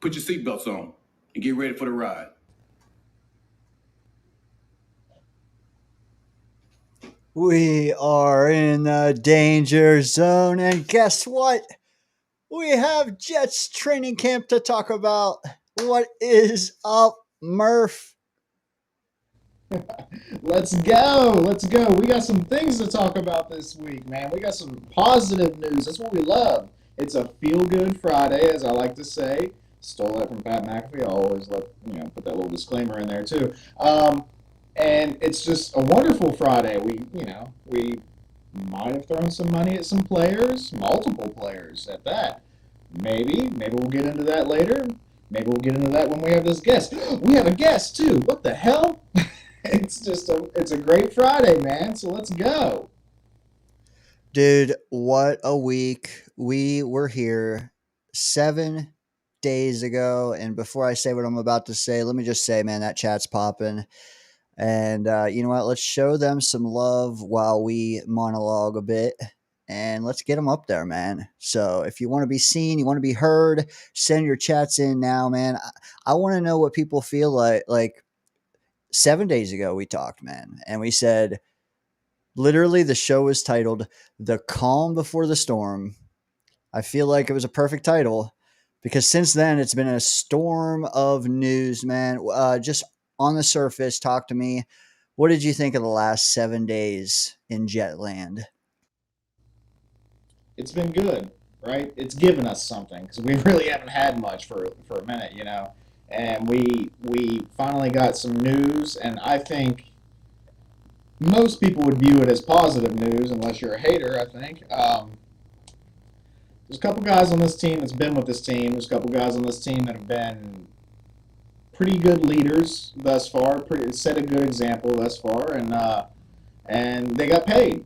Put your seatbelts on and get ready for the ride. We are in the danger zone, and guess what? We have Jets training camp to talk about. What is up, Murph? Let's go. Let's go. We got some things to talk about this week, man. We got some positive news. That's what we love. It's a feel good Friday, as I like to say. Stole that from Pat McAfee. I always put that little disclaimer in there too. And it's just a wonderful Friday. We might have thrown some money at some players, multiple players at that. Maybe we'll get into that later. Maybe we'll get into that when we have this guest. We have a guest too. What the hell? It's a great Friday, man. So let's go. Dude, what a week. We were here 7 days ago. And before I say what I'm about to say, let me just say, man, that chat's popping. And you know what? Let's show them some love while we monologue a bit. And let's get them up there, man. So if you want to be seen, you want to be heard, send your chats in now, man. I want to know what people feel like. Like 7 days ago, we talked, man, and we said literally the show was titled "The Calm Before the Storm." I feel like it was a perfect title because since then it's been a storm of news, man. Just on the surface, talk to me. What did you think of the last 7 days in Jetland? It's been good, right? It's given us something because we really haven't had much for a minute. And we finally got some news, and I think most people would view it as positive news, unless you're a hater. I think there's a couple guys on this team that's been with this team. There's a couple guys on this team that have been pretty good leaders thus far. Pretty set a good example thus far, and they got paid.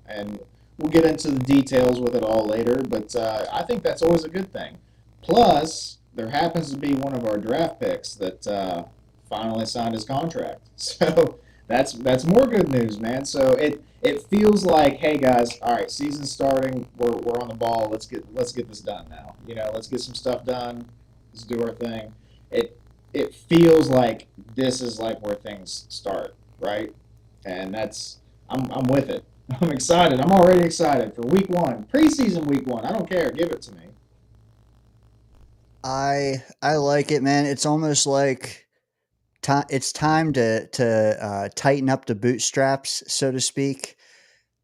And we'll get into the details with it all later. But I think that's always a good thing. Plus, there happens to be one of our draft picks that finally signed his contract. So that's more good news, man. So it feels like, hey guys, all right, season's starting. We're on the ball. Let's get this done now. Let's get some stuff done. Let's do our thing. It feels like this is like where things start, right? And I'm with it. I'm excited. I'm already excited for week one, preseason week one. I don't care. Give it to me. I like it, man. It's almost like it's time to tighten up the bootstraps, so to speak.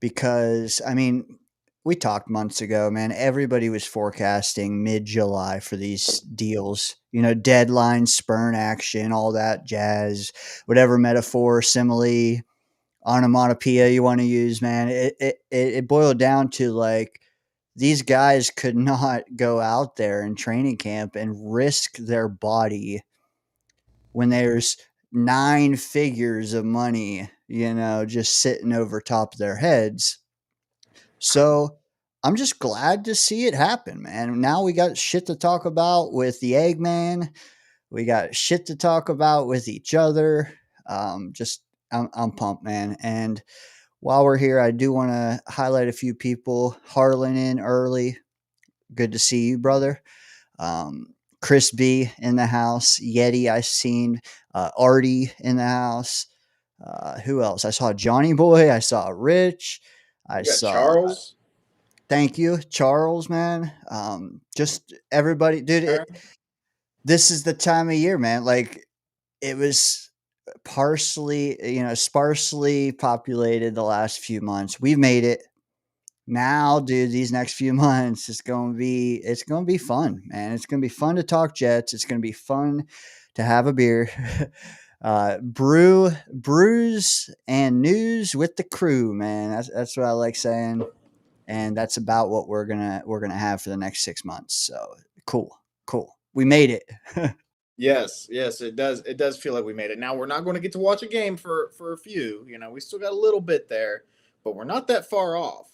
Because I mean, we talked months ago, man. Everybody was forecasting mid July for these deals. Deadline, spurn action, all that jazz, whatever metaphor, simile, onomatopoeia you want to use, man. It boiled down to like these guys could not go out there in training camp and risk their body when there's nine figures of money, just sitting over top of their heads. So I'm just glad to see it happen, man. Now we got shit to talk about with the Eggman. We got shit to talk about with each other. I'm pumped, man. And while we're here, I do want to highlight a few people. Harlan in early. Good to see you, brother. Chris B in the house. Yeti, I seen. Artie in the house. Who else? I saw Johnny Boy. I saw Rich. I You got saw. Charles. Thank you, Charles, man. Just everybody, dude. This is the time of year, man. Like it was sparsely populated the last few months. We've made it. Now, dude, these next few months it's gonna be fun, man. It's gonna be fun to talk Jets. It's gonna be fun to have a beer, brews and news with the crew, man. That's what I like saying, and that's about what we're gonna have for the next 6 months. So cool, cool. We made it. Yes, yes, it does. It does feel like we made it. Now we're not going to get to watch a game for a few. We still got a little bit there, but we're not that far off.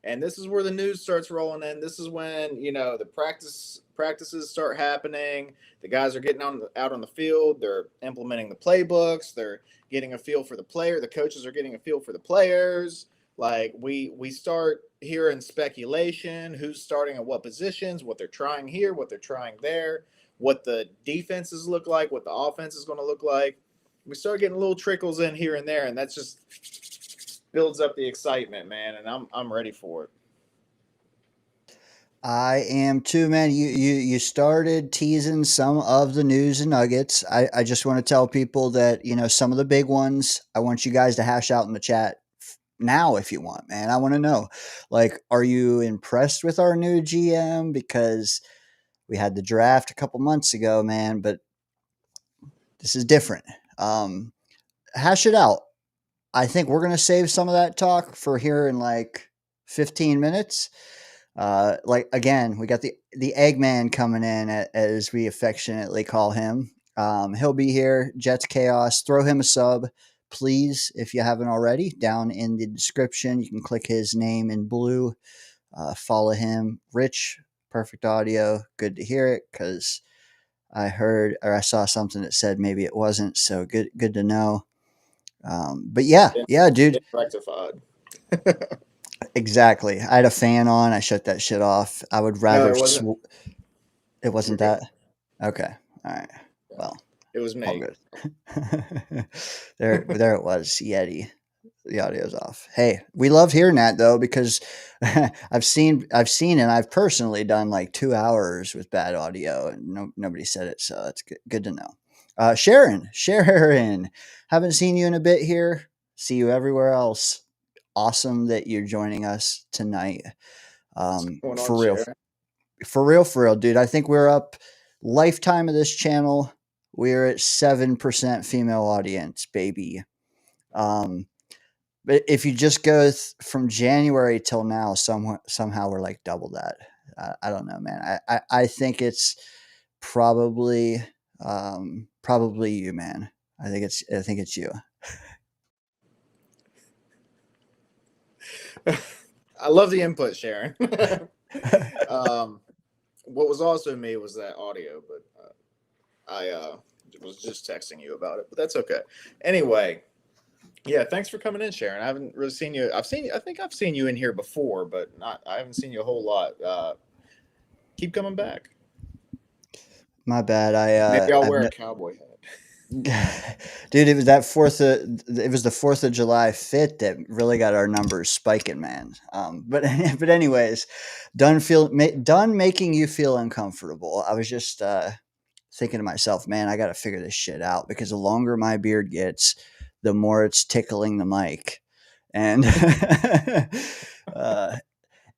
And this is where the news starts rolling in. This is when the practices start happening. The guys are getting out on the field. They're implementing the playbooks. They're getting a feel for the player. The coaches are getting a feel for the players. Like we start hearing speculation, who's starting at what positions, what they're trying here, what they're trying there, what the defenses look like, what the offense is going to look like. We start getting little trickles in here and there, and that's just builds up the excitement, man. And I'm ready for it. I am too, man. You started teasing some of the news and nuggets. I just want to tell people that, some of the big ones I want you guys to hash out in the chat now if you want, man. I want to know. Like, are you impressed with our new GM? Because we had the draft a couple months ago, man, but this is different. Hash it out. I think we're gonna save some of that talk for here in like 15 minutes. Like again, we got the Eggman coming in, as we affectionately call him. He'll be here. Jets Chaos. Throw him a sub, please, if you haven't already. Down in the description, you can click his name in blue. Follow him. Rich, perfect audio. Good to hear it, because I heard or I saw something that said maybe it wasn't. So good to know. But yeah, dude. It's rectified. Exactly. I had a fan on. I shut that shit off. I would No, rather. it wasn't. It wasn't We're good. that. Okay. All right. Well, It was all me. good. There it was. Yeti. The audio's off. Hey, we love hearing that though, because I've seen and I've personally done like 2 hours with bad audio and nobody said it, so that's good to know. Sharon, haven't seen you in a bit here. See you everywhere else. Awesome that you're joining us tonight. What's going on, For real, Sharon? for real, dude. I think we're up lifetime of this channel. We're at 7% female audience, baby. But if you just go from January till now, somehow we're like double that. I don't know, man. I think it's probably you, man. I think it's you. I love the input, Sharon. What was also me was that audio, but I was just texting you about it, but that's okay. Anyway, yeah, thanks for coming in, Sharon. I haven't really seen you. I think I've seen you in here before, but I haven't seen you a whole lot. Keep coming back. My bad. Maybe I'll wear a cowboy hat. Dude, it was that it was the 4th of July fit that really got our numbers spiking, man. But anyways, done making you feel uncomfortable. I was just thinking to myself, man, I got to figure this shit out, because the longer my beard gets, the more it's tickling the mic. And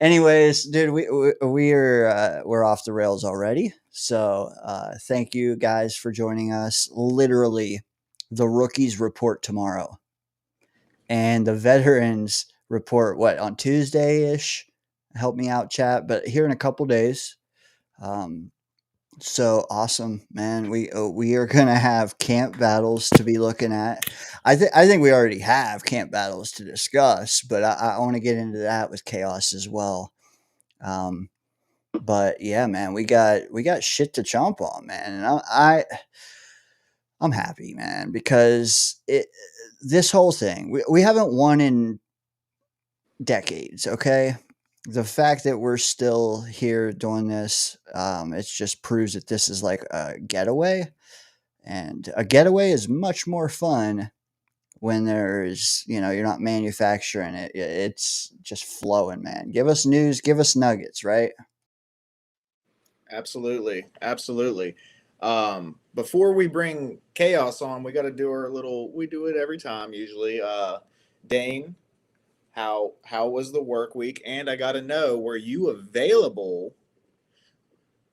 anyways, dude, we're off the rails already. So thank you guys for joining us. Literally, the rookies report tomorrow, and the veterans report on Tuesday ish. Help me out, chat. But here in a couple days. So awesome, man. We are gonna have camp battles to be looking at. I think we already have camp battles to discuss, but I want to get into that with Chaos as well. But yeah, man, we got shit to chomp on, man, and I'm happy, man, because this whole thing, we haven't won in decades. Okay, the fact that we're still here doing this, it just proves that this is like a getaway, and a getaway is much more fun when there's, you're not manufacturing it. It's just flowing, man. Give us news, give us nuggets, right? Absolutely, absolutely. Before we bring Chaos on, we got to do our little. We do it every time usually. Dane, how was the work week? And I got to know, were you available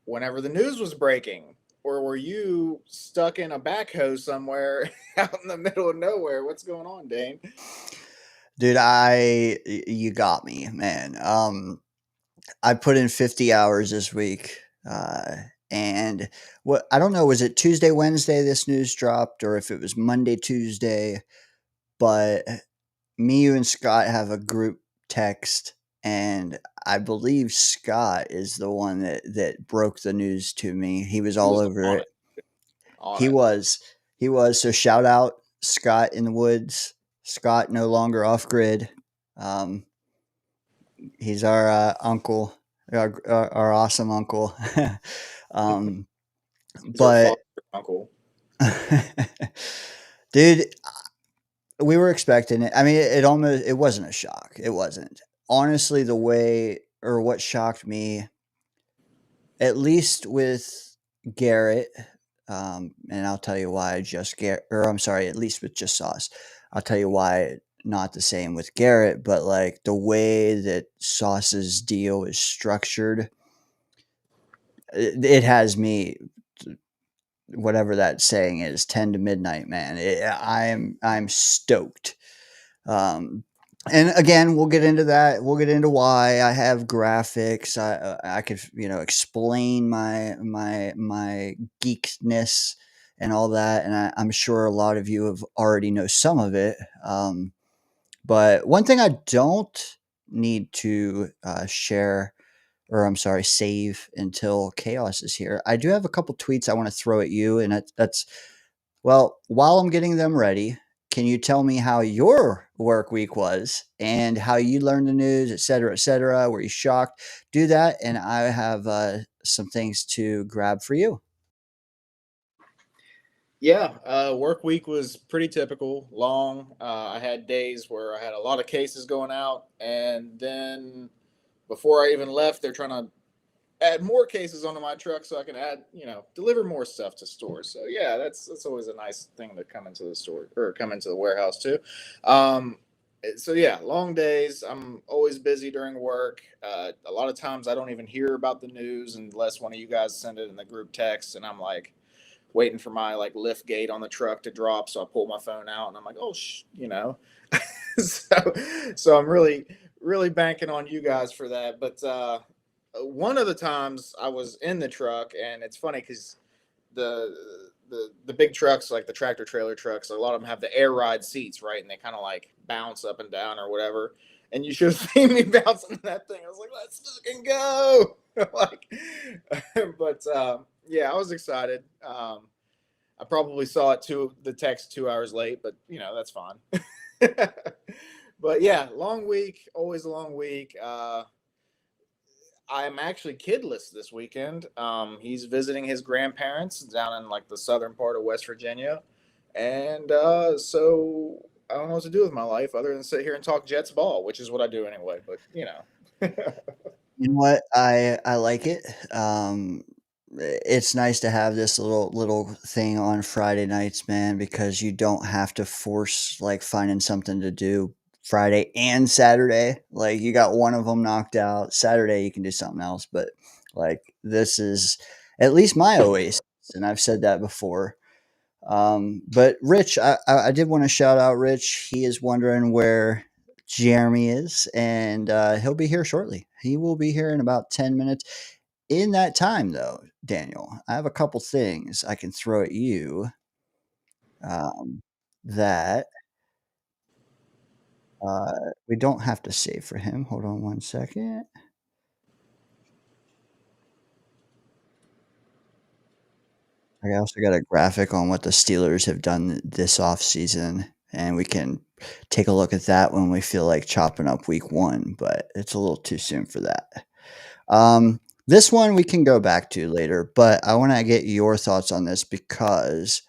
whenever the news was breaking, or were you stuck in a backhoe somewhere out in the middle of nowhere? What's going on, Dane? Dude, you got me, man. I put in 50 hours this week. And what, I don't know, was it Tuesday, Wednesday this news dropped, or if it was Monday, Tuesday, but me, you, and Scott have a group text, and I believe Scott is the one that broke the news to me. He was all over it. He was. So shout out Scott in the woods. Scott no longer off grid. Um, he's our uncle, our awesome uncle. um, He's our but father uncle. dude, we were expecting it. I mean, it wasn't a shock. It wasn't. Honestly, the way or what shocked me, at least with Garrett, and I'll tell you why just Garrett, or I'm sorry, at least with just Sauce. I'll tell you why not the same with Garrett, but like the way that Sauce's deal is structured, it has me, whatever that saying is, 10 to midnight, man. I'm stoked. Um, and again, we'll get into that. We'll get into why I have graphics. I could explain my geekness and all that, and I'm sure a lot of you have already know some of it. But one thing I don't need to share, or I'm sorry, save until Chaos is here. I do have a couple tweets I want to throw at you, and that's well, while I'm getting them ready, can you tell me how your work week was and how you learned the news, et cetera, et cetera? Were you shocked? Do that, and I have some things to grab for you. Yeah, work week was pretty typical, long. I had days where I had a lot of cases going out, and then before I even left, they're trying to add more cases onto my truck so I can deliver more stuff to stores. So yeah, that's always a nice thing to come into the store or come into the warehouse too. Um, so yeah, long days. I'm always busy during work. A lot of times I don't even hear about the news unless one of you guys send it in the group text, and I'm like waiting for my like lift gate on the truck to drop. So I pull my phone out and I'm like, oh, so so I'm really banking on you guys for that. But one of the times I was in the truck, and it's funny because the big trucks, like the tractor trailer trucks, a lot of them have the air ride seats, right? And they kind of like bounce up and down or whatever. And you should have seen me bouncing that thing. I was like, let's fucking go. like, but yeah, I was excited. I probably saw it the text 2 hours late, but that's fine. But yeah, long week, always a long week. I'm actually kidless this weekend. He's visiting his grandparents down in like the southern part of West Virginia, and so I don't know what to do with my life other than sit here and talk Jets ball, which is what I do anyway. But You know what? I like it. It's nice to have this little thing on Friday nights, man, because you don't have to force like finding something to do Friday and Saturday. Like you got one of them knocked out. Saturday you can do something else, but like this is at least my oasis, and I've said that before. But Rich, I did want to shout out Rich. He is wondering where Jeremy is, and he'll be here shortly. He will be here in about 10 minutes. In that time, though, Daniel, I have a couple things I can throw at you um, that uh, we don't have to save for him. Hold on one second. I also got a graphic on what the Steelers have done this offseason, and we can take a look at that when we feel like chopping up week one, but it's a little too soon for that. This one we can go back to later, but I want to get your thoughts on this because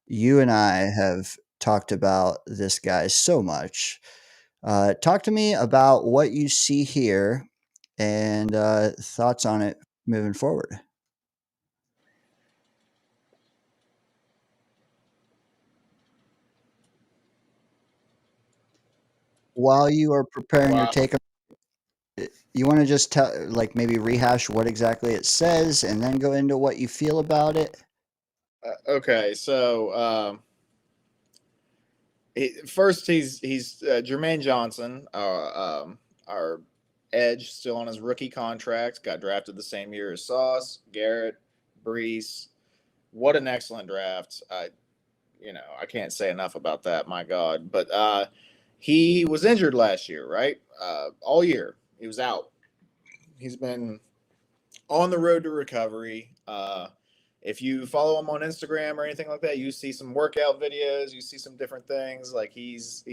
you and I have talked about this guy so much. Talk to me about what you see here and thoughts on it moving forward. While you are preparing your wow. take, you want to just tell, like, maybe rehash what exactly it says and then go into what you feel about it? Okay, so first he's Jermaine Johnson, our edge, still on his rookie contract. Got drafted the same year as Sauce, Garrett, Brees. What an excellent draft! I can't say enough about that. My God, but he was injured last year, right? All year he was out. He's been on the road to recovery. if you follow him on Instagram or anything like that, you see some workout videos, you see some different things. Like he's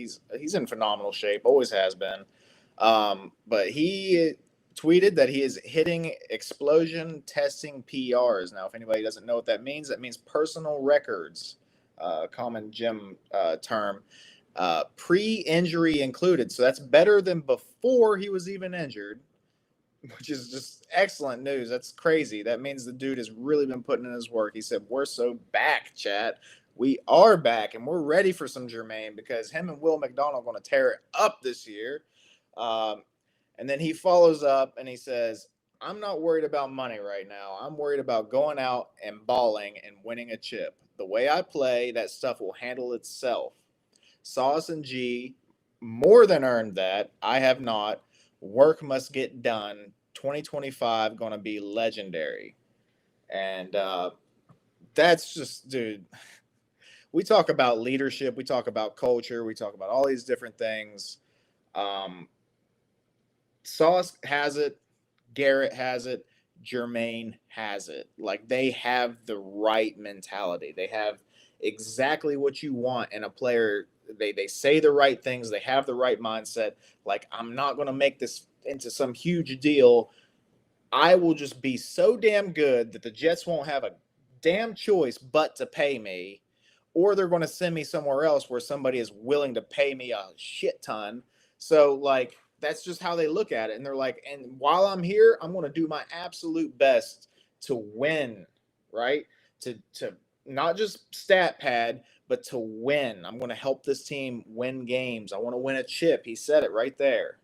in phenomenal shape, always has been. But he tweeted that he is hitting explosion testing PRs. Now, if anybody doesn't know what that means personal records, common gym term, pre-injury included. So that's better than before he was even injured, which is just excellent news. That's crazy. That means the dude has really been putting in his work. He said, "We're so back, chat. We are back, and we're ready for some Jermaine because him and Will McDonald are going to tear it up this year." And then he follows up and he says, "I'm not worried about money right now. I'm worried about going out and balling and winning a chip. The way I play, that stuff will handle itself. Sauce and G more than earned that. I have not. Work must get done. 2025 going to be legendary." And that's just, dude, we talk about leadership, we talk about culture, we talk about all these different things. Sauce has it, Garrett has it, Jermaine has it. Like, they have the right mentality. They have exactly what you want in a player. They say the right things. They have the right mindset. Like, I'm not going to make this into some huge deal. I will just be so damn good that the Jets won't have a damn choice but to pay me, or they're going to send me somewhere else where somebody is willing to pay me a shit ton. So, like, that's just how they look at it. And they're like, and while I'm here, I'm going to do my absolute best to win, right? To not just stat pad, but to win. I'm going to help this team win games. I want to win a chip. He said it right there.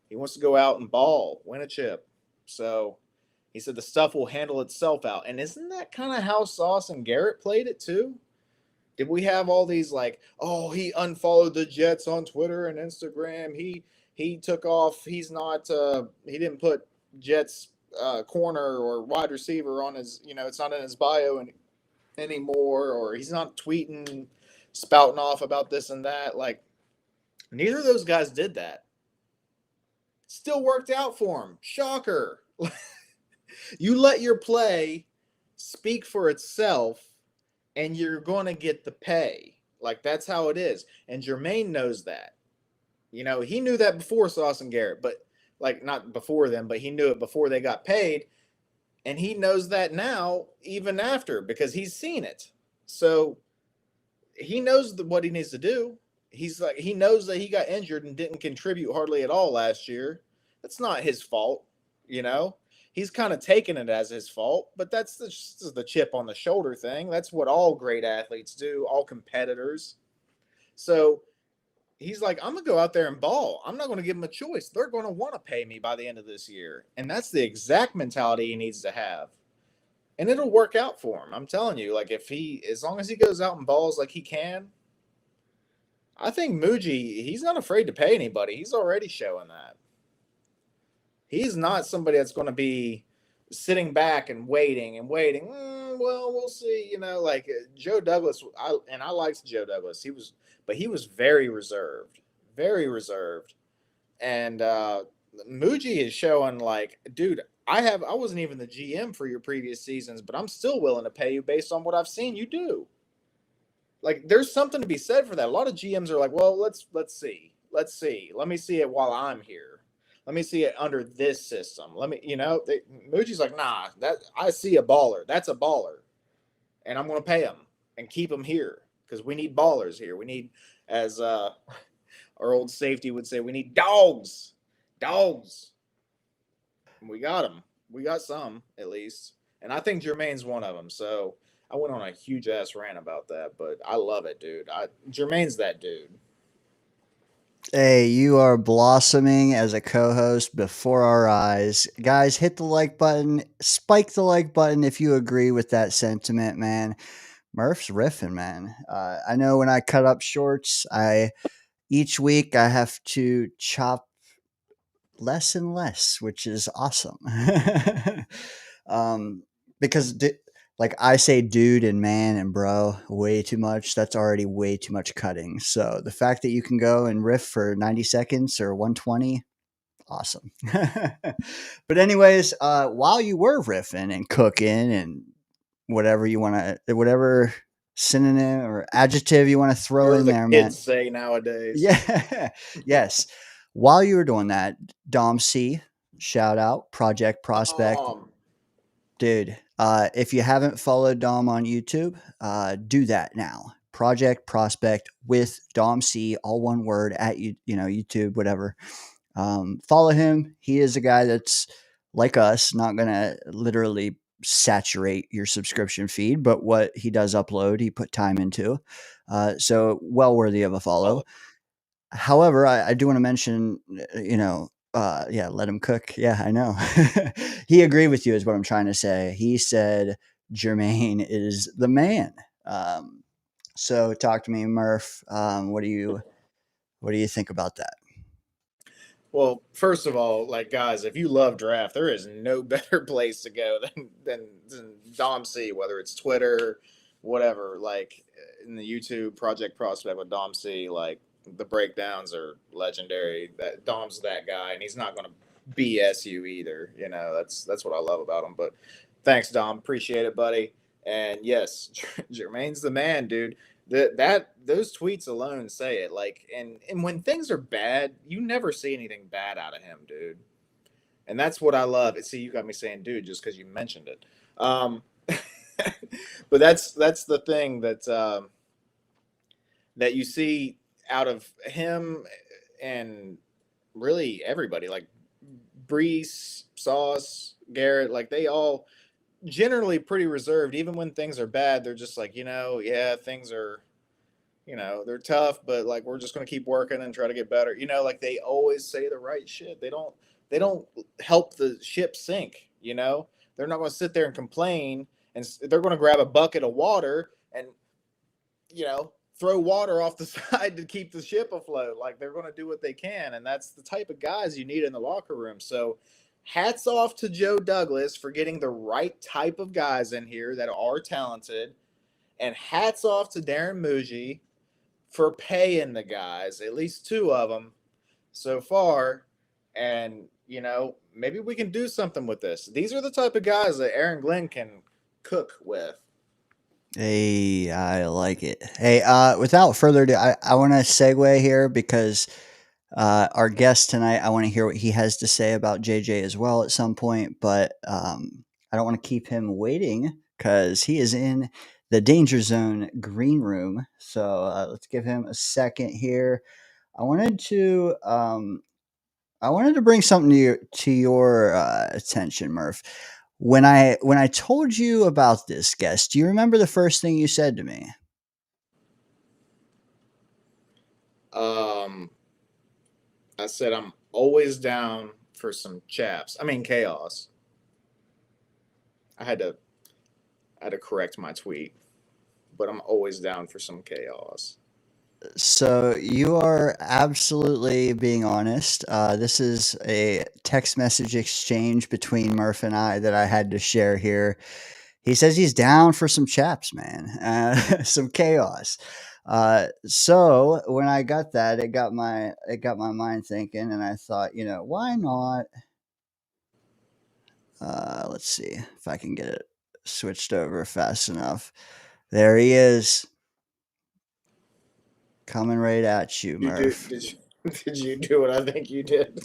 He wants to go out and ball, win a chip. So he said the stuff will handle itself out. And isn't that kind of how Sauce and Garrett played it too? Did we have all these like, oh, he unfollowed the Jets on Twitter and Instagram. He took off. He's not. He didn't put Jets corner or wide receiver on his. It's not in his bio anymore. Or he's not tweeting, spouting off about this and that. Like, neither of those guys did that. Still worked out for him. Shocker. You let your play speak for itself, and you're going to get the pay. Like, that's how it is. And Jermaine knows that. He knew that before Sauce and Garrett, but like not before them, but he knew it before they got paid. And he knows that now, even after, because he's seen it. So he knows what he needs to do. He knows that he got injured and didn't contribute hardly at all last year. That's not his fault. He's kind of taken it as his fault, but that's the chip on the shoulder thing. That's what all great athletes do, all competitors. So he's like, I'm going to go out there and ball. I'm not going to give them a choice. They're going to want to pay me by the end of this year. And that's the exact mentality he needs to have. And it'll work out for him. I'm telling you, like, as long as he goes out and balls like he can, I think Mougey, he's not afraid to pay anybody. He's already showing that. He's not somebody that's going to be sitting back and waiting. Well, we'll see. Like Joe Douglas. I liked Joe Douglas. He was very reserved, And Mougey is showing like, dude, I wasn't even the GM for your previous seasons, but I'm still willing to pay you based on what I've seen you do. Like, there's something to be said for that. A lot of GMs are like, well, let's see. Let me see it while I'm here. Let me see it under this system. Mougey's like, nah, I see a baller. That's a baller. And I'm going to pay him and keep him here because we need ballers here. We need, as our old safety would say, we need dogs. Dogs. And we got them. We got some, at least. And I think Jermaine's one of them. So I went on a huge-ass rant about that, but I love it, dude. Jermaine's that dude. Hey, you are blossoming as a co-host before our eyes. Guys, hit the like button, spike the like button if you agree with that sentiment, man. Murph's riffing, man. I know when I cut up shorts, each week I have to chop less and less, which is awesome. Because like I say dude and man and bro way too much. That's already way too much cutting. So the fact that you can go and riff for 90 seconds or 120, awesome. But anyways, while you were riffing and cooking and whatever you want to, whatever synonym or adjective you want to throw Or in the there, man. kids say nowadays. Yeah. Yes. While you were doing that, Dom C, shout out, Project Prospect. Dude, if you haven't followed Dom on YouTube, do that now. Project Prospect with Dom C, all one word at YouTube, whatever. Follow him. He is a guy that's like us, not gonna literally saturate your subscription feed, but what he does upload, he put time into. So well worthy of a follow. However, I do want to mention, yeah, let him cook. Yeah, I know. He agreed with you, is what I'm trying to say. He said Jermaine is the man. So talk to me, Murph. What do you think about that? Well, first of all, like guys, if you love draft, there is no better place to go than Dom C. Whether it's Twitter, whatever, like in the YouTube Project Prospect with Dom C. Like the breakdowns are legendary. That Dom's that guy, and he's not going to BS you either. You know, that's what I love about him. But thanks, Dom. Appreciate it, buddy. And yes, Jermaine's the man, dude. That those tweets alone say it. Like, and when things are bad, you never see anything bad out of him, dude. And that's what I love. See, you got me saying dude just because you mentioned it. But that's the thing that you see out of him and really everybody, like Brees, Sauce, Garrett, like they all generally pretty reserved. Even when things are bad, they're just like, yeah, things are, they're tough, but like we're just going to keep working and try to get better. Like they always say the right shit. They don't help the ship sink. They're not going to sit there and complain, and they're going to grab a bucket of water and throw water off the side to keep the ship afloat. Like they're going to do what they can, and that's the type of guys you need in the locker room. So hats off to Joe Douglas for getting the right type of guys in here that are talented, and hats off to Darren Mougey for paying the guys, at least two of them so far. And maybe we can do something with this. These are the type of guys that Aaron Glenn can cook with. Hey, I like it. Hey, without further ado, I want to segue here because our guest tonight, I want to hear what he has to say about JJ as well at some point, but I don't want to keep him waiting because he is in the Danger Zone green room. So let's give him a second here. I wanted to bring something to your attention, Murph. When I told you about this guest, do you remember the first thing you said to me? I said I'm always down for some chaos. I had to correct my tweet, but I'm always down for some chaos. So you are absolutely being honest. This is a text message exchange between Murph and I that I had to share here. He says he's down for some chaps, man, some chaos. So when I got that, it got my mind thinking, and I thought, why not? Let's see if I can get it switched over fast enough. There he is. Coming right at you, Murph. Did you do what I think you did?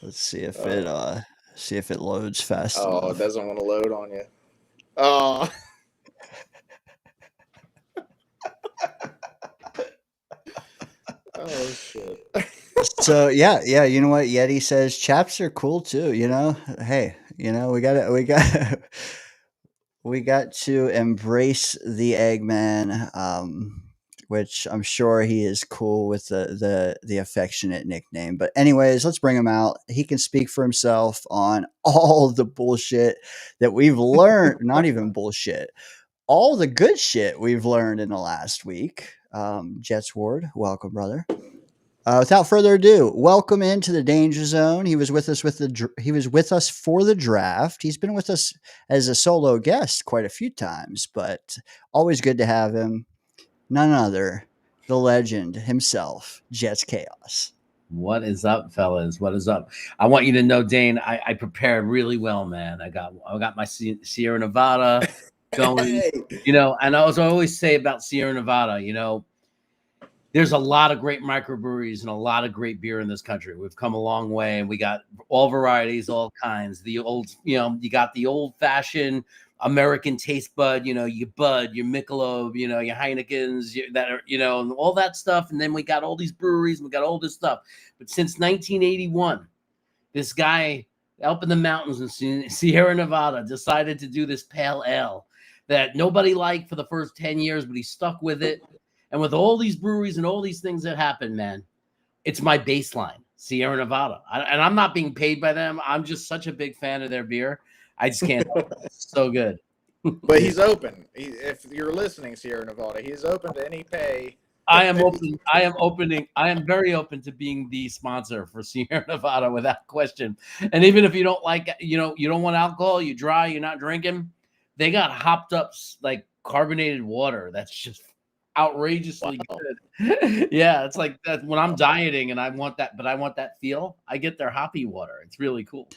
Let's see if it loads fast enough. Oh, it doesn't want to load on you. Oh. Oh shit. So yeah, you know what? Yeti says chaps are cool too. Hey, we got to embrace the Eggman, which I'm sure he is cool with the affectionate nickname. But anyways, let's bring him out. He can speak for himself on all the bullshit that we've learned. Not even bullshit. All the good shit we've learned in the last week. Jets Ward, welcome, brother. Without further ado, welcome into the Danger Zone. He was with us for the draft. He's been with us as a solo guest quite a few times, but always good to have him. None other, the legend himself, Jets Chaos. What is up, fellas? What is up? I want you to know, Dane, I prepared really well, man. I got my Sierra Nevada going, Hey. and I always say about Sierra Nevada, there's a lot of great microbreweries and a lot of great beer in this country. We've come a long way, and we got all varieties, all kinds. The old, you got the old fashioned American taste bud, your Bud, your Michelob, your Heinekens, that are, and all that stuff. And then we got all these breweries, and we got all this stuff. But since 1981, this guy up in the mountains in Sierra Nevada decided to do this pale ale that nobody liked for the first 10 years, but he stuck with it. And with all these breweries and all these things that happen, man, it's my baseline, Sierra Nevada. And I'm not being paid by them. I'm just such a big fan of their beer. I just can't help it. It's so good. But he's open. If you're listening, Sierra Nevada, he's open to any pay. I am open. I am very open to being the sponsor for Sierra Nevada without question. And even if you don't like, you don't want alcohol, you're dry, you're not drinking, they got hopped up like carbonated water. That's just outrageously good. Yeah, it's like that when I'm dieting and I want that feel, I get their hoppy water. It's really cool.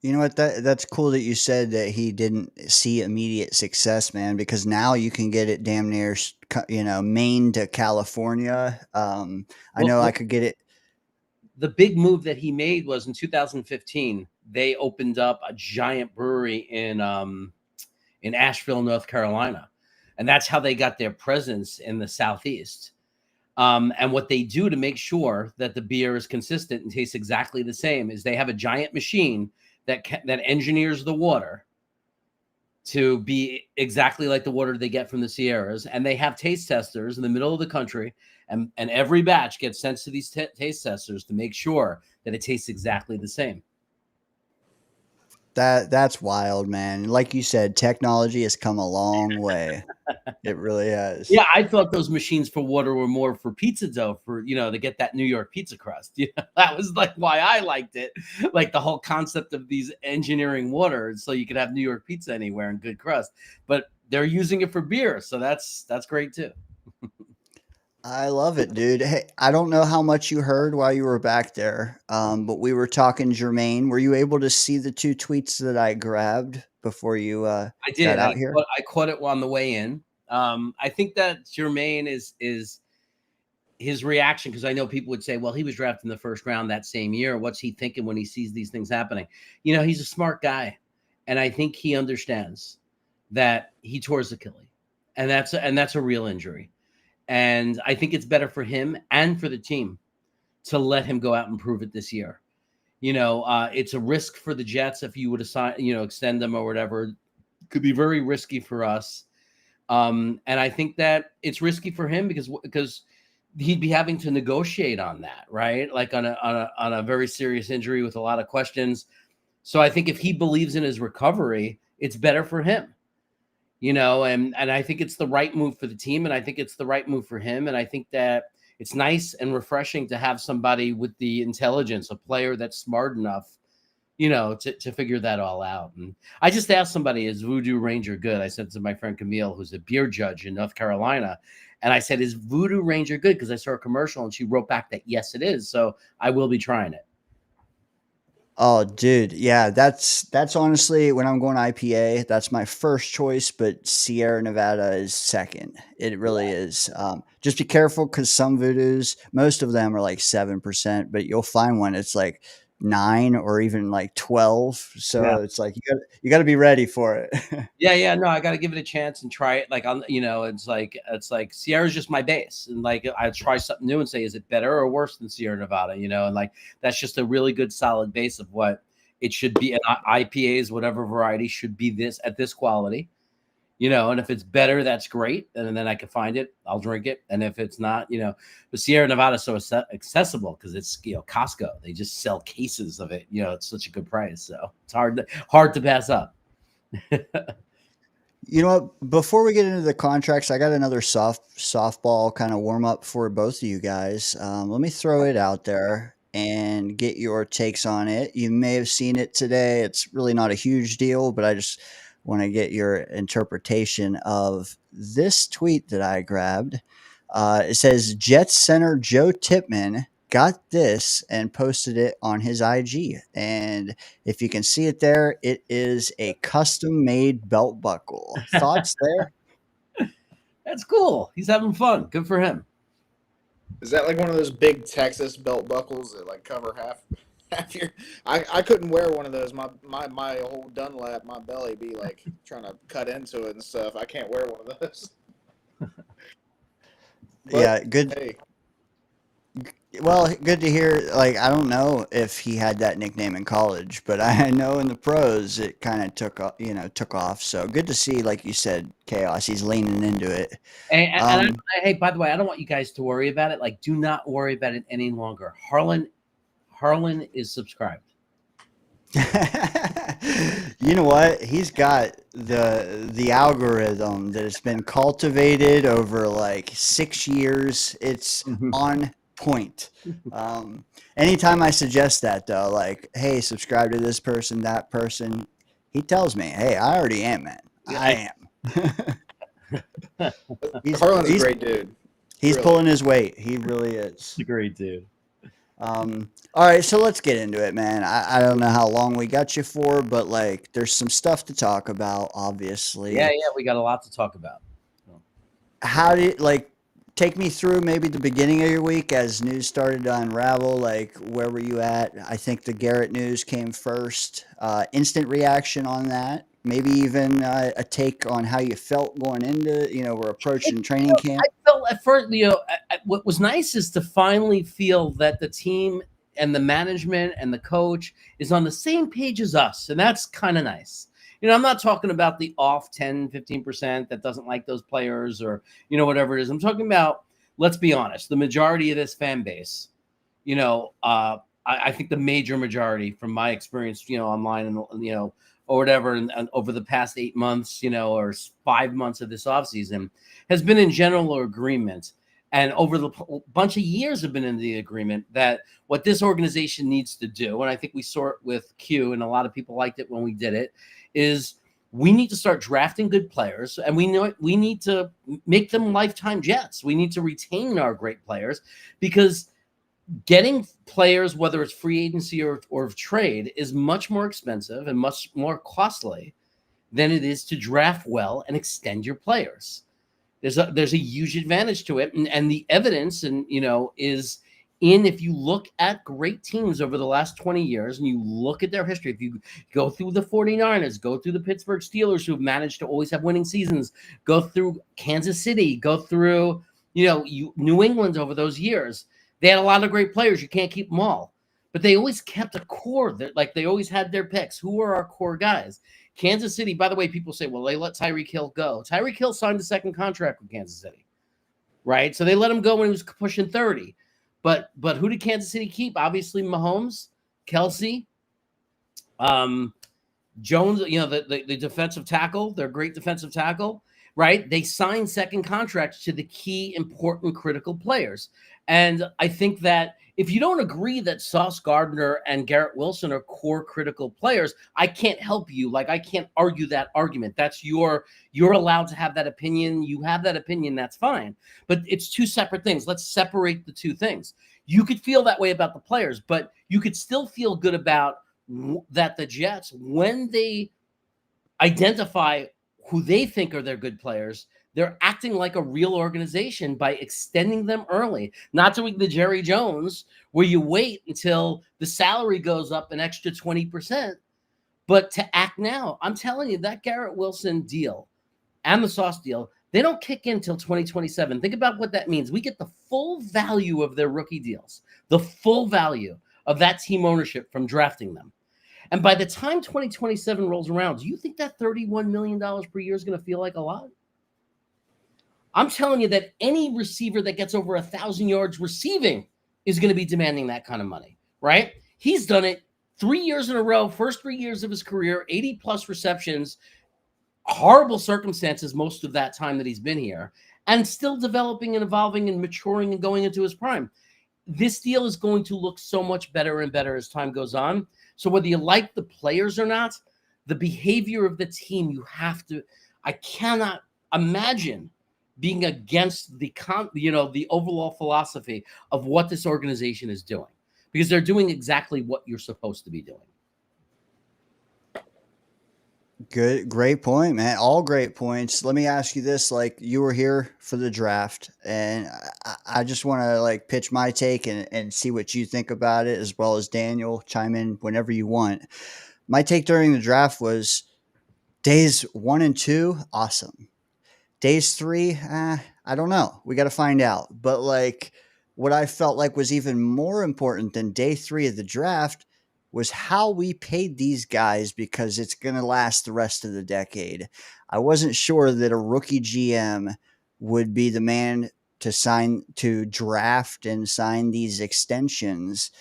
You know what? That's cool that you said that he didn't see immediate success, man. Because now you can get it damn near, Maine to California. I know I could get it. The big move that he made was in 2015. They opened up a giant brewery in Asheville, North Carolina, and that's how they got their presence in the Southeast. And what they do to make sure that the beer is consistent and tastes exactly the same is they have a giant machine that engineers the water to be exactly like the water they get from the Sierras. And they have taste testers in the middle of the country. And every batch gets sent to these taste testers to make sure that it tastes exactly the same. That's wild, man. Like you said, technology has come a long way. It really has. Yeah, I thought those machines for water were more for pizza dough, for to get that New York pizza crust. That was like why I liked it, like the whole concept of these engineering water, so you could have New York pizza anywhere and good crust. But they're using it for beer, so that's great too. I love it, dude. Hey, I don't know how much you heard while you were back there, but we were talking Jermaine. Were you able to see the 2 tweets that I grabbed before you I did. got out here? I caught it on the way in. I think that Jermaine is his reaction, because I know people would say, well, he was drafted in the first round that same year. What's he thinking when he sees these things happening? He's a smart guy, and I think he understands that he tore his Achilles, and that's a real injury. And I think it's better for him and for the team to let him go out and prove it this year. It's a risk for the Jets if you would assign, extend them or whatever. It could be very risky for us. And I think that it's risky for him because he'd be having to negotiate on that, right? Like on a very serious injury with a lot of questions. So I think if he believes in his recovery, it's better for him. And I think it's the right move for the team, and I think it's the right move for him. And I think that it's nice and refreshing to have somebody with the intelligence, a player that's smart enough, to figure that all out. And I just asked somebody, is Voodoo Ranger good? I said to my friend Camille, who's a beer judge in North Carolina. And I said, is Voodoo Ranger good? Because I saw a commercial, and she wrote back that, yes, it is. So I will be trying it. Oh, dude. Yeah, that's honestly, when I'm going IPA, that's my first choice, but Sierra Nevada is second. It really is. Just be careful, because some Voodoos, most of them are like 7%, but you'll find one it's like 9 or even like 12. So it's like you got to be ready for it. Yeah. No, I got to give it a chance and try it. Like, it's like Sierra's just my base, and like I try something new and say, is it better or worse than Sierra Nevada? And like that's just a really good solid base of what it should be. And IPAs, whatever variety, should be this at this quality. And if it's better, that's great. And then I can find it, I'll drink it. And if it's not, but Sierra Nevada is so accessible because it's, Costco. They just sell cases of it. It's such a good price. So it's hard to pass up. You know what? Before we get into the contracts, I got another softball kind of warm up for both of you guys. Let me throw it out there and get your takes on it. You may have seen it today. It's really not a huge deal, but I just want to get your interpretation of this tweet that I grabbed. It says Jets center Joe Tippmann got this and posted it on his IG. And if you can see it there, it is a custom made belt buckle. Thoughts there? That's cool. He's having fun. Good for him. Is that like one of those big Texas belt buckles that like cover half your? I couldn't wear one of those. My whole Dunlap, my belly be like trying to cut into it and stuff. I can't wear one of those. But, yeah, good. Hey, Well, good to hear. Like, I don't know if he had that nickname in college, but I know in the pros it kind of took off. So good to see, like you said, Chaos. He's leaning into it. Hey, by the way, I don't want you guys to worry about it. Like, do not worry about it any longer. Harlan is subscribed. You know what? He's got the algorithm that has been cultivated over like 6 years. It's on point. Anytime I suggest that though, like, hey, subscribe to this person, that person, he tells me, hey, I already am, man. I am. Harlan's a great dude. He's Really. pulling his weight. He really is. He's a great dude. All right, so let's get into it, man. I don't know how long we got you for, but like, there's some stuff to talk about, obviously. Yeah, we got a lot to talk about. How did, like, take me through maybe the beginning of your week as news started to unravel? Like, where were you at? I think the Garrett news came first. Instant reaction on that. Maybe even a take on how you felt going into, we're approaching training camp. I felt at first, what was nice is to finally feel that the team and the management and the coach is on the same page as us. And that's kind of nice. I'm not talking about the off 10, 15% that doesn't like those players or, whatever it is. I'm talking about, let's be honest, the majority of this fan base, I think the major majority from my experience, online and, or whatever, and over the past 8 months, or 5 months of this offseason has been in general agreement. And over the bunch of years have been in the agreement that what this organization needs to do, and I think we saw it with Q, and a lot of people liked it when we did it, is we need to start drafting good players, and we need to make them lifetime Jets. We need to retain our great players, because getting players, whether it's free agency or trade, is much more expensive and much more costly than it is to draft well and extend your players. There's a huge advantage to it, and the evidence, is in, if you look at great teams over the last 20 years and you look at their history, if you go through the 49ers, go through the Pittsburgh Steelers, who've managed to always have winning seasons, go through Kansas City, go through, New England over those years, they had a lot of great players. You can't keep them all, but they always kept a core that, like, they always had their picks. Who are our core guys? Kansas City, by the way, people say, well, they let Tyreek Hill go. Tyreek Hill signed a second contract with Kansas City, right? So they let him go when he was pushing 30. But who did Kansas City keep? Obviously, Mahomes, Kelsey, Jones, the defensive tackle, their great defensive tackle, right? They signed second contracts to the key, important, critical players. And I think that if you don't agree that Sauce Gardner and Garrett Wilson are core critical players, I can't help you. Like, I can't argue that argument. That's you're allowed to have that opinion. You have that opinion. That's fine. But it's two separate things. Let's separate the two things. You could feel that way about the players, but you could still feel good about that the Jets, when they identify who they think are their good players, they're acting like a real organization by extending them early, not doing the Jerry Jones where you wait until the salary goes up an extra 20%, but to act now. I'm telling you, that Garrett Wilson deal and the Sauce deal, they don't kick in until 2027. Think about what that means. We get the full value of their rookie deals, the full value of that team ownership from drafting them. And by the time 2027 rolls around, do you think that $31 million per year is going to feel like a lot? I'm telling you that any receiver that gets over 1,000 yards receiving is going to be demanding that kind of money, right? He's done it 3 years in a row, first 3 years of his career, 80-plus receptions, horrible circumstances most of that time that he's been here, and still developing and evolving and maturing and going into his prime. This deal is going to look so much better and better as time goes on. So whether you like the players or not, the behavior of the team, I cannot imagine being against the the overall philosophy of what this organization is doing, because they're doing exactly what you're supposed to be doing. Great point, man. All great points. Let me ask you this: like, you were here for the draft, and I just want to like pitch my take and see what you think about it, as well as Daniel. Chime in whenever you want. My take during the draft was days 1 and 2, awesome. Days 3, I don't know. We got to find out. But like, what I felt like was even more important than day 3 of the draft was how we paid these guys, because it's going to last the rest of the decade. I wasn't sure that a rookie GM would be the man to draft and sign these extensions.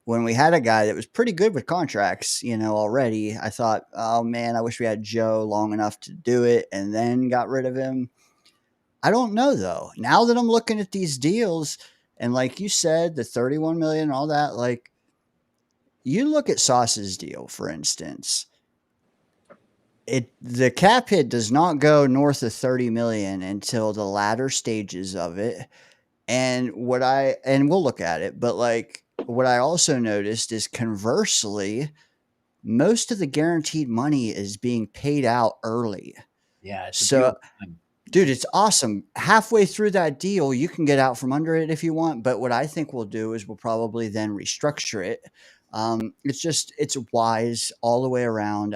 When we had a guy that was pretty good with contracts, already, I thought, oh man, I wish we had Joe long enough to do it and then got rid of him. I don't know though. Now that I'm looking at these deals, and like you said, the 31 million and all that, like, you look at Sauce's deal, for instance, the cap hit does not go north of 30 million until the latter stages of it. And we'll look at it, but like, what I also noticed is, conversely, most of the guaranteed money is being paid out early. Yeah, it's a So, beautiful thing. dude, it's awesome. Halfway through that deal, you can get out from under it if you want. But what I think we'll do is we'll probably then restructure it. It's wise all the way around.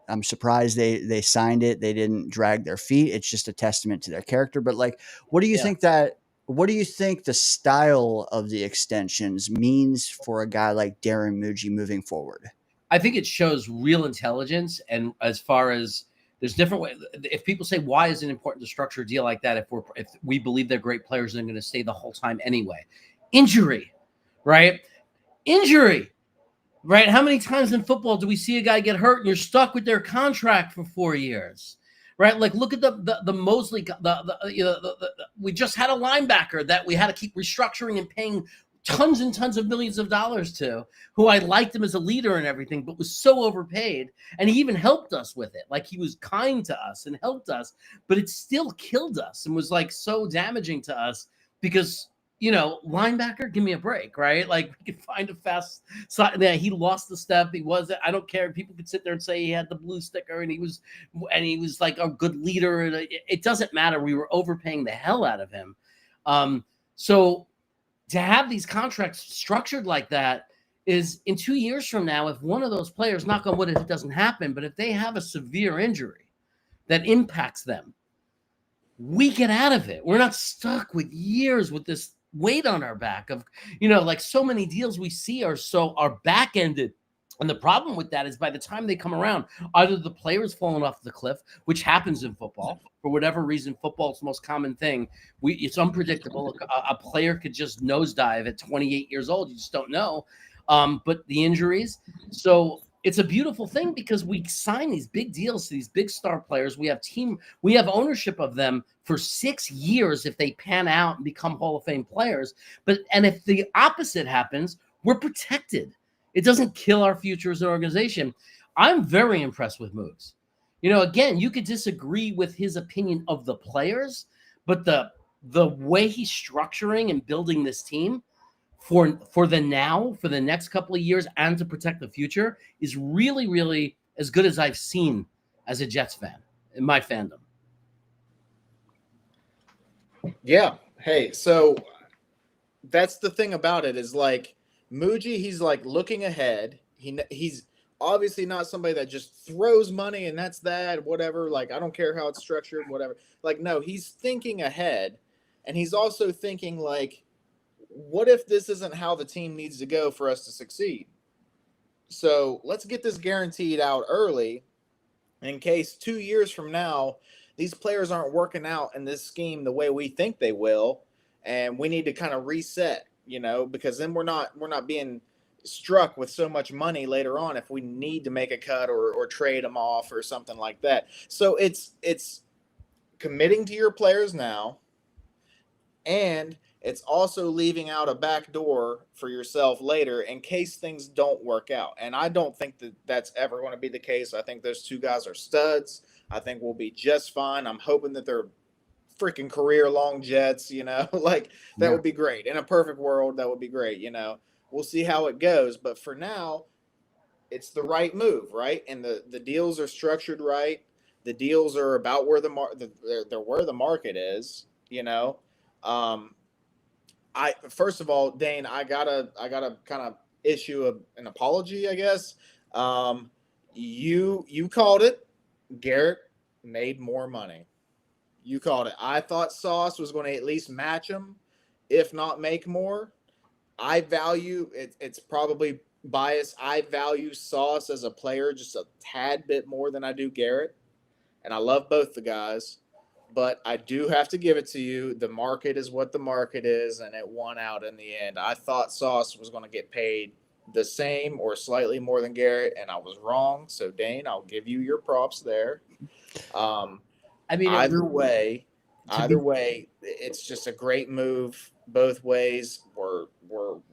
I'm surprised they signed it. They didn't drag their feet. It's just a testament to their character. But like, what do you think the style of the extensions means for a guy like Darren Mougey moving forward? I think it shows real intelligence. And as far as there's different ways, if people say, why is it important to structure a deal like that if we believe they're great players and they're going to stay the whole time anyway? Injury, right? Right? How many times in football do we see a guy get hurt and you're stuck with their contract for 4 years? Right? Like, look at the Mosley. We just had a linebacker that we had to keep restructuring and paying tons and tons of millions of dollars to, who I liked him as a leader and everything, but was so overpaid. And he even helped us with it. Like, he was kind to us and helped us, but it still killed us and was like so damaging to us because, linebacker, give me a break, right? Like, we could find a fast side. Yeah, he lost the step. I don't care. People could sit there and say he had the blue sticker and he was like a good leader. And it doesn't matter. We were overpaying the hell out of him. So to have these contracts structured like that is, in 2 years from now, if one of those players, knock on wood, if it doesn't happen, but if they have a severe injury that impacts them, we get out of it. We're not stuck with years with this weight on our back of, like, so many deals we see are back ended. And the problem with that is, by the time they come around, either the player's fallen off the cliff, which happens in football for whatever reason. Football is the most common thing. It's unpredictable. A player could just nosedive at 28 years old. You just don't know. But the injuries. So it's a beautiful thing because we sign these big deals to these big star players. We have ownership of them for 6 years if they pan out and become Hall of Fame players. And if the opposite happens, we're protected. It doesn't kill our future as an organization. I'm very impressed with Mougey. Again, you could disagree with his opinion of the players, but the way he's structuring and building this team for the next couple of years and to protect the future is really, really as good as I've seen as a Jets fan in my fandom. Yeah. Hey, so that's the thing about it is, like, Mougey, he's like looking ahead. He's obviously not somebody that just throws money and that's that, whatever. Like, I don't care how it's structured, whatever. Like, no, he's thinking ahead. And he's also thinking, like, what if this isn't how the team needs to go for us to succeed? So let's get this guaranteed out early in case 2 years from now, these players aren't working out in this scheme the way we think they will. And we need to kind of reset, because then we're not being struck with so much money later on if we need to make a cut or trade them off or something like that. So it's committing to your players now, and it's also leaving out a back door for yourself later in case things don't work out. And I don't think that that's ever going to be the case. I think those two guys are studs. I think we'll be just fine. I'm hoping that they're freaking career long Jets, like that Yeah. would be great. In a perfect world, that would be great. We'll see how it goes. But for now, it's the right move, right? And the deals are structured right. The deals are about where they're where the market is, I first of all, Dane, I gotta kind of issue an apology, I guess. You called it. Garrett made more money. You called it. I thought Sauce was going to at least match him, if not make more. I value it. It's probably biased. I value Sauce as a player just a tad bit more than I do Garrett, and I love both the guys. But I do have to give it to you. The market is what the market is, and it won out in the end. I thought Sauce was going to get paid the same or slightly more than Garrett, and I was wrong. So, Dane, I'll give you your props there. I mean, Either way, it's just a great move both ways. We're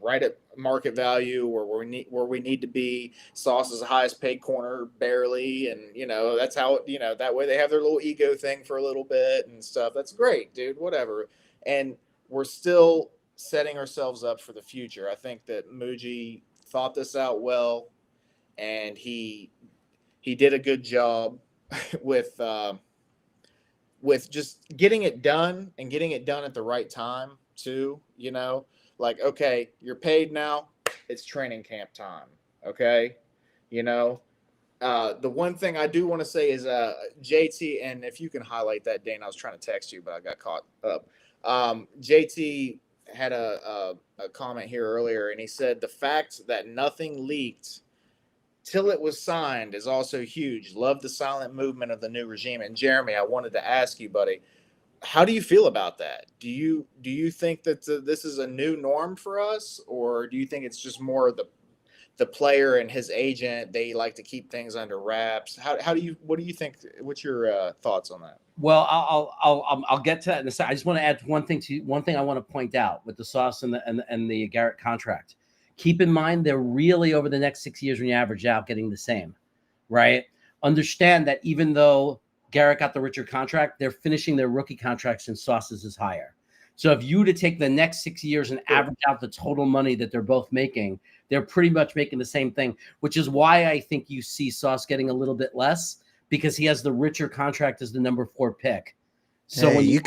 right at market value where we need to be. Sauce is the highest paid corner barely, and that's how that way they have their little ego thing for a little bit and stuff. That's great, dude. Whatever, and we're still setting ourselves up for the future. I think that Mougey thought this out well, and he did a good job with just getting it done and getting it done at the right time too, like, okay, you're paid now, it's training camp time. Okay. The one thing I do want to say is, JT, and if you can highlight that, Dane, I was trying to text you, but I got caught up. JT had a comment here earlier, and he said the fact that nothing leaked till it was signed is also huge. Love the silent movement of the new regime. And Jeremy, I wanted to ask you, buddy, how do you feel about that? Do you think that this is a new norm for us, or do you think it's just more the player and his agent, they like to keep things under wraps? What do you think? What's your thoughts on that? Well, I'll get to that in a second. I just want to add one thing I want to point out with the Sauce and the Garrett contract. Keep in mind, they're really over the next 6 years, when you average out, getting the same, right? Understand that even though Garrett got the richer contract, they're finishing their rookie contracts and Sauce's is higher. So if you were to take the next 6 years and average out the total money that they're both making, they're pretty much making the same thing, which is why I think you see Sauce getting a little bit less, because he has the richer contract as the number 4 pick. So hey, when you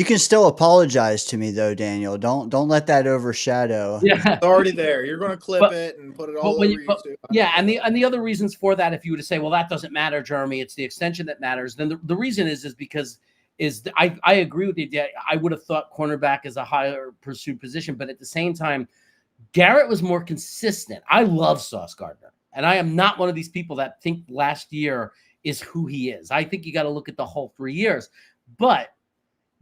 can still apologize to me though, Daniel. Don't let that overshadow. yeah, It's already there. You're going to clip it and put it all over YouTube. Yeah, and the other reasons for that, if you were to say, well, that doesn't matter, Jeremy, it's the extension that matters, then the reason is because I agree with you. I would have thought cornerback is a higher pursued position, but at the same time, Garrett was more consistent. I love Sauce Gardner, and I am not one of these people that think last year is who he is. I think you got to look at the whole 3 years, but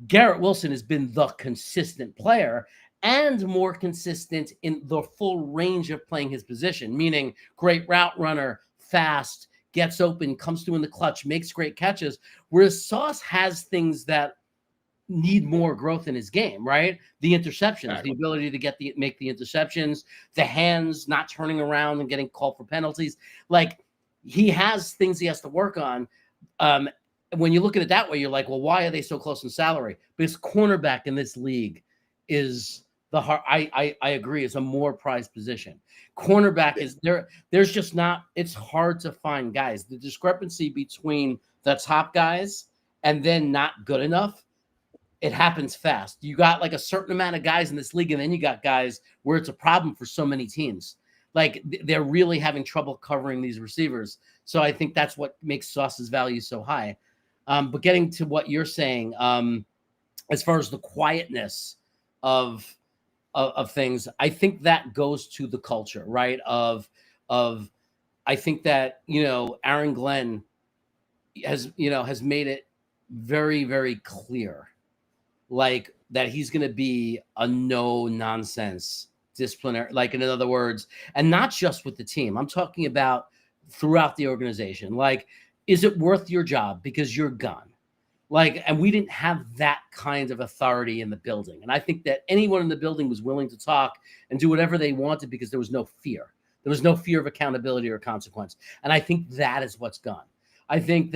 Garrett Wilson has been the consistent player and more consistent in the full range of playing his position, meaning great route runner, fast, gets open, comes through in the clutch, makes great catches, whereas Sauce has things that need more growth in his game, right? The interceptions, the ability to make the interceptions, the hands not turning around and getting called for penalties. Like, he has things he has to work on. When you look at it that way, you're like, well, why are they so close in salary? Because cornerback in this league is the hard. I agree, it's a more prized position. Cornerback is there. There's just not. It's hard to find guys. The discrepancy between the top guys and then not good enough, it happens fast. You got like a certain amount of guys in this league, and then you got guys where it's a problem for so many teams. Like, they're really having trouble covering these receivers. So I think that's what makes Sauce's value so high. But getting to what you're saying, as far as the quietness of things, I think that goes to the culture, right? I think that, Aaron Glenn has made it very, very clear, like, that he's going to be a no nonsense disciplinary, like, in other words, and not just with the team. I'm talking about throughout the organization. Like, is it worth your job because you're gone? Like, and we didn't have that kind of authority in the building. And I think that anyone in the building was willing to talk and do whatever they wanted because there was no fear. There was no fear of accountability or consequence. And I think that is what's gone. I think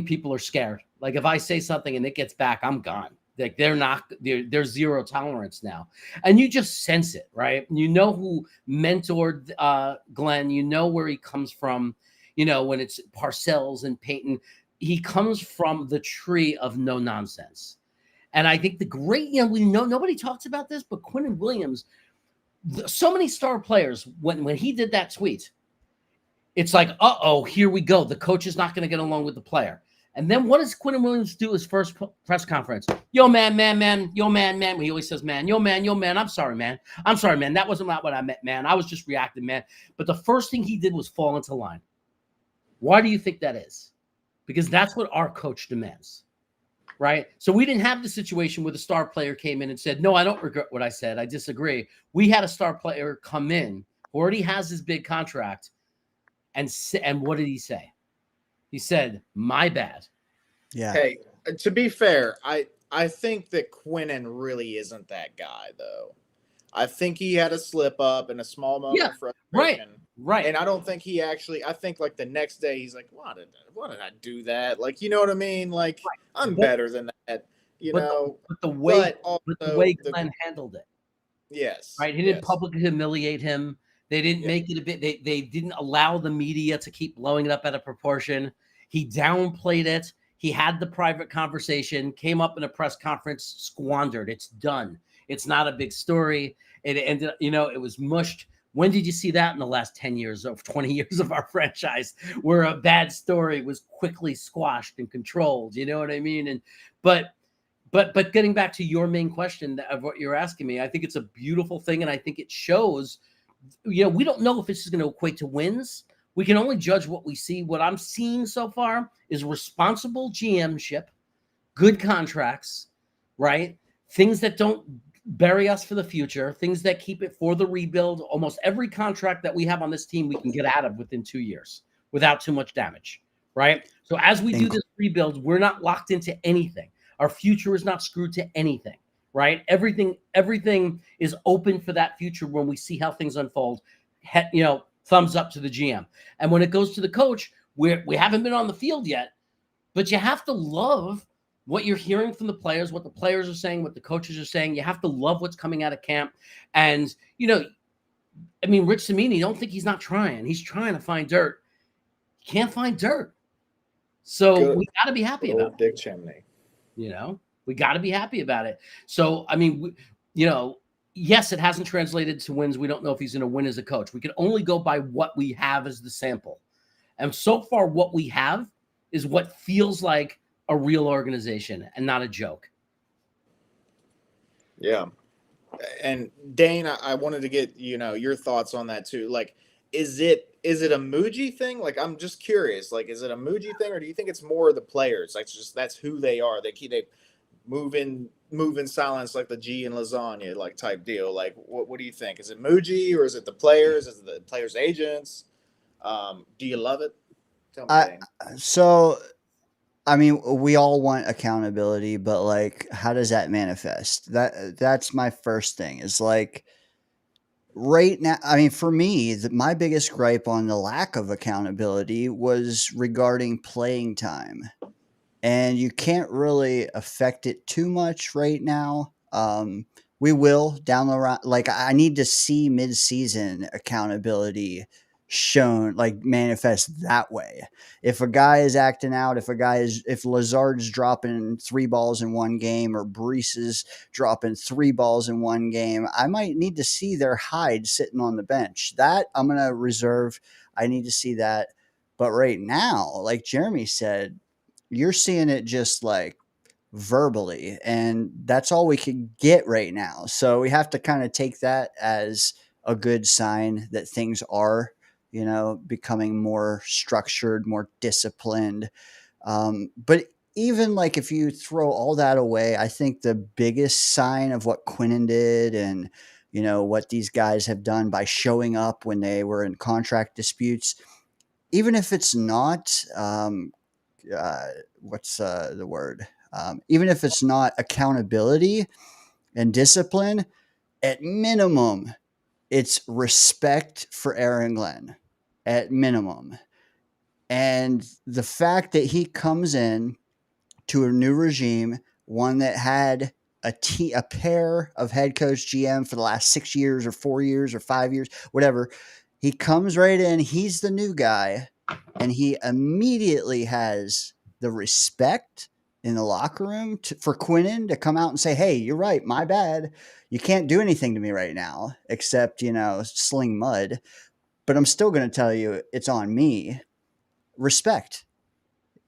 people are scared Like if I say something and it gets back, I'm gone. Like there's zero tolerance now. And you just sense it, right? You know who mentored Glenn, you know where he comes from, when it's Parcells and Peyton, he comes from the tree of no nonsense. And I think we know nobody talks about this, but Quinnen Williams, so many star players, when he did that tweet, it's like, here we go. The coach is not going to get along with the player. And then what does Quinnen Williams do his first press conference? Yo, man. Yo, man. He always says, man. Yo, man. I'm sorry, man. That wasn't what I meant, man. I was just reacting, man. But the first thing he did was fall into line. Why do you think that is? Because that's what our coach demands, right? So we didn't have the situation where the star player came in and said, no, I don't regret what I said. I disagree. We had a star player come in who already has his big contract. And what did he say? He said, my bad. Yeah. Hey, to be fair, I think that Quinnen really isn't that guy, though. I think he had a slip up and a small moment of frustration. Right. And I don't think he actually, I think like the next day he's like, why did I do that? Like, you know what I mean? Like, I'm better than that, But the way Glenn handled it. Yes. Right. He didn't publicly humiliate him. They didn't make it a bit. They didn't allow the media to keep blowing it up out of proportion. He downplayed it. He had the private conversation, came up in a press conference, squandered. It's done. It's not a big story. It ended, it was mushed. When did you see that in the last 10 years of 20 years of our franchise where a bad story was quickly squashed and controlled? You know what I mean? But getting back to your main question of what you're asking me, I think it's a beautiful thing. And I think it shows, we don't know if this is going to equate to wins. We can only judge what we see. What I'm seeing so far is responsible GM-ship, good contracts, right? Things that don't bury us for the future, things that keep it for the rebuild. Almost every contract that we have on this team, we can get out of within 2 years without too much damage, right? So as we do this rebuild, we're not locked into anything. Our future is not screwed to anything. Right? Everything is open for that future when we see how things unfold. Thumbs up to the GM. And when it goes to the coach, we haven't been on the field yet, but you have to love what you're hearing from the players, what the players are saying, what the coaches are saying. You have to love what's coming out of camp. And, Rich Cimini, don't think he's not trying. He's trying to find dirt. He can't find dirt. So we got to be happy about it. Dick Chimney. We got to be happy about it. So, yes, it hasn't translated to wins. We don't know if he's going to win as a coach. We can only go by what we have as the sample. And so far, what we have is what feels like a real organization and not a joke. Yeah. And Dane, I wanted to get, your thoughts on that too. Like, is it a Mougey thing? Like, I'm just curious. Like, is it a Mougey thing, or do you think it's more of the players? Like, that's who they are. They move in silence like the G in lasagna, like type deal. Like, what do you think? Is it Mougey, or is it the players? Is it the players' agents? Do you love it? Tell me, Dane. We all want accountability, but like, how does that manifest? That's my first thing. Is like, right now, for me, my biggest gripe on the lack of accountability was regarding playing time. And you can't really affect it too much right now. We will down the road. Like, I need to see mid-season accountability shown, like, manifest that way. If a guy is acting out, if Lazard's dropping 3 balls in one game, or Brees is dropping 3 balls in one game, I might need to see their hide sitting on the bench. That I'm going to reserve. I need to see that. But right now, like Jeremy said, you're seeing it just like verbally, and that's all we can get right now. So we have to kind of take that as a good sign that things are, becoming more structured, more disciplined. But even like, if you throw all that away, I think the biggest sign of what Quinnen did, and, what these guys have done by showing up when they were in contract disputes, even if it's not, what's the word? Even if it's not accountability and discipline, at minimum, it's respect for Aaron Glenn, at minimum. And the fact that he comes in to a new regime, one that had a pair of head coach GM for the last 6 years or 4 years or 5 years, whatever. He comes right in, he's the new guy, and he immediately has the respect in the locker room for Quinnen to come out and say, hey, you're right, my bad. You can't do anything to me right now except, sling mud, but I'm still going to tell you it's on me. Respect.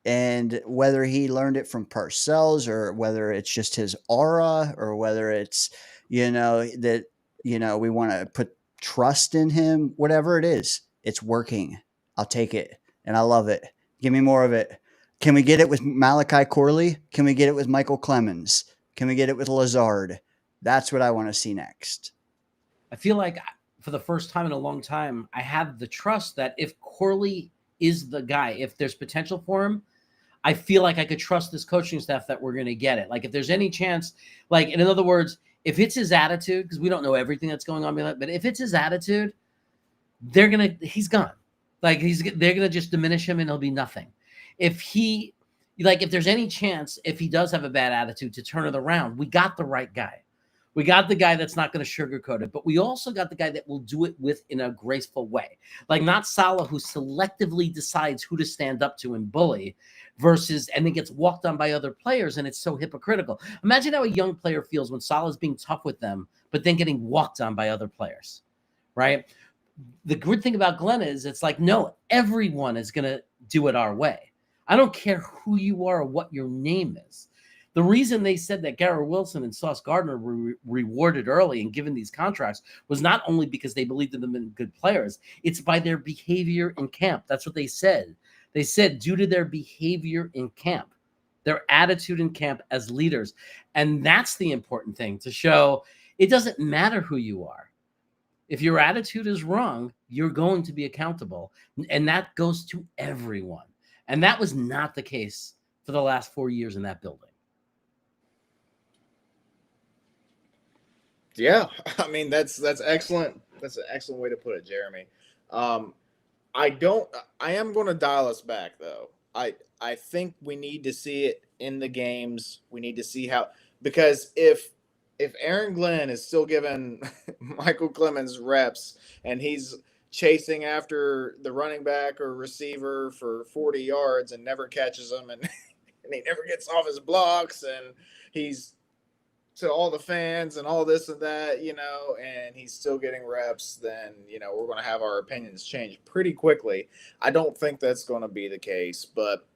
And whether he learned it from Parcells or whether it's just his aura or whether it's, that, we want to put trust in him, whatever it is, it's working. I'll take it. And I love it. Give me more of it. Can we get it with Malachi Corley? Can we get it with Michael Clemens? Can we get it with Lazard? That's what I want to see next. I feel like for the first time in a long time, I have the trust that if Corley is the guy, if there's potential for him, I feel like I could trust this coaching staff that we're going to get it. Like if there's any chance, like in other words, if it's his attitude, because we don't know everything that's going on, but if it's his attitude, he's gone. Like they're going to just diminish him and he'll be nothing. If there's any chance, if he does have a bad attitude to turn it around, we got the right guy. We got the guy that's not going to sugarcoat it, but we also got the guy that will do it in a graceful way. Like not Salah, who selectively decides who to stand up to and bully and then gets walked on by other players, and it's so hypocritical. Imagine how a young player feels when Salah's being tough with them, but then getting walked on by other players, right? The good thing about Glenn is it's like, no, everyone is going to do it our way. I don't care who you are or what your name is. The reason they said that Garrett Wilson and Sauce Gardner were rewarded early and given these contracts was not only because they believed in them and good players, it's by their behavior in camp. That's what they said. They said due to their behavior in camp, their attitude in camp as leaders. And that's the important thing, to show it doesn't matter who you are. If your attitude is wrong, you're going to be accountable. And that goes to everyone. And that was not the case for the last 4 years in that building. Yeah, I mean that's excellent. That's an excellent way to put it, Jeremy. I am going to dial us back though. I think we need to see it in the games. We need to see because if Aaron Glenn is still giving Michael Clemens reps and he's chasing after the running back or receiver for 40 yards and never catches them and he never gets off his blocks and he's to all the fans and all this and that, and he's still getting reps, then, we're going to have our opinions change pretty quickly. I don't think that's going to be the case, but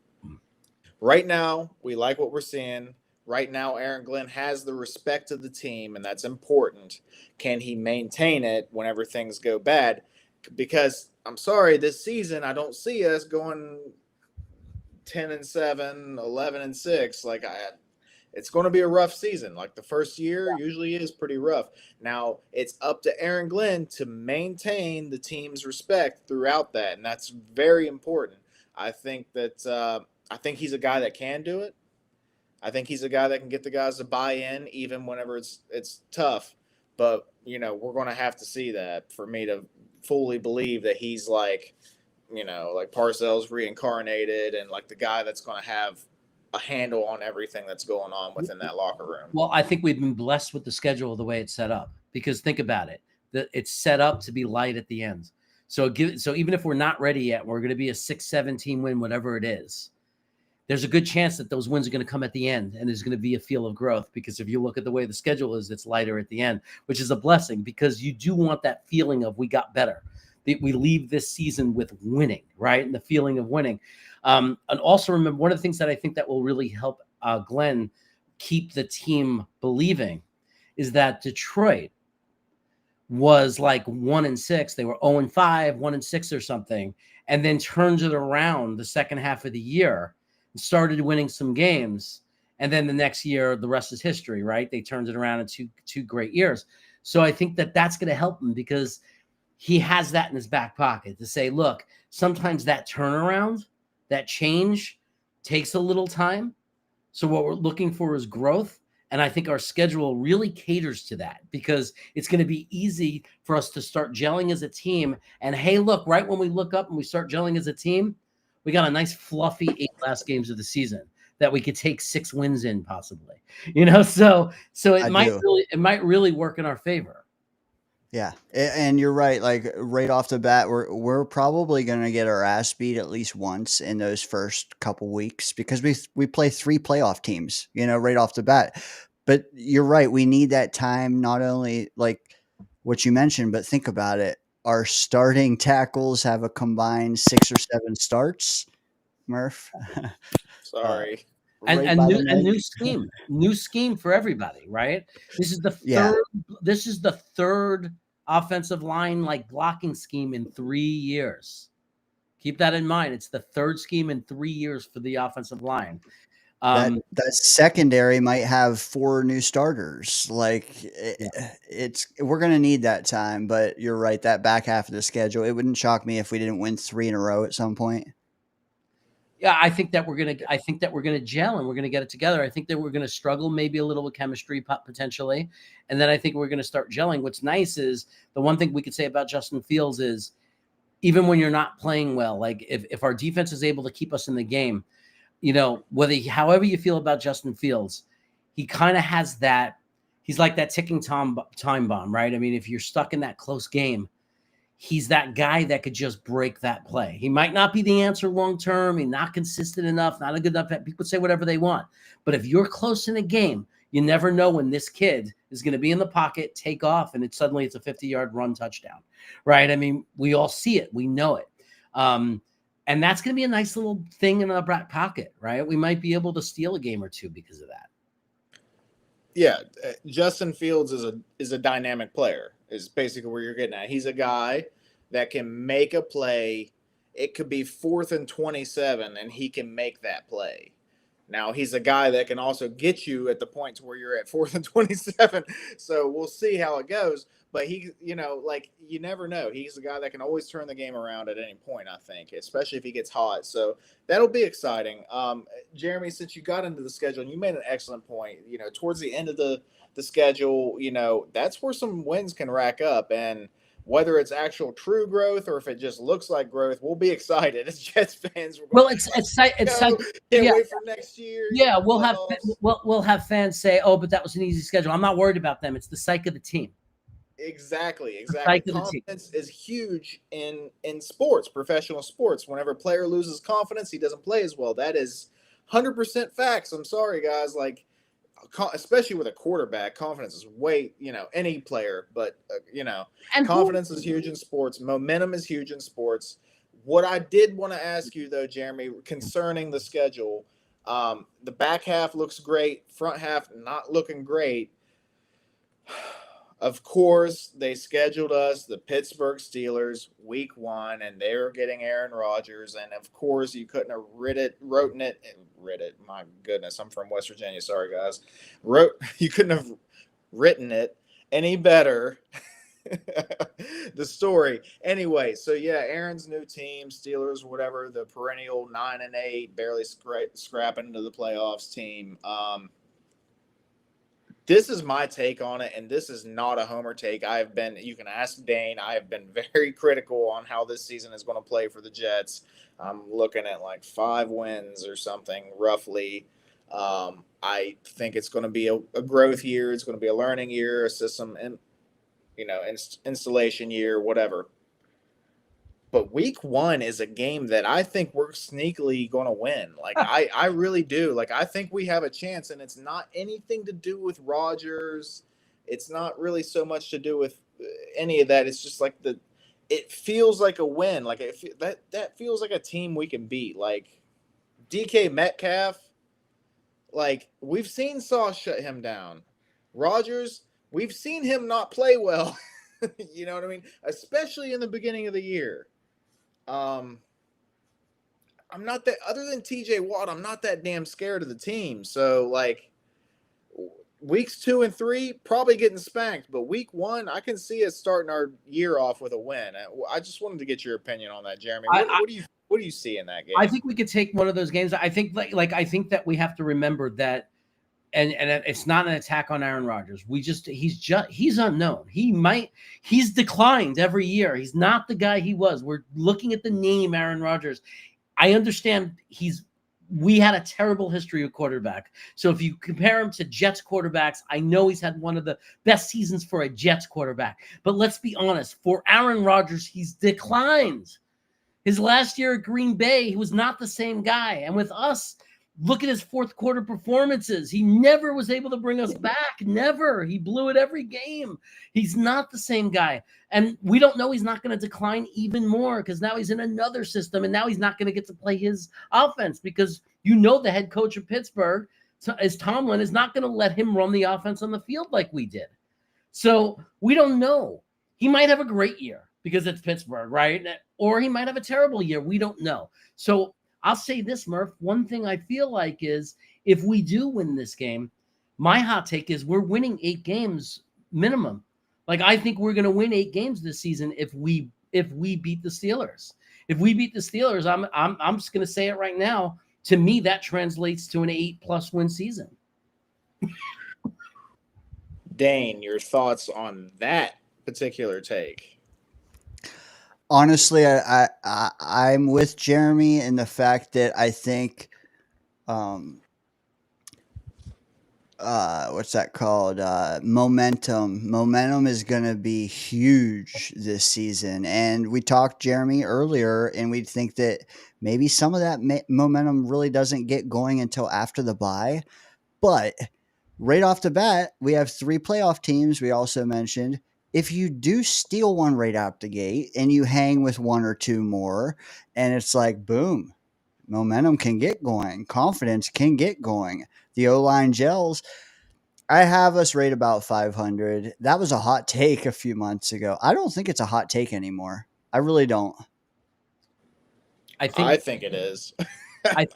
right now we like what we're seeing. Right now, Aaron Glenn has the respect of the team, and that's important. Can he maintain it whenever things go bad? Because I'm sorry, this season, I don't see us going 10-7, 11-6. It's going to be a rough season. Like the first year usually is pretty rough. Now it's up to Aaron Glenn to maintain the team's respect throughout that. And that's very important. I think he's a guy that can do it. I think he's a guy that can get the guys to buy in even whenever it's tough. But, we're going to have to see that for me to fully believe that he's like Parcells reincarnated and like the guy that's going to have a handle on everything that's going on within that locker room. Well, I think we've been blessed with the schedule the way it's set up, because think about it. It's set up to be light at the end. So even if we're not ready yet, we're going to be a 6-7 team win, whatever it is. There's a good chance that those wins are going to come at the end, and there's going to be a feel of growth, because if you look at the way the schedule is, it's lighter at the end, which is a blessing, because you do want that feeling of we got better. We leave this season with winning, right? And the feeling of winning. And also remember, one of the things that I think that will really help Glenn keep the team believing is that Detroit was like 1-6. They were 0-5, 1-6 or something, and then turned it around the second half of the year and started winning some games. And then the next year, the rest is history, right? They turned it around in two great years. So I think that that's going to help him, because he has that in his back pocket to say, look, sometimes that turnaround, that change takes a little time. So what we're looking for is growth. And I think our schedule really caters to that, because it's going to be easy for us to start gelling as a team. And hey, look, right when we look up and we start gelling as a team, we got a nice fluffy 8 last games of the season. that we could take 6 wins in possibly, you know, so I do. it might really work in our favor. Yeah, and you're right. Like right off the bat, we're probably going to get our ass beat at least once in those first couple weeks because we play 3 playoff teams, you know, right off the bat. But you're right. We need that time, not only like what you mentioned, but think about it. Our starting tackles have a combined 6 or 7 starts. Murph, Sorry. And right by the new scheme for everybody, right? This is the Yeah. third offensive line like blocking scheme in 3 years. Keep that in mind. It's the third scheme in 3 years for the offensive line. That secondary might have 4 new starters. Like we're going to need that time, but you're right. That back half of the schedule, it wouldn't shock me if we didn't win 3 in a row at some point. Yeah, I think that we're gonna gel and we're gonna get it together. I think that we're gonna struggle maybe a little with chemistry potentially, and then I think we're gonna start gelling. What's nice is the one thing we could say about Justin Fields is even when you're not playing well, like if our defense is able to keep us in the game, you know, however you feel about Justin Fields, he kind of has that. He's like that ticking time bomb, right? I mean, if you're stuck in that close game, he's that guy that could just break that play. He might not be the answer long term. He's not consistent enough, not a good enough. People say whatever they want. But if you're close in a game, you never know when this kid is going to be in the pocket, take off, and suddenly it's a 50-yard run touchdown, right? I mean, we all see it. We know it. And that's going to be a nice little thing in our back pocket, right? We might be able to steal a game or two because of that. Yeah, Justin Fields is a dynamic player. Is basically where you're getting at. He's a guy that can make a play. It could be 4th and 27, and he can make that play. Now, he's a guy that can also get you at the point to where you're at 4th and 27. So we'll see how it goes. But he, you know, like you never know. He's a guy that can always turn the game around at any point, I think, especially if he gets hot. So that'll be exciting. Jeremy, since you got into the schedule, and you made an excellent point, you know, towards the end of the schedule, you know, that's where some wins can rack up. And whether it's actual true growth or if it just looks like growth, we'll be excited as Jets fans. Well, it's can't wait for next year. Yeah, we'll have fans say, "Oh, but that was an easy schedule." I'm not worried about them. It's the psyche of the team. Exactly. Confidence is huge in sports, professional sports. Whenever a player loses confidence, he doesn't play as well. That is 100% facts. I'm sorry, guys. Like, especially with a quarterback, confidence is way, you know, any player, but you know, and confidence is huge in sports. Momentum is huge in sports. What I did want to ask you though, Jeremy, concerning the schedule, the back half looks great, front half not looking great. Of course, they scheduled us the Pittsburgh Steelers week 1, and they were getting Aaron Rodgers. And of course, you couldn't have written it. My goodness, I'm from West Virginia. Sorry, guys. You couldn't have written it any better. The story. Anyway, so yeah, Aaron's new team, Steelers, whatever, the perennial 9-8, barely scrapping into the playoffs team. This is my take on it, and this is not a homer take. You can ask Dane, I have been very critical on how this season is going to play for the Jets. I'm looking at like 5 wins or something, roughly. I think it's going to be a growth year. It's going to be a learning year, a system, and installation year, whatever. But week 1 is a game that I think we're sneakily going to win. Like, I really do. Like, I think we have a chance, and it's not anything to do with Rodgers. It's not really so much to do with any of that. It's just like it feels like a win. Like, that feels like a team we can beat. Like, DK Metcalf, like, we've seen Sauce shut him down. Rodgers, we've seen him not play well. You know what I mean? Especially in the beginning of the year. I'm not that, other than TJ Watt, I'm not that damn scared of the team. So, like, weeks 2 and 3, probably getting spanked. But week 1, I can see us starting our year off with a win. I just wanted to get your opinion on that, Jeremy. What do you see in that game? I think we could take one of those games. I think I think that we have to remember that, and it's not an attack on Aaron Rodgers. He's unknown. He's declined every year. He's not the guy he was. We're looking at the name Aaron Rodgers. I understand he's we had a terrible history of quarterback. So if you compare him to Jets quarterbacks, I know he's had one of the best seasons for a Jets quarterback. But let's be honest, for Aaron Rodgers, he's declined. His last year at Green Bay, he was not the same guy. And with us, look at his fourth quarter performances. He never was able to bring us back. Never. He blew it every game. He's not the same guy. And we don't know he's not going to decline even more because now he's in another system and now he's not going to get to play his offense because the head coach of Pittsburgh, as Tomlin, is not going to let him run the offense on the field like we did. So we don't know. He might have a great year because it's Pittsburgh, right? Or he might have a terrible year. We don't know. So I'll say this, Murph. One thing I feel like is if we do win this game, my hot take is we're winning 8 games minimum. Like I think we're going to win 8 games this season if we beat the Steelers. If we beat the Steelers, I'm just going to say it right now. To me, that translates to an 8+ win season. Dane, your thoughts on that particular take? Honestly, I'm with Jeremy in the fact that I think, what's that called? Momentum. Momentum is going to be huge this season. And we talked, Jeremy, earlier, and we think that maybe some of that momentum really doesn't get going until after the bye. But right off the bat, we have 3 playoff teams. We also mentioned if you do steal one right out the gate and you hang with 1 or 2 more, and it's like, boom, momentum can get going. Confidence can get going. The O-line gels. I have us right about 500. That was a hot take a few months ago. I don't think it's a hot take anymore. I really don't. I think it is. I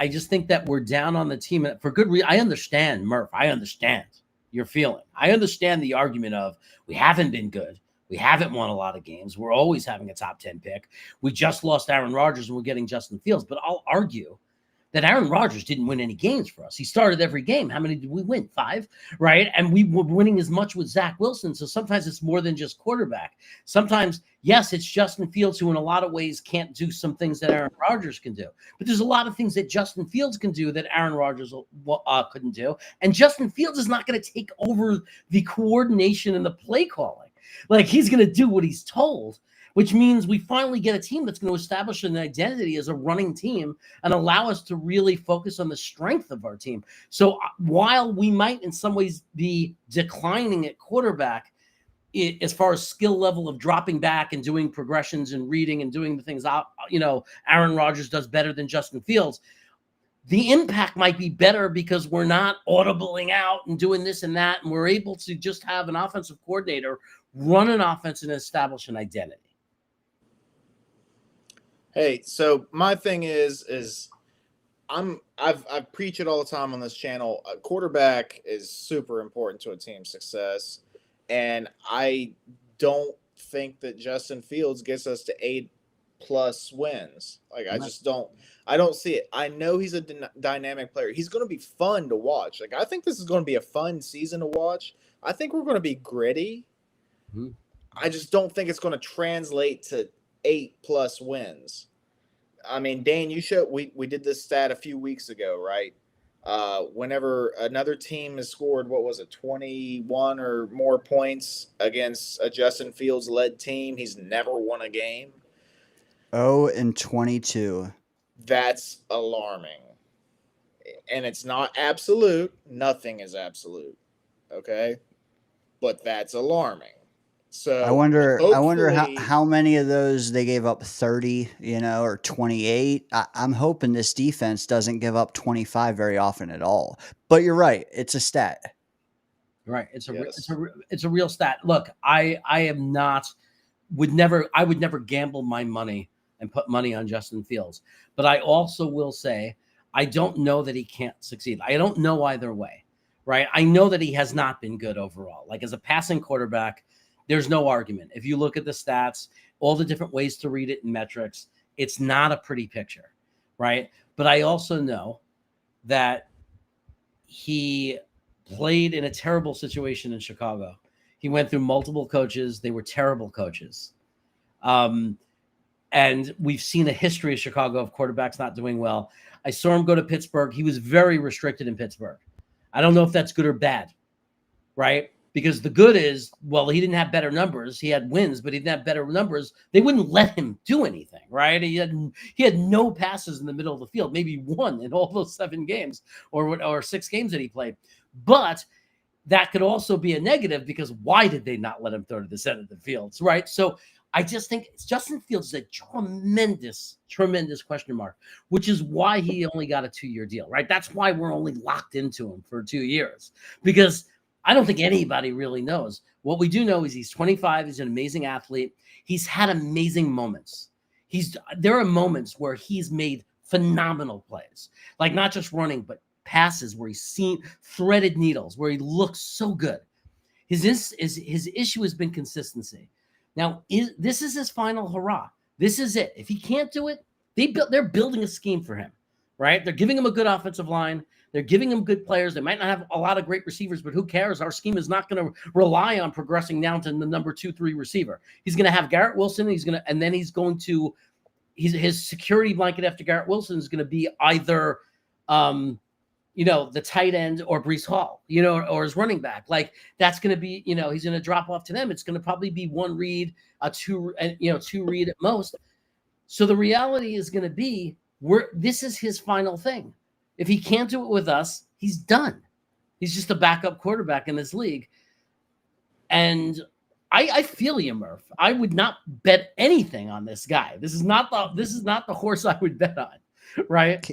just think that we're down on the team for good reason. I understand, Murph. I understand your feeling. I understand the argument of we haven't been good. We haven't won a lot of games. We're always having a top 10 pick. We just lost Aaron Rodgers and we're getting Justin Fields. But I'll argue that Aaron Rodgers didn't win any games for us. He started every game. How many did we win? 5, right? And we were winning as much with Zach Wilson. So sometimes it's more than just quarterback. Sometimes, yes, it's Justin Fields who in a lot of ways can't do some things that Aaron Rodgers can do. But there's a lot of things that Justin Fields can do that Aaron Rodgers couldn't do. And Justin Fields is not going to take over the coordination and the play calling. Like he's going to do what he's told, which means we finally get a team that's going to establish an identity as a running team and allow us to really focus on the strength of our team. So while we might in some ways be declining at quarterback, as far as skill level of dropping back and doing progressions and reading and doing the things, Aaron Rodgers does better than Justin Fields, the impact might be better because we're not audibling out and doing this and that, and we're able to just have an offensive coordinator run an offense and establish an identity. Hey, so my thing is I've preach it all the time on this channel. A quarterback is super important to a team's success, and I don't think that Justin Fields gets us to 8+ wins. Like I just don't. I don't see it. I know he's a dynamic player. He's going to be fun to watch. Like I think this is going to be a fun season to watch. I think we're going to be gritty. Mm-hmm. I just don't think it's going to translate to 8+ wins. I mean, Dane, you showed we did this stat a few weeks ago, right? Whenever another team has scored, 21 or more points against a Justin Fields led team, he's never won a game. 0-22. That's alarming. And it's not absolute. Nothing is absolute. Okay? But that's alarming. So I wonder how many of those they gave up 30, or 28. I'm hoping this defense doesn't give up 25 very often at all. But you're right. It's a stat. Right. It's a real stat. Look, I would never gamble my money and put money on Justin Fields. But I also will say, I don't know that he can't succeed. I don't know either way, right? I know that he has not been good overall. Like as a passing quarterback, there's no argument. If you look at the stats, all the different ways to read it in metrics, it's not a pretty picture, right? But I also know that he played in a terrible situation in Chicago. He went through multiple coaches. They were terrible coaches. And And we've seen a history of Chicago of quarterbacks not doing well. I saw him go to Pittsburgh. He was very restricted in Pittsburgh. I don't know if that's good or bad, right? Because the good is, well, he didn't have better numbers. He had wins, but he didn't have better numbers. They wouldn't let him do anything, right? He had no passes in the middle of the field, maybe one in all those 7 games or 6 games that he played. But that could also be a negative, because why did they not let him throw to the center of the field, right? So I just think Justin Fields is a tremendous, tremendous question mark, which is why he only got a 2-year deal, right? That's why we're only locked into him for 2 years, because I don't think anybody really knows. What we do know is he's 25. He's an amazing athlete. He's had amazing moments. There are moments where he's made phenomenal plays, like not just running, but passes where he's seen threaded needles, where he looks so good. His issue has been consistency. Now, this is his final hurrah. This is it. If he can't do it, they're building a scheme for him, right? They're giving him a good offensive line. They're giving him good players. They might not have a lot of great receivers, but who cares? Our scheme is not going to rely on progressing down to the number 2-3 receiver. He's going to have Garrett Wilson. His security blanket after Garrett Wilson is going to be either, the tight end or Breece Hall, or his running back. Like, that's going to be, he's going to drop off to them. It's going to probably be 1 read, 2 read at most. So the reality is going to be, this is his final thing. If he can't do it with us, he's done. He's just a backup quarterback in this league. And I feel you, Murph. I would not bet anything on this guy. This is not the horse I would bet on, right?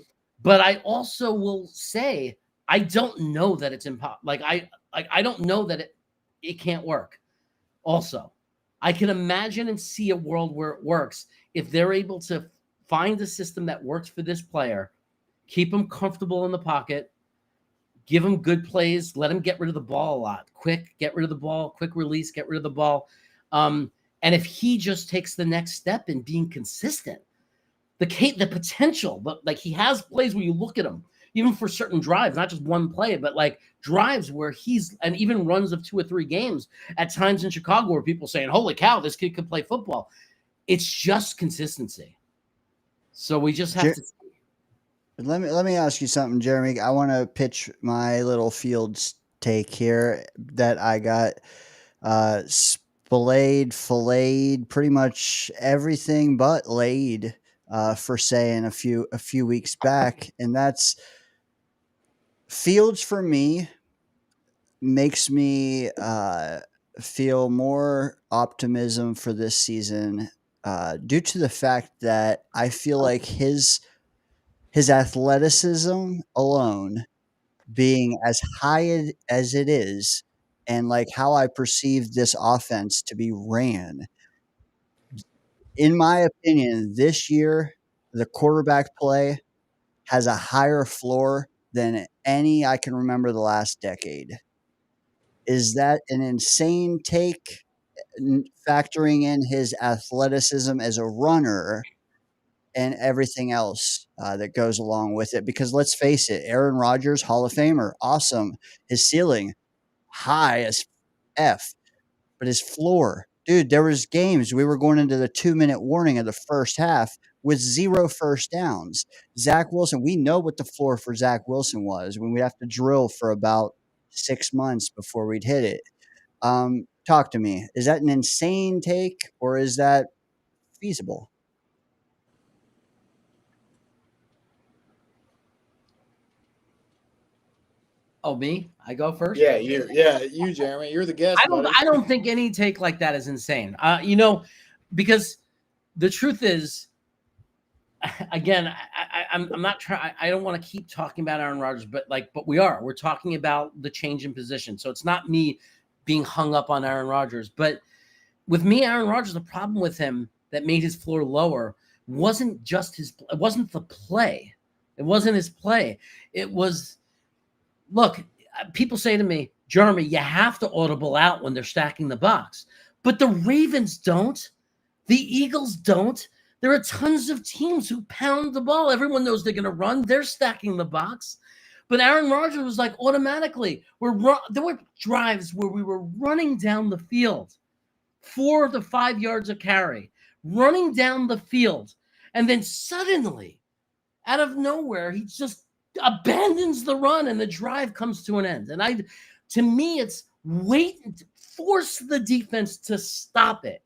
But I also will say, I don't know that it's impossible. I don't know that it can't work. Also, I can imagine and see a world where it works if they're able to find a system that works for this player, keep him comfortable in the pocket, give him good plays, let him get rid of the ball a lot, get rid of the ball, quick release, get rid of the ball. And if he just takes the next step in being consistent, the potential, but like, he has plays where you look at him, even for certain drives, not just one play, but like drives where and even runs of 2 or 3 games at times in Chicago where people saying, holy cow, this kid could play football. It's just consistency. So we just have to. Let me ask you something, Jeremy. I want to pitch my little Fields take here that I got filleted, pretty much everything but laid for saying a few weeks back, and that's Fields for me makes me feel more optimism for this season due to the fact that I feel like his athleticism alone being as high as it is, and like how I perceive this offense to be ran, in my opinion, this year, the quarterback play has a higher floor than any I can remember the last decade. Is that an insane take, factoring in his athleticism as a runner and everything else that goes along with it? Because let's face it, Aaron Rodgers, Hall of Famer, awesome. His ceiling, high as F, but his floor, dude, there was games we were going into the 2-minute warning of the first half with 0 first downs. Zach Wilson, we know what the floor for Zach Wilson was when we'd have to drill for about 6 months before we'd hit it. Talk to me. Is that an insane take, or is that feasible? Oh, me? I go first? Yeah, you, Jeremy. You're the guest. I don't think any take like that is insane. Because the truth is, again, I'm not trying. I don't want to keep talking about Aaron Rodgers, but we're talking about the change in position. So it's not me being hung up on Aaron Rodgers, but with me, Aaron Rodgers, the problem with him that made his floor lower wasn't it wasn't the play. It wasn't his play. It was, look, people say to me, Jeremy, you have to audible out when they're stacking the box, but the Ravens don't. The Eagles don't. There are tons of teams who pound the ball. Everyone knows they're going to run. They're stacking the box. But Aaron Rodgers was like, automatically, there were drives where we were running down the field 4 to 5 yards of carry, running down the field. And then suddenly, out of nowhere, he just abandons the run and the drive comes to an end. And to me, it's force the defense to stop it.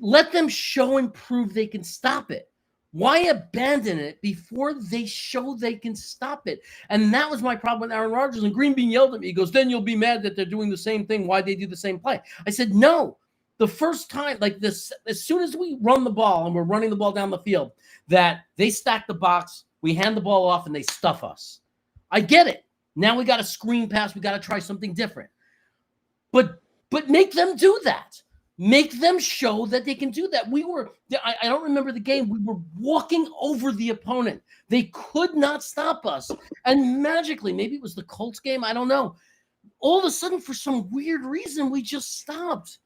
Let them show and prove they can stop it. Why abandon it before they show they can stop it? And that was my problem with Aaron Rodgers. And Green Bean yelled at me. He goes, then you'll be mad that they're doing the same thing. Why they do the same play? I said, no. The first time, like this, as soon as we run the ball and we're running the ball down the field, that they stack the box, we hand the ball off, and they stuff us. I get it. Now we got a screen pass. We got to try something different. But make them do that. Make them show that they can do that. I don't remember the game. We were walking over the opponent. They could not stop us. And magically, maybe it was the Colts game, I don't know. All of a sudden, for some weird reason, we just stopped.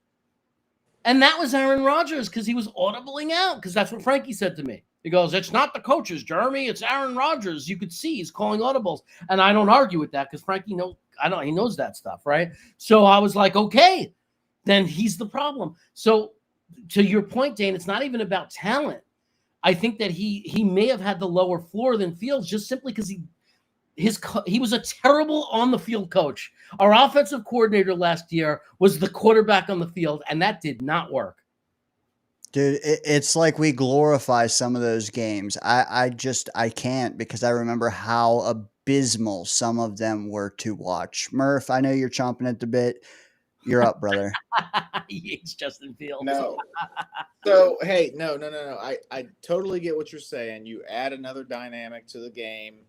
And that was Aaron Rodgers because he was audibling out, because that's what Frankie said to me. He goes, it's not the coaches, Jeremy. It's Aaron Rodgers. You could see he's calling audibles. And I don't argue with that because Frankie knows, he knows that stuff, right? So I was like, okay. Then he's the problem. So to your point, Dane, it's not even about talent. I think that he may have had the lower floor than Fields just simply because he was a terrible on-the-field coach. Our offensive coordinator last year was the quarterback on the field, and that did not work. Dude, it's like we glorify some of those games. I can't, because I remember how abysmal some of them were to watch. Murph, I know you're chomping at the bit. You're up, brother. He hates Justin Fields. No. So, hey, no. I totally get what you're saying. You add another dynamic to the game.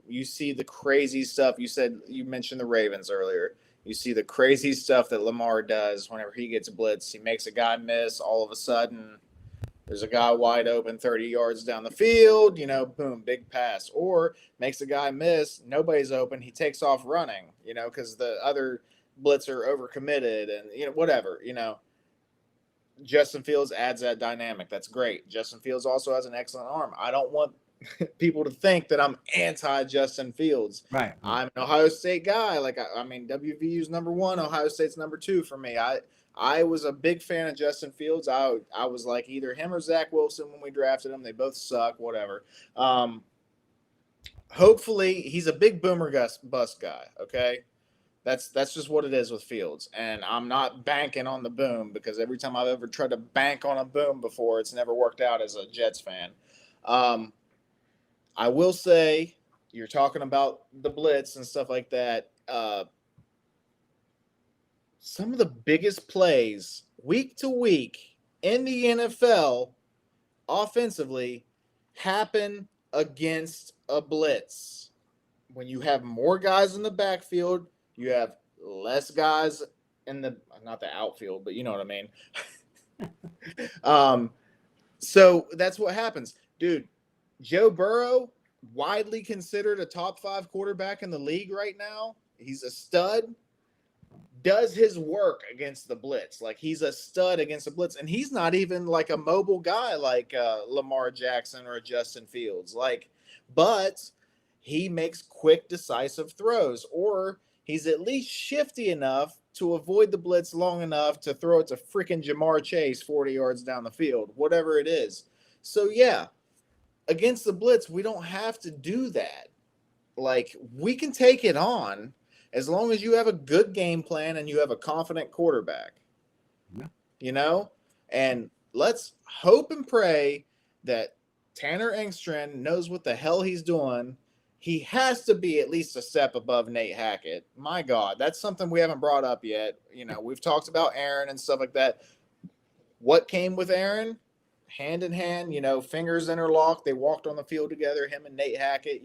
You see the crazy stuff. You mentioned the Ravens earlier. You see the crazy stuff that Lamar does whenever he gets blitzed. He makes a guy miss. All of a sudden, there's a guy wide open 30 yards down the field. Boom, big pass. Or makes a guy miss. Nobody's open. He takes off running, because the other blitzer overcommitted and whatever. Justin Fields adds that dynamic. That's great. Justin Fields also has an excellent arm. I don't want people to think that I'm anti Justin Fields. Right. I'm an Ohio State guy. WVU's number 1, Ohio State's number 2 for me. I was a big fan of Justin Fields. I was like either him or Zach Wilson when we drafted him. They both suck, whatever. Hopefully he's a big boomer bust guy. Okay. That's just what it is with Fields. And I'm not banking on the boom, because every time I've ever tried to bank on a boom before, it's never worked out as a Jets fan. I will say, you're talking about the blitz and stuff like that. Some of the biggest plays week to week in the NFL offensively happen against a blitz. When you have more guys in the backfield, you have less guys in not the outfield, but you know what I mean. So that's what happens. Dude, Joe Burrow, widely considered a top 5 quarterback in the league right now. He's a stud. Does his work against the blitz. Like, he's a stud against the blitz. And he's not even like a mobile guy like Lamar Jackson or Justin Fields. But he makes quick, decisive throws. Or he's at least shifty enough to avoid the blitz long enough to throw it to freaking Jamar Chase 40 yards down the field, whatever it is. So, yeah, against the blitz, we don't have to do that. We can take it on as long as you have a good game plan and you have a confident quarterback. Yeah. And let's hope and pray that Tanner Engstrand knows what the hell he's doing. He has to be at least a step above Nate Hackett. My God, that's something we haven't brought up yet. We've talked about Aaron and stuff like that. What came with Aaron? Hand in hand, fingers interlocked. They walked on the field together, him and Nate Hackett.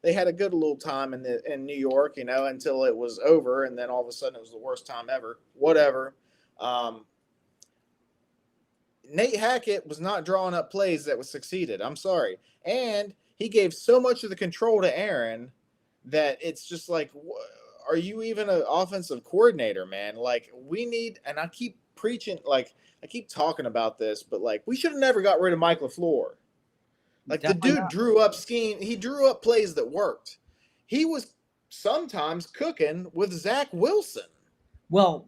They had a good little time in New York, until it was over. And then all of a sudden it was the worst time ever. Whatever. Nate Hackett was not drawing up plays that was succeeded. I'm sorry. And he gave so much of the control to Aaron that it's just like, are you even an offensive coordinator, man? We need, and I keep preaching, I keep talking about this, but we should have never got rid of Mike LaFleur. The dude drew up scheme. He drew up plays that worked. He was sometimes cooking with Zach Wilson. Well,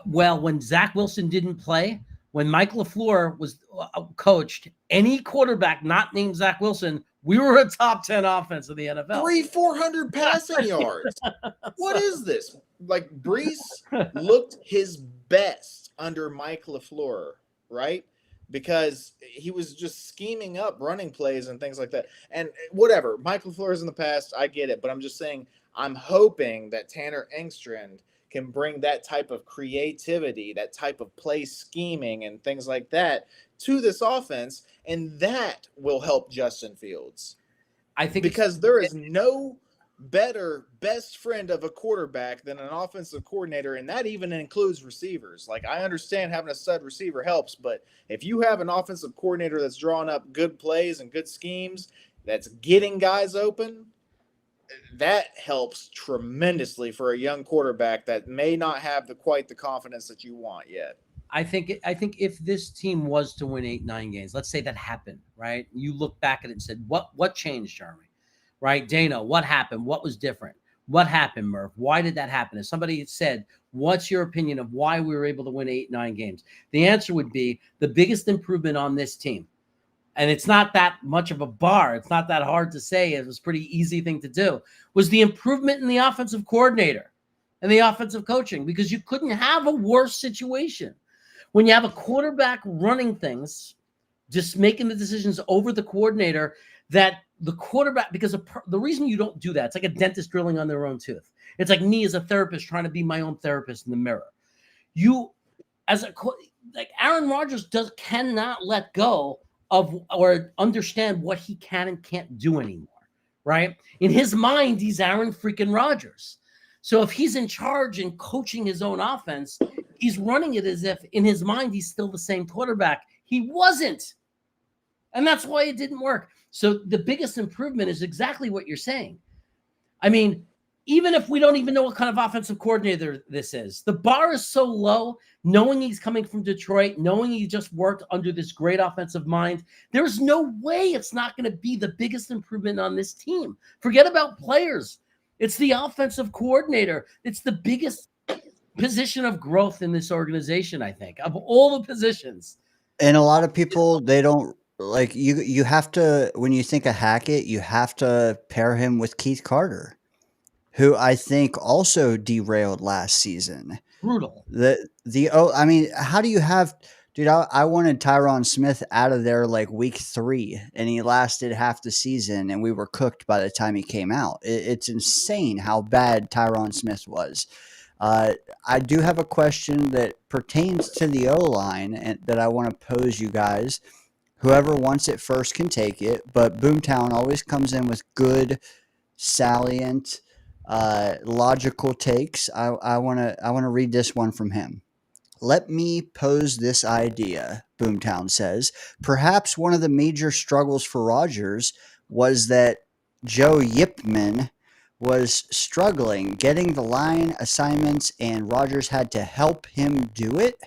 when Zach Wilson didn't play, when Mike LaFleur was coached, any quarterback not named Zach Wilson, we were a top 10 offense in the NFL. 400 passing yards. What is this? Like, Brees looked his best under Mike LaFleur, right? Because he was just scheming up running plays and things like that. And whatever, Mike LaFleur is in the past, I get it. But I'm just saying, I'm hoping that Tanner Engstrand can bring that type of creativity, that type of play scheming and things like that to this offense, and that will help Justin Fields. I think because there is no better best friend of a quarterback than an offensive coordinator, and that even includes receivers. Like, I understand having a stud receiver helps, but if you have an offensive coordinator that's drawing up good plays and good schemes, that's getting guys open, that helps tremendously for a young quarterback that may not have quite the confidence that you want yet. I think if this team was to win 8-9 games, let's say that happened, right? You look back at it and said, what changed, Jeremy? Right? Dana, what happened? What was different? What happened, Murph? Why did that happen? If somebody said, what's your opinion of why we were able to win 8-9 games? The answer would be the biggest improvement on this team. And it's not that much of a bar. It's not that hard to say. It was a pretty easy thing to do. Was the improvement in the offensive coordinator and the offensive coaching, because you couldn't have a worse situation. When you have a quarterback running things, just making the decisions over the coordinator, that the quarterback, because the reason you don't do that, it's like a dentist drilling on their own tooth. It's like me as a therapist trying to be my own therapist in the mirror. You, as like Aaron Rodgers cannot let go of or understand what he can and can't do anymore, right? In his mind, he's Aaron freaking Rodgers. So if he's in charge and coaching his own offense, he's running it as if in his mind he's still the same quarterback. He wasn't. And that's why it didn't work. So the biggest improvement is exactly what you're saying. I mean, even if we don't even know what kind of offensive coordinator this is, the bar is so low, knowing he's coming from Detroit, knowing he just worked under this great offensive mind, there's no way it's not going to be the biggest improvement on this team. Forget about players. It's the offensive coordinator. It's the biggest position of growth in this organization, I think, of all the positions. And a lot of people, they don't like you have to, when you think of Hackett, you have to pair him with Keith Carter, who I think also derailed last season. Brutal. I mean, how do you have, dude, I wanted Tyron Smith out of there like week 3 and he lasted half the season and we were cooked by the time he came out. It's insane how bad Tyron Smith was. I do have a question that pertains to the O-line and that I want to pose you guys. Whoever wants it first can take it, but Boomtown always comes in with good, salient, logical takes. I want to read this one from him. Let me pose this idea, Boomtown says. Perhaps one of the major struggles for Rodgers was that Joe Yipman was struggling getting the line assignments and Rodgers had to help him do it.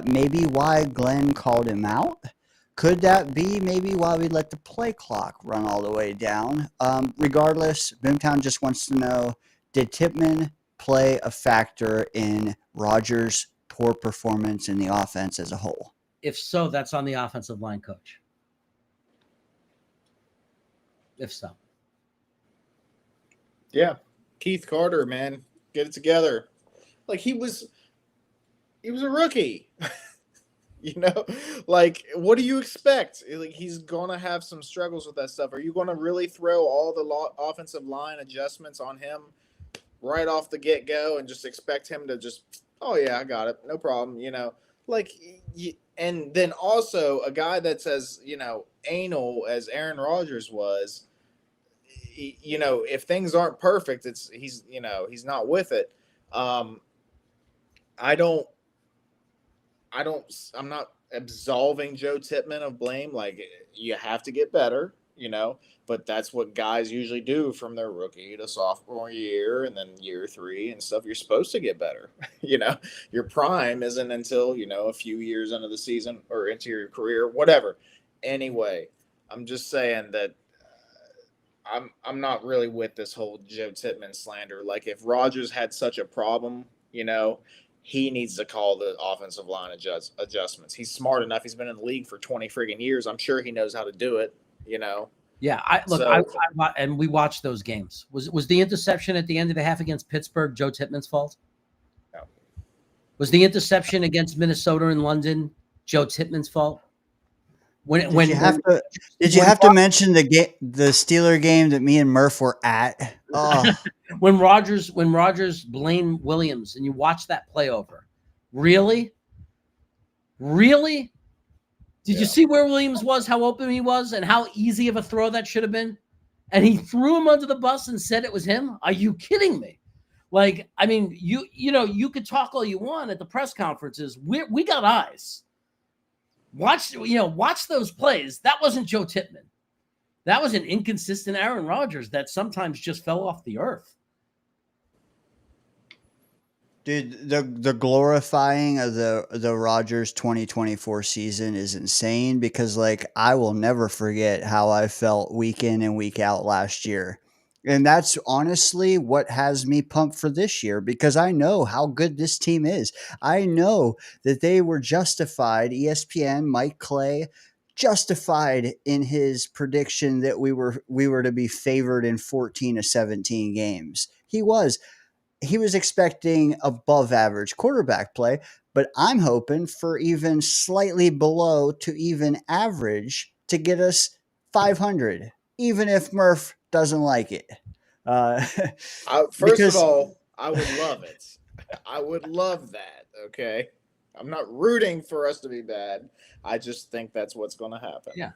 Maybe why Glenn called him out. Could that be maybe why we let the play clock run all the way down? Regardless, Boomtown just wants to know, did Tippmann play a factor in Rodgers' poor performance in the offense as a whole? If so, that's on the offensive line coach. If so. Yeah. Keith Carter, man, get it together. Like, he was a rookie. You know, like, what do you expect? Like, he's going to have some struggles with that stuff. Are you going to really throw all the offensive line adjustments on him right off the get-go and just expect him to just, oh, yeah, I got it, no problem, you know? Like, and then also a guy that's as, you know, anal as Aaron Rodgers was, you know, if things aren't perfect, he's not with it. I'm not absolving Joe Tippmann of blame. Like, you have to get better, you know, but that's what guys usually do from their rookie to sophomore year and then year 3 and stuff. You're supposed to get better. You know, your prime isn't until, you know, a few years into the season or into your career, whatever. Anyway, I'm just saying that I'm not really with this whole Joe Tippmann slander. Like, if Rodgers had such a problem, you know, he needs to call the offensive line adjustments. He's smart enough. He's been in the league for 20 friggin' years. I'm sure he knows how to do it, you know. Yeah, and we watched those games. Was the interception at the end of the half against Pittsburgh Joe Tippmann's fault? No. Was the interception against Minnesota in London Joe Tippmann's fault? Did you have to mention the Steeler game that me and Murph were at? Oh, when Rodgers blamed Williams and you watch that play over, really? Did you see where Williams was, how open he was, and how easy of a throw that should have been? And he threw him under the bus and said it was him? Are you kidding me? Like, I mean, you could talk all you want at the press conferences. We got eyes. Watch those plays. That wasn't Joe Tippmann. That was an inconsistent Aaron Rodgers that sometimes just fell off the earth. dude, the glorifying of the Rodgers 2024 season is insane because like I will never forget how I felt week in and week out last year. And that's honestly what has me pumped for this year because I know how good this team is. I know that they were justified. ESPN, Mike Clay, justified in his prediction that we were to be favored in 14 to 17 games. He was expecting above average quarterback play, but I'm hoping for even slightly below to even average to get us 500, even if Murph doesn't like it. First of all, I would love it. I would love that. Okay. I'm not rooting for us to be bad. I just think that's what's going to happen. Yeah.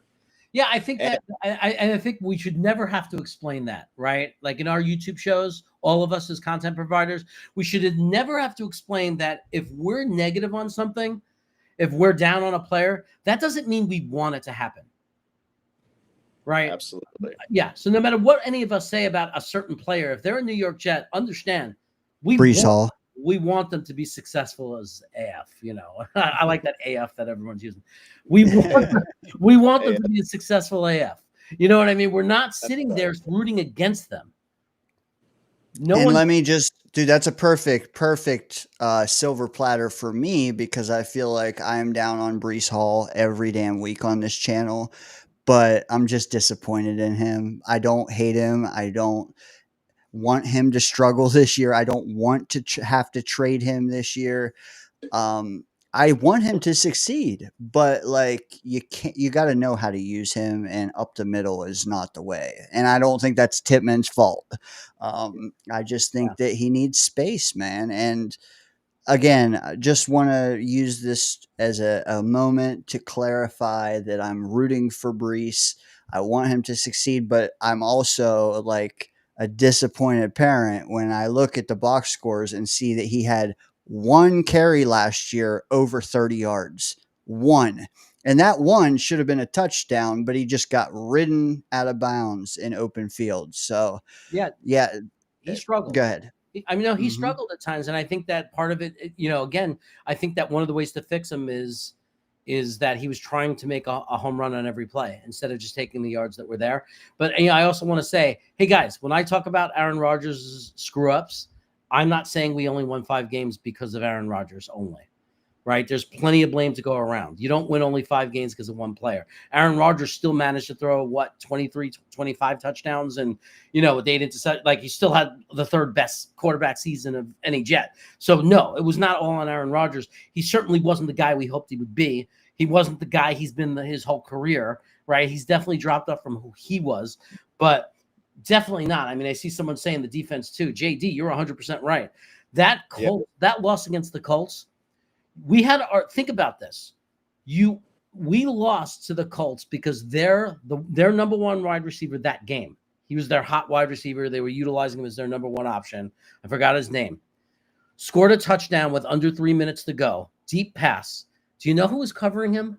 Yeah, I think that I think we should never have to explain that, right? Like in our YouTube shows, all of us as content providers, we should never have to explain that if we're negative on something, if we're down on a player, that doesn't mean we want it to happen. Right? Absolutely. Yeah. So no matter what any of us say about a certain player, if they're a New York Jet, understand Breece Hall. We want them to be successful as AF, you know. I like that AF that everyone's using. We want them to be a successful AF. You know what I mean? We're not sitting there rooting against them. Let me just, dude, that's a perfect silver platter for me because I feel like I'm down on Breece Hall every damn week on this channel, but I'm just disappointed in him. I don't hate him. I don't want him to struggle this year. I don't want to have to trade him this year. I want him to succeed, but like you got to know how to use him, and up the middle is not the way. And I don't think that's Tippmann's fault. I just think that he needs space, man. And again, I just want to use this as a moment to clarify that I'm rooting for Breece. I want him to succeed, but I'm also like a disappointed parent when I look at the box scores and see that he had one carry last year over 30 yards. One. And that one should have been a touchdown, but he just got ridden out of bounds in open field. So, yeah. He struggled. Go ahead. I mean, no, he struggled at times. And I think that part of it, you know, again, I think that one of the ways to fix him is that he was trying to make a home run on every play instead of just taking the yards that were there. But you know, I also want to say, hey guys, when I talk about Aaron Rodgers' screw ups, I'm not saying we only won 5 games because of Aaron Rodgers only, right? There's plenty of blame to go around. You don't win only 5 games because of one player. Aaron Rodgers still managed to throw 23, 25 touchdowns, and you know, they didn't decide, like he still had the 3rd best quarterback season of any Jet. So no, it was not all on Aaron Rodgers. He certainly wasn't the guy we hoped he would be. He wasn't the guy he's been his whole career, right? He's definitely dropped off from who he was, but definitely not. I mean, I see someone saying the defense too. JD, you're 100% right. That loss against the Colts, we had our think about this. We lost to the Colts because their number 1 wide receiver that game. He was their hot wide receiver. They were utilizing him as their number 1 option. I forgot his name. Scored a touchdown with under 3 minutes to go. Deep pass. Do you know who was covering him?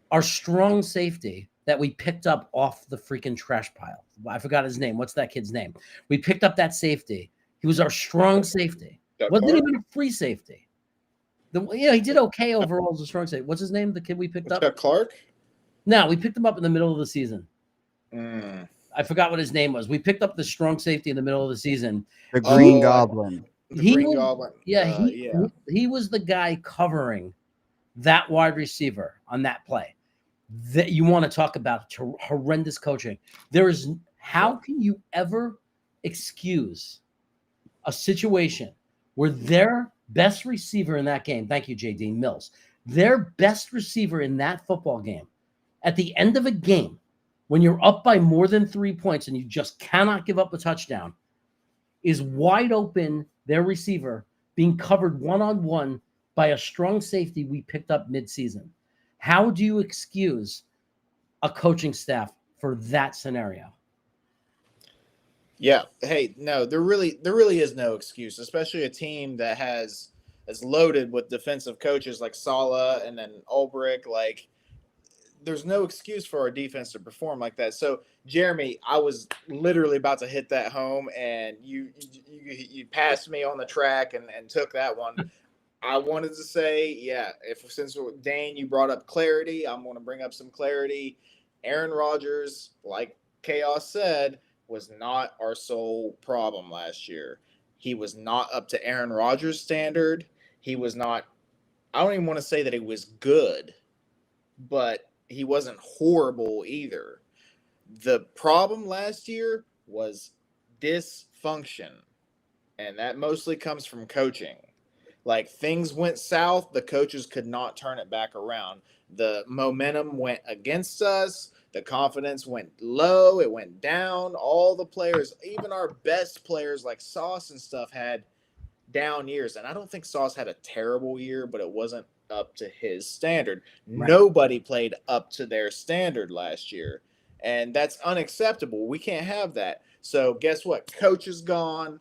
Our strong safety that we picked up off the freaking trash pile. I forgot his name. What's that kid's name? We picked up that safety. He was our strong safety. Wasn't even a free safety. He did okay overall as a strong safety. What's his name? The kid we picked up? Clark? No, we picked him up in the middle of the season. I forgot what his name was. We picked up the strong safety in the middle of the season. The Green Goblin. The He Green was, Goblin. yeah, Yeah. he was the guy covering that wide receiver on that play. That you want to talk about horrendous coaching. How can you ever excuse a situation where their best receiver in that game, thank you, JD Mills, their best receiver in that football game, at the end of a game, when you're up by more than 3 points and you just cannot give up a touchdown, is wide open, their receiver being covered one-on-one by a strong safety we picked up midseason? How do you excuse a coaching staff for that scenario? Yeah. Hey, no, there really is no excuse, especially a team that is loaded with defensive coaches like Saleh and then Ulbrich. Like, there's no excuse for our defense to perform like that. So, Jeremy, I was literally about to hit that home, and you passed me on the track and took that one. I wanted to say, yeah, since Dane, you brought up clarity, I'm going to bring up some clarity. Aaron Rodgers, like Chaos said, was not our sole problem last year. He was not up to Aaron Rodgers' standard. He was not, I don't even want to say that he was good, but he wasn't horrible either. The problem last year was dysfunction, and that mostly comes from coaching. Like, things went south, the coaches could not turn it back around. The momentum went against us. The confidence went low. It went down. All the players, even our best players like Sauce and stuff, had down years. And I don't think Sauce had a terrible year, but it wasn't up to his standard. Right. Nobody played up to their standard last year. And that's unacceptable. We can't have that. So guess what? Coach is gone.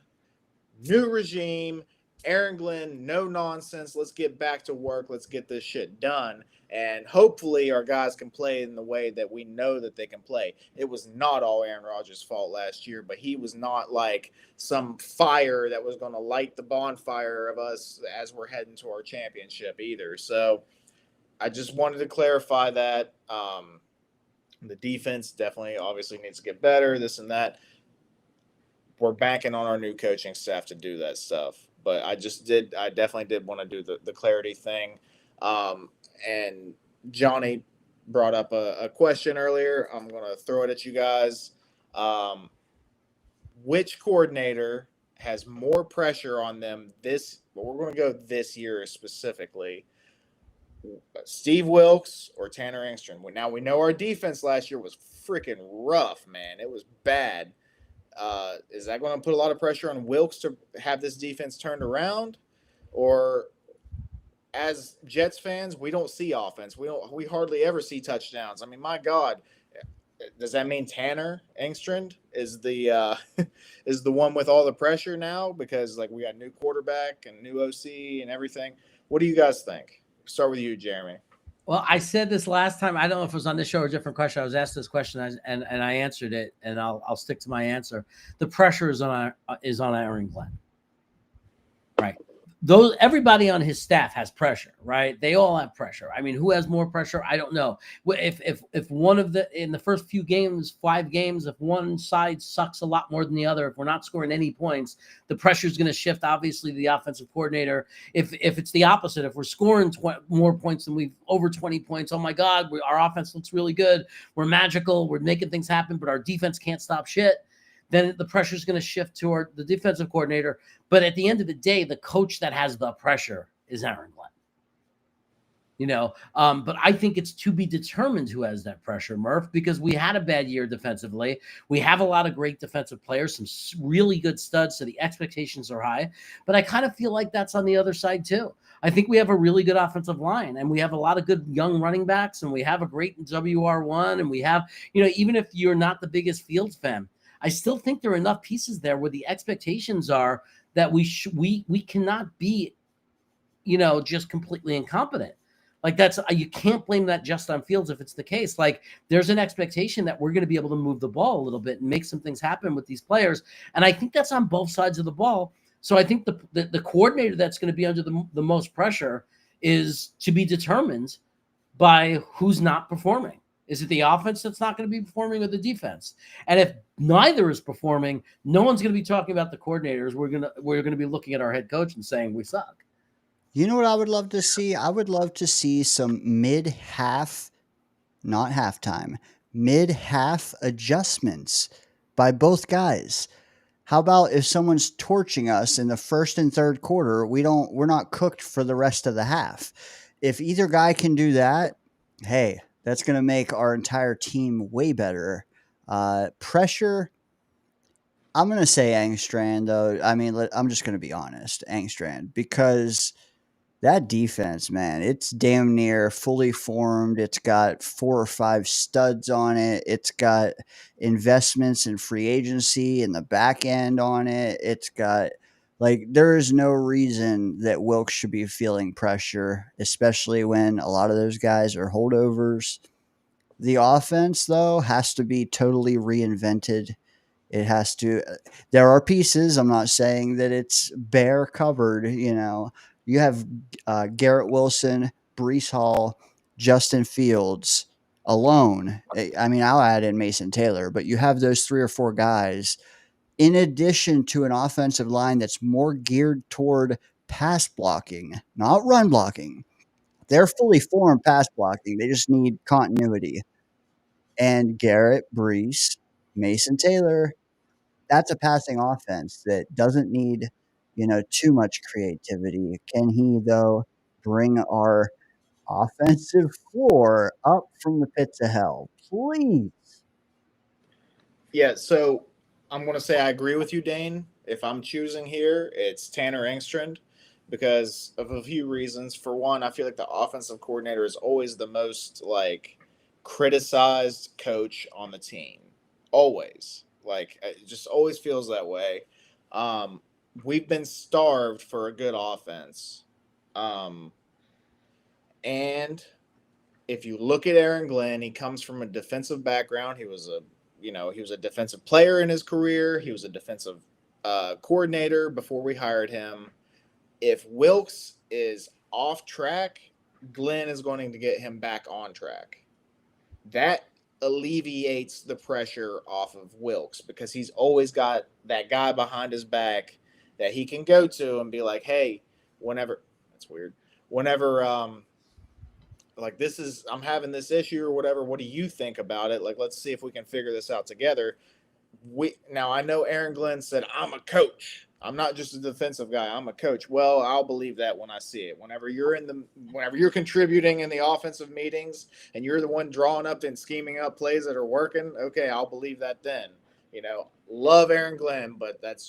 New regime. Aaron Glenn, no nonsense. Let's get back to work. Let's get this shit done. And hopefully our guys can play in the way that we know that they can play. It was not all Aaron Rodgers' fault last year, but he was not like some fire that was going to light the bonfire of us as we're heading to our championship either. So I just wanted to clarify that. The defense definitely obviously needs to get better, this and that. We're banking on our new coaching staff to do that stuff. But I definitely did want to do the clarity thing. And Johnny brought up a question earlier. I'm going to throw it at you guys. Which coordinator has more pressure on them we're going to go this year specifically, Steve Wilks or Tanner Engstrand? Now, we know our defense last year was freaking rough, man. It was bad. Is that going to put a lot of pressure on Wilks to have this defense turned around? Or, as Jets fans, we don't see offense. We hardly ever see touchdowns. I mean, my God, does that mean Tanner Engstrand is the one with all the pressure now because like we got new quarterback and new OC and everything? What do you guys think? Start with you, Jeremy. Well, I said this last time. I don't know if it was on this show or a different question. I was asked this question and I answered it, and I'll stick to my answer. The pressure is on Aaron Glenn, right? Everybody on his staff has pressure, right? They all have pressure. I mean, who has more pressure? I don't know. If one of in the first few games, 5 games, if one side sucks a lot more than the other, if we're not scoring any points, the pressure is going to shift obviously to the offensive coordinator. If it's the opposite, if we're scoring more points than we've over 20 points, oh my God, our offense looks really good. We're magical. We're making things happen, but our defense can't stop shit. Then the pressure is going to shift to the defensive coordinator. But at the end of the day, the coach that has the pressure is Aaron Glenn. But I think it's to be determined who has that pressure, Murph, because we had a bad year defensively. We have a lot of great defensive players, some really good studs, so the expectations are high. But I kind of feel like that's on the other side too. I think we have a really good offensive line, and we have a lot of good young running backs, and we have a great WR1, and we have, even if you're not the biggest Fields fan, I still think there are enough pieces there where the expectations are that we cannot be, just completely incompetent. Like you can't blame that just on Fields if it's the case. Like there's an expectation that we're going to be able to move the ball a little bit and make some things happen with these players. And I think that's on both sides of the ball. So I think the coordinator that's going to be under the most pressure is to be determined by who's not performing. Is it the offense that's not going to be performing or the defense? And if neither is performing, no one's going to be talking about the coordinators. We're going to be looking at our head coach and saying we suck. You know what I would love to see? I would love to see some mid-half, not halftime, mid-half adjustments by both guys. How about if someone's torching us in the first and third quarter, we're not cooked for the rest of the half. If either guy can do that, hey, that's going to make our entire team way better. Pressure, I'm going to say Angstrand, though. I mean, I'm just going to be honest, Angstrand, because that defense, man, it's damn near fully formed. It's got 4 or 5 studs on it. It's got investments in free agency in the back end on it. It's got, like, there is no reason that Wilkes should be feeling pressure, especially when a lot of those guys are holdovers. The offense, though, has to be totally reinvented. It has to. There are pieces. I'm not saying that it's bare covered. You know, you have Garrett Wilson, Brees Hall, Justin Fields alone. I mean, I'll add in Mason Taylor, but you have those 3 or 4 guys in addition to an offensive line that's more geared toward pass blocking, not run blocking. They're fully formed pass blocking. They just need continuity. And Garrett, Brees, Mason Taylor, that's a passing offense that doesn't need, too much creativity. Can he, though, bring our offensive floor up from the pits of hell? Please. Yeah, so I'm going to say I agree with you, Dane. If I'm choosing here, it's Tanner Engstrand because of a few reasons. For one, I feel like the offensive coordinator is always the most criticized coach on the team. Always. It just always feels that way. We've been starved for a good offense. And if you look at Aaron Glenn, he comes from a defensive background. He was a defensive player in his career. He was a defensive coordinator before we hired him. If Wilkes is off track, Glenn is going to get him back on track. That alleviates the pressure off of Wilkes because he's always got that guy behind his back that he can go to and be like, hey, that's weird. Whenever, I'm having this issue or whatever, what do you think about it? Let's see if we can figure this out together. Now I know Aaron Glenn said, I'm a coach. I'm not just a defensive guy. I'm a coach. Well, I'll believe that when I see it. Whenever you're contributing in the offensive meetings and you're the one drawing up and scheming up plays that are working, okay, I'll believe that then. Love Aaron Glenn, but that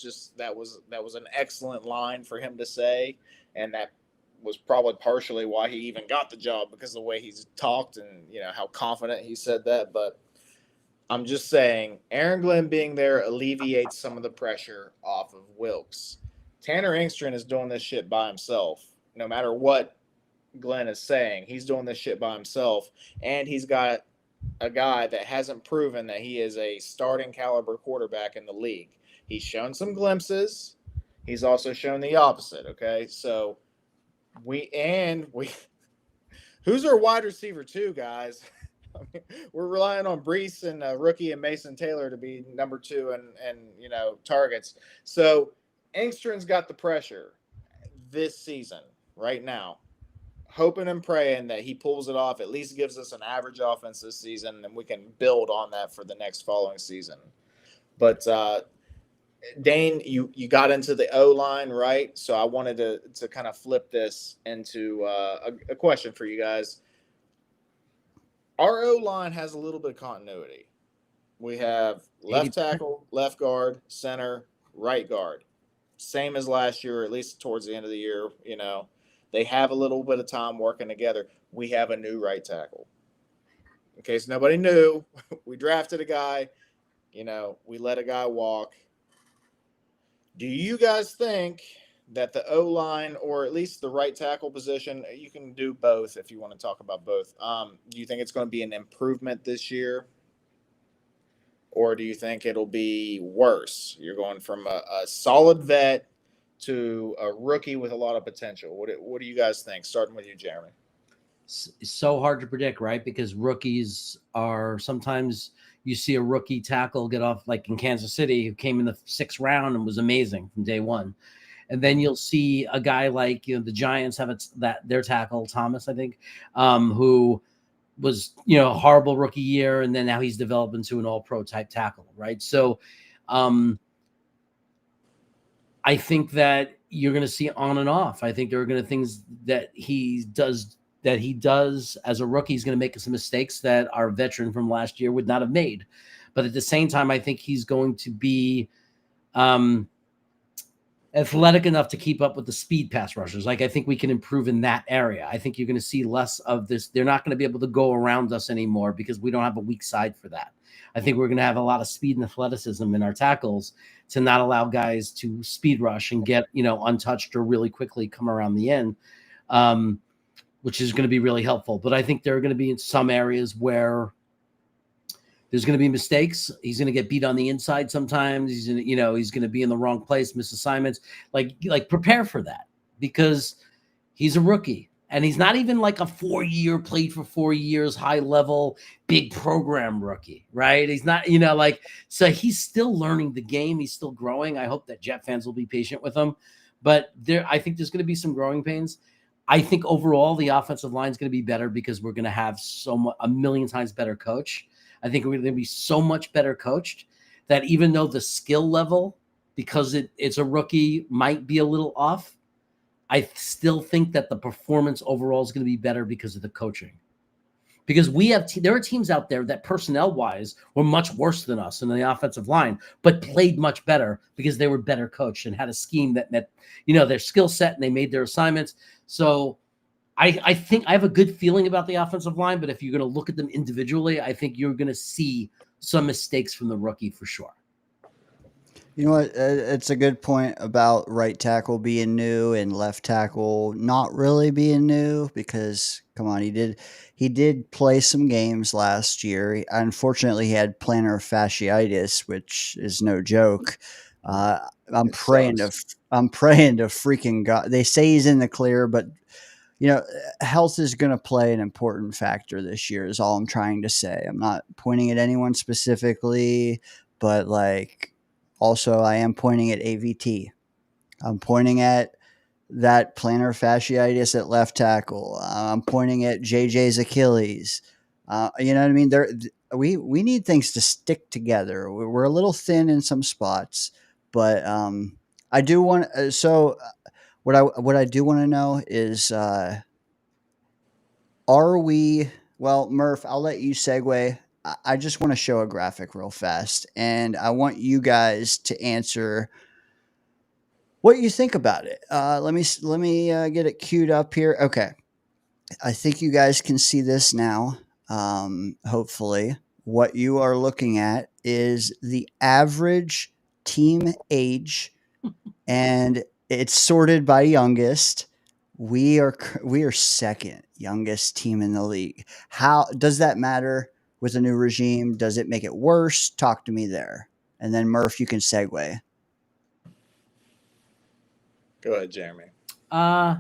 was an excellent line for him to say, and that was probably partially why he even got the job because of the way he's talked and how confident he said that. But I'm just saying, Aaron Glenn being there alleviates some of the pressure off of Wilkes. Tanner Engstrand is doing this shit by himself. No matter what Glenn is saying, he's doing this shit by himself. And he's got a guy that hasn't proven that he is a starting caliber quarterback in the league. He's shown some glimpses. He's also shown the opposite, okay? So who's our wide receiver too, guys? We're relying on Brees and rookie and Mason Taylor to be number 2 and targets. So Engstrand's got the pressure this season right now, hoping and praying that he pulls it off, at least gives us an average offense this season, and we can build on that for the next following season. But Dane, you got into the O-line, right? So I wanted to kind of flip this into a question for you guys. Our O-line has a little bit of continuity. We have left tackle, left guard, center, right guard. Same as last year, at least towards the end of the year. They have a little bit of time working together. We have a new right tackle. In case nobody knew, we drafted a guy. We let a guy walk. Do you guys think that the O-line, or at least the right tackle position, you can do both if you want to talk about both. Do you think it's going to be an improvement this year? Or do you think it'll be worse? You're going from a solid vet to a rookie with a lot of potential. What do you guys think? Starting with you, Jeremy. It's so hard to predict, right? Because rookies are sometimes you see a rookie tackle get off, like in Kansas City, who came in the 6th round and was amazing from day one. And then you'll see a guy like, the Giants have their tackle, Thomas, I think, who was, a horrible rookie year. And then now he's developed into an all-pro type tackle, right? So I think that you're going to see on and off. I think there are going to things that he does as a rookie. He's going to make some mistakes that our veteran from last year would not have made. But at the same time, I think he's going to be athletic enough to keep up with the speed pass rushers. Like, I think we can improve in that area. I think you're going to see less of this. They're not going to be able to go around us anymore because we don't have a weak side for that. I think we're going to have a lot of speed and athleticism in our tackles to not allow guys to speed rush and get, untouched or really quickly come around the end, which is going to be really helpful. But I think there are going to be in some areas where there's going to be mistakes. He's going to get beat on the inside sometimes. He's going to be in the wrong place, miss assignments. Like prepare for that, because he's a rookie and he's not even like a 4-year, played for 4 years, high level, big program rookie, right? He's not, so he's still learning the game. He's still growing. I hope that Jet fans will be patient with him, but I think there's going to be some growing pains. I think overall the offensive line is going to be better because we're going to have a million times better coach. I think we're going to be so much better coached that even though the skill level, because it's a rookie, might be a little off, I still think that the performance overall is going to be better because of the coaching. Because there are teams out there that personnel-wise were much worse than us in the offensive line, but played much better because they were better coached and had a scheme that met, their skill set, and they made their assignments. So I think I have a good feeling about the offensive line, but if you're going to look at them individually, I think you're going to see some mistakes from the rookie for sure. You know what? It's a good point about right tackle being new and left tackle not really being new, because come on, he did play some games last year. Unfortunately, he had plantar fasciitis, which is no joke. I'm praying to freaking God. They say he's in the clear, but health is going to play an important factor this year is all I'm trying to say. I'm not pointing at anyone specifically, but also I am pointing at AVT. I'm pointing at that plantar fasciitis at left tackle. I'm pointing at JJ's Achilles. You know what I mean? We need things to stick together. We're a little thin in some spots, but I do want what I do want to know is, are we? Well, Murph, I'll let you segue. I just want to show a graphic real fast, and I want you guys to answer what you think about it. Let me get it queued up here. Okay, I think you guys can see this now. Hopefully, what you are looking at is the average team age, and it's sorted by youngest. We are second youngest team in the league. How does that matter with a new regime? Does it make it worse? Talk to me there. And then Murph, you can segue. Go ahead, Jeremy. I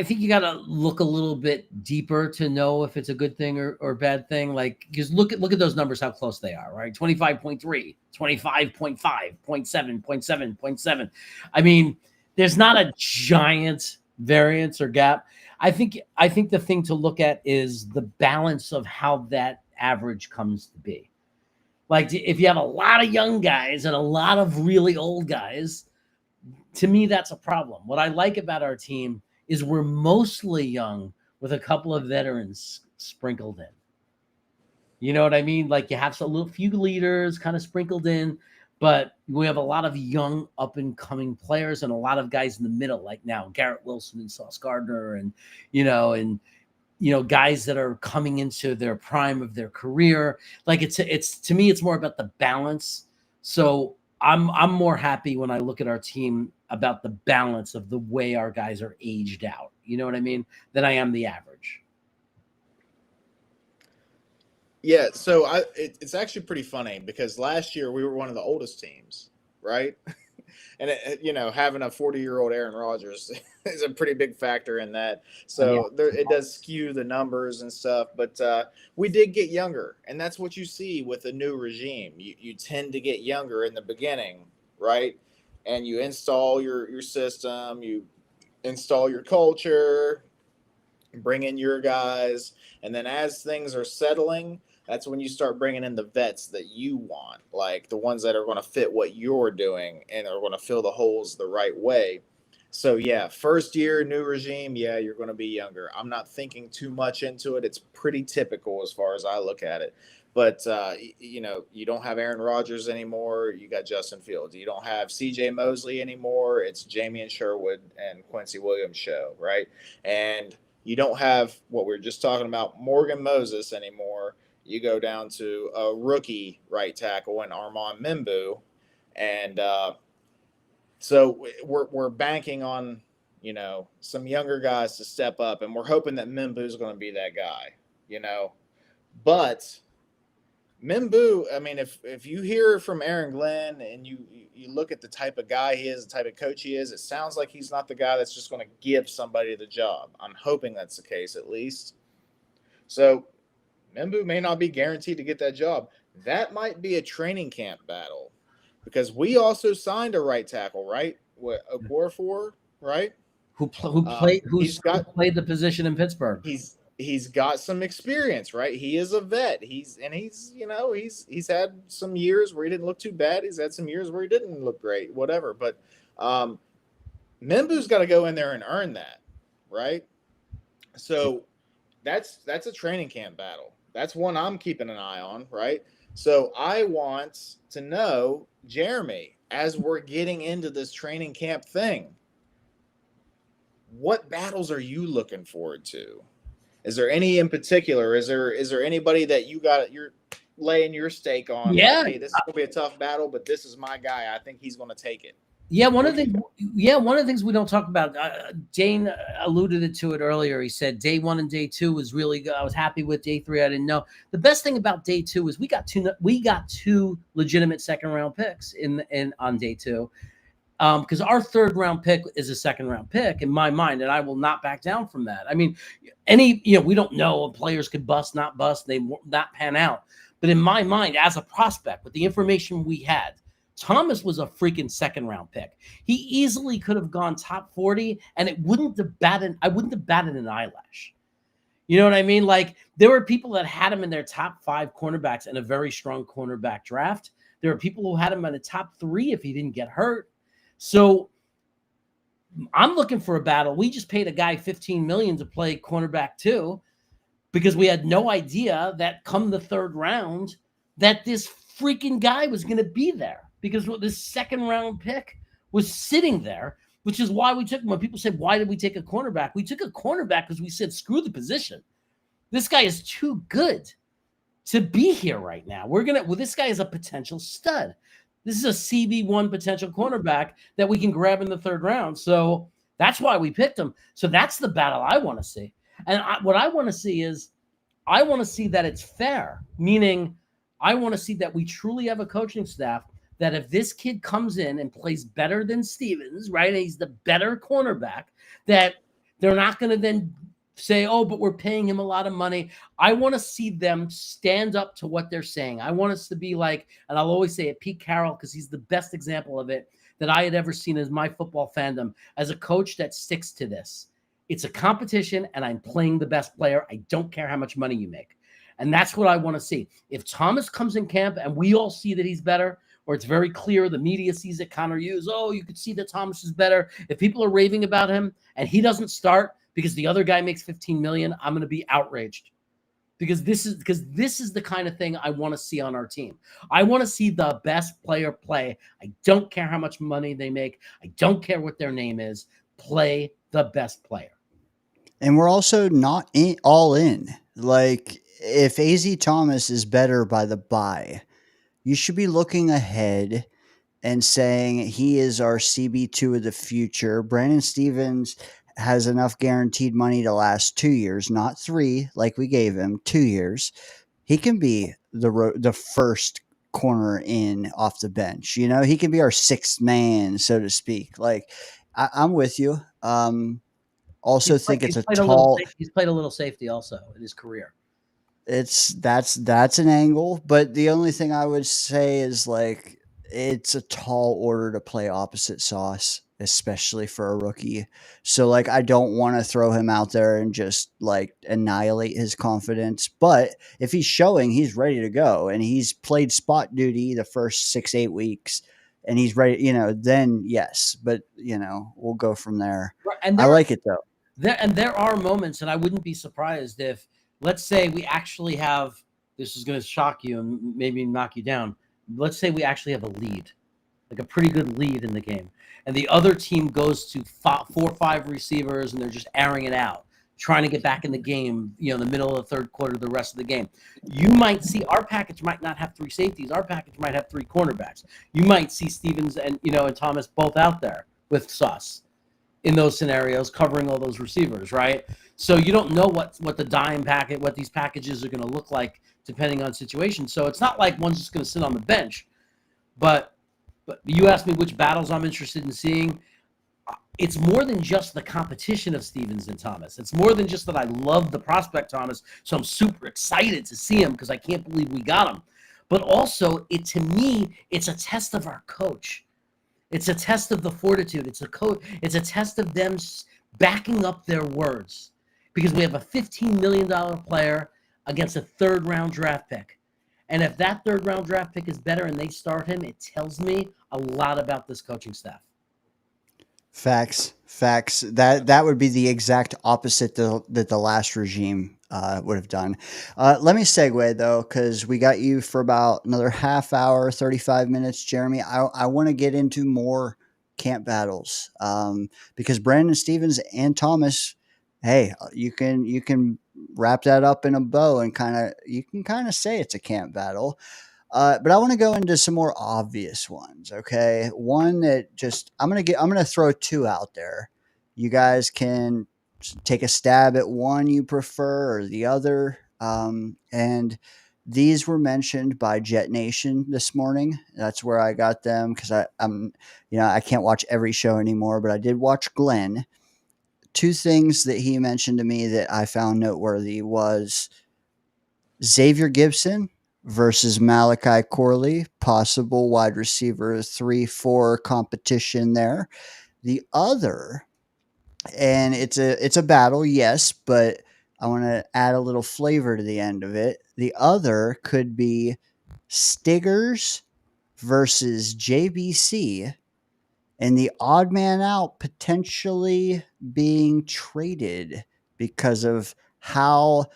think you got to look a little bit deeper to know if it's a good thing or bad thing. Because look at those numbers, how close they are, right? 25.3, 25.5, 0.7, 0.7, 0.7. I mean, there's not a giant variance or gap. I think the thing to look at is the balance of how that average comes to be. Like, if you have a lot of young guys and a lot of really old guys, to me, that's a problem. What I like about our team is we're mostly young with a couple of veterans sprinkled in. You know what I mean? Like, you have few leaders kind of sprinkled in, but we have a lot of young up-and-coming players and a lot of guys in the middle, like now Garrett Wilson and Sauce Gardner and guys that are coming into their prime of their career. Like, it's to me, it's more about the balance. So I'm more happy when I look at our team about the balance of the way our guys are aged out. You know what I mean? Than I am the average. Yeah, so it's actually pretty funny because last year we were one of the oldest teams, right? And having a 40-year-old Aaron Rodgers is a pretty big factor in that. So it does skew the numbers and stuff. But we did get younger, and that's what you see with the new regime. You tend to get younger in the beginning, right? And you install your system, you install your culture, bring in your guys, and then as things are settling, that's when you start bringing in the vets that you want, like the ones that are going to fit what you're doing and are going to fill the holes the right way. So yeah, first year, new regime, yeah, you're going to be younger. I'm not thinking too much into it. It's pretty typical as far as I look at it. But you don't have Aaron Rodgers anymore. You got Justin Fields. You don't have C.J. Mosley anymore. It's Jamie and Sherwood and Quincy Williams show, right? And you don't have what we were just talking about, Morgan Moses anymore. You go down to a rookie right tackle in Armand Mimbu, and so we're banking on some younger guys to step up, and we're hoping that Mimbu is going to be that guy, But Mimbu, I mean, if you hear from Aaron Glenn and you look at the type of guy he is, the type of coach he is, it sounds like he's not the guy that's just going to give somebody the job. I'm hoping that's the case at least. So Mimbu may not be guaranteed to get that job. That might be a training camp battle because we also signed a right tackle, right? What, Okorafor, right? Who played the position in Pittsburgh. He's got some experience, right? He is a vet. He's had some years where he didn't look too bad. He's had some years where he didn't look great, whatever. But Mimbu's got to go in there and earn that, right? So that's a training camp battle. That's one I'm keeping an eye on, right? So I want to know, Jeremy, as we're getting into this training camp thing, what battles are you looking forward to? Is there any in particular? Is there anybody that you're laying your stake on? Yeah, like, hey, this is gonna be a tough battle, but this is my guy. I think he's gonna take it. Yeah, one of the things we don't talk about. Dane alluded to it earlier. He said day 1 and day 2 was really good. I was happy with day 3. I didn't know. The best thing about day 2 is we got two legitimate second round picks on day 2. Because our 3rd round pick is a 2nd round pick in my mind, and I will not back down from that. I mean, we don't know. Players could bust, not bust, they not pan out. But in my mind, as a prospect, with the information we had, Thomas was a freaking 2nd round pick. He easily could have gone top 40, and I wouldn't have batted an eyelash. You know what I mean? Like, there were people that had him in their top 5 cornerbacks in a very strong cornerback draft. There are people who had him in the top 3 if he didn't get hurt. So I'm looking for a battle. We just paid a guy $15 million to play cornerback 2 because we had no idea that come the 3rd round that this freaking guy was going to be there, because this 2nd round pick was sitting there, which is why we took him. When people say, why did we take a cornerback? We took a cornerback because we said, screw the position. This guy is too good to be here right now. This guy is a potential stud. This is a CB1 potential cornerback that we can grab in the 3rd round. So that's why we picked him. So that's the battle I want to see. And what I want to see is, I want to see that it's fair, meaning I want to see that we truly have a coaching staff that if this kid comes in and plays better than Stevens, right, and he's the better cornerback, that they're not going to then say, oh, but we're paying him a lot of money. I want to see them stand up to what they're saying. I want us to be like, and I'll always say it, Pete Carroll, because he's the best example of it that I had ever seen as my football fandom, as a coach that sticks to this. It's a competition, and I'm playing the best player. I don't care how much money you make. And that's what I want to see. If Thomas comes in camp and we all see that he's better, or it's very clear, the media sees it, Connor Hughes, oh, you could see that Thomas is better. If people are raving about him and he doesn't start because the other guy makes $15 million, I'm going to be outraged. Because this is the kind of thing I want to see on our team. I want to see the best player play. I don't care how much money they make. I don't care what their name is. Play the best player. And we're also not all in. Like, if AZ Thomas is better by the bye, you should be looking ahead and saying he is our CB2 of the future. Brandon Stevens has enough guaranteed money to last 2 years, not 3 like we gave him, 2 years. He can be the first corner in off the bench. You know, he can be our sixth man, so to speak. Like, I'm with you. Also think it's a tall. He's played a little safety also in his career. That's an angle, but the only thing I would say is like it's a tall order to play opposite Sauce, especially for a rookie. So like I don't want to throw him out there and just like annihilate his confidence. But if he's showing he's ready to go and he's played spot duty the first 6-8 weeks and he's ready, you know, then yes. But you know, we'll go from there. And I like it though. There are moments, and I wouldn't be surprised if, let's say, we actually have, this is going to shock you and maybe knock you down. Let's say we actually have a lead, like a pretty good lead in the game, and the other team goes to 4 or 5 receivers, and they're just airing it out, trying to get back in the game, you know, in the middle of the third quarter, the rest of the game. You might see our package might not have 3 safeties. Our package might have 3 cornerbacks. You might see Stevens and, you know, and Thomas both out there with Sauce in those scenarios, covering all those receivers, right? So you don't know what the dime packet, what these packages are going to look like depending on situation. So it's not like one's just going to sit on the bench. But you asked me which battles I'm interested in seeing. It's more than just the competition of Stevens and Thomas. It's more than just that I love the prospect Thomas, so I'm super excited to see him because I can't believe we got him. But also, to me, it's a test of our coach. It's a test of the fortitude. It's a test of them backing up their words, because we have a $15 million player against a 3rd-round draft pick. And if that 3rd-round draft pick is better and they start him, it tells me a lot about this coaching staff. Facts. That would be the exact opposite that the last regime would have done. Let me segue though, because we got you for about another half hour, 35 minutes, Jeremy. I want to get into more camp battles because Brandon Stevens and Thomas, hey, you can wrap that up in a bow and you can kind of say it's a camp battle. But I want to go into some more obvious ones. Okay, one that I'm gonna throw 2 out there. You guys can take a stab at one you prefer or the other. And these were mentioned by Jet Nation this morning. That's where I got them because I'm I can't watch every show anymore, but I did watch Glenn. 2 things that he mentioned to me that I found noteworthy was Xavier Gibson versus Malachi Corley, possible wide receiver 3-4 competition there. The other, and it's a battle, yes, but I want to add a little flavor to the end of it. The other could be Stiggers versus JBC, and the odd man out potentially being traded because of how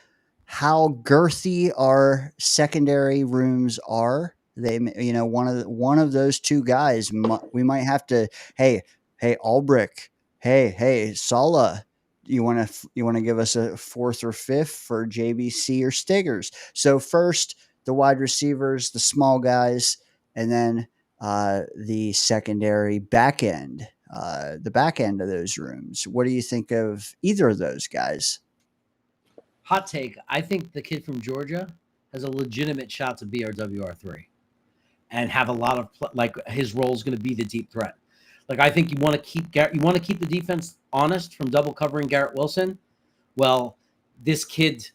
girthy our secondary rooms are. They, one of those 2 guys, we might have to. Hey, Ulbrich. Hey, Sala. You want to give us a 4th or 5th for JBC or Stiggers? So first, the wide receivers, the small guys, and then the secondary back end, the back end of those rooms. What do you think of either of those guys? Hot take. I think the kid from Georgia has a legitimate shot to be our WR3 and have a lot of his role is going to be the deep threat. Like, I think you want to keep the defense honest from double covering Garrett Wilson. Well, this kid,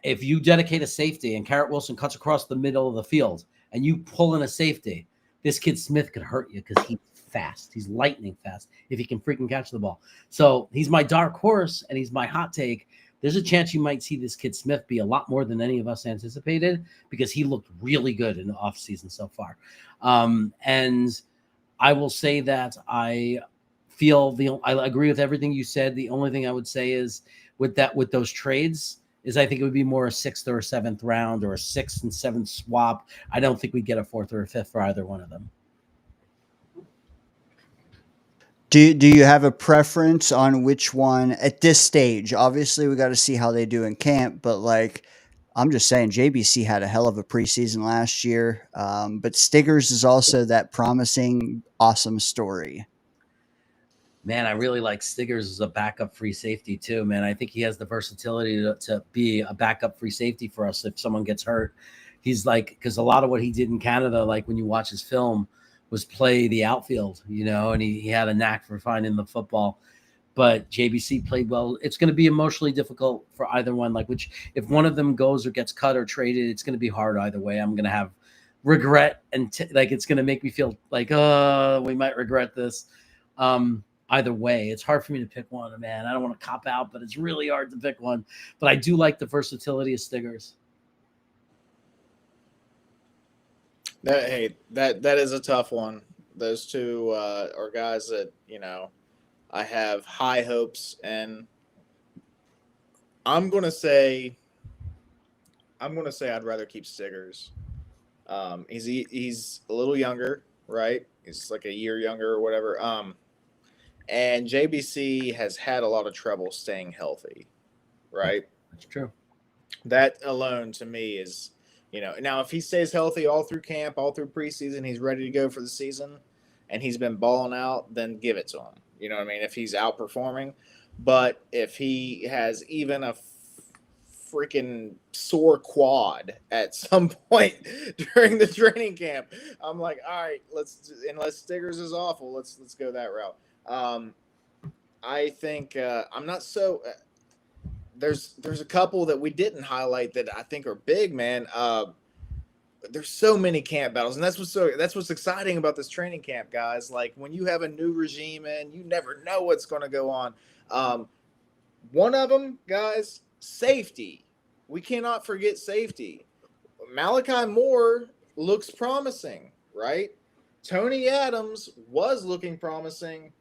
if you dedicate a safety and Garrett Wilson cuts across the middle of the field and you pull in a safety, this kid Smith could hurt you because he's fast. He's lightning fast if he can freaking catch the ball. So he's my dark horse and he's my hot take. There's a chance you might see this kid Smith be a lot more than any of us anticipated because he looked really good in the offseason so far. And I will say that I agree with everything you said. The only thing I would say is with those trades is I think it would be more a 6th or a 7th round or a 6th and 7th swap. I don't think we'd get a 4th or a 5th for either one of them. Do you have a preference on which one at this stage? Obviously, we got to see how they do in camp, but like, I'm just saying JBC had a hell of a preseason last year. But Stiggers is also that promising, awesome story. Man, I really like Stiggers as a backup free safety too, man. I think he has the versatility to be a backup free safety for us if someone gets hurt. he's like, because a lot of what he did in Canada, like when you watch his film, was play the outfield, and he had a knack for finding the football. But JBC played well. It's going to be emotionally difficult for either one. Like, if one of them goes or gets cut or traded, it's going to be hard either way. I'm going to have regret, and it's going to make me feel like, oh, we might regret this. Either way, it's hard for me to pick one, man. I don't want to cop out, but it's really hard to pick one. But I do like the versatility of Stiggers. That is a tough one. Those two are guys that I have high hopes, and I'm gonna say I'd rather keep Stiggers. He's a little younger, right? He's like a year younger or whatever. And JBC has had a lot of trouble staying healthy, right? That's true. That alone to me is, now if he stays healthy all through camp, all through preseason, he's ready to go for the season, and he's been balling out, then give it to him. You know what I mean? If he's outperforming. But if he has even a freaking sore quad at some point during the training camp, I'm like, all right, unless Stiggers is awful, let's go that route. I think I'm not so. There's a couple that we didn't highlight that I think are big, man. There's so many camp battles, and that's what's exciting about this training camp, guys. Like when you have a new regime and you never know what's going to go on. One of them, guys, safety. We cannot forget safety. Malachi Moore looks promising, right? Tony Adams was looking promising.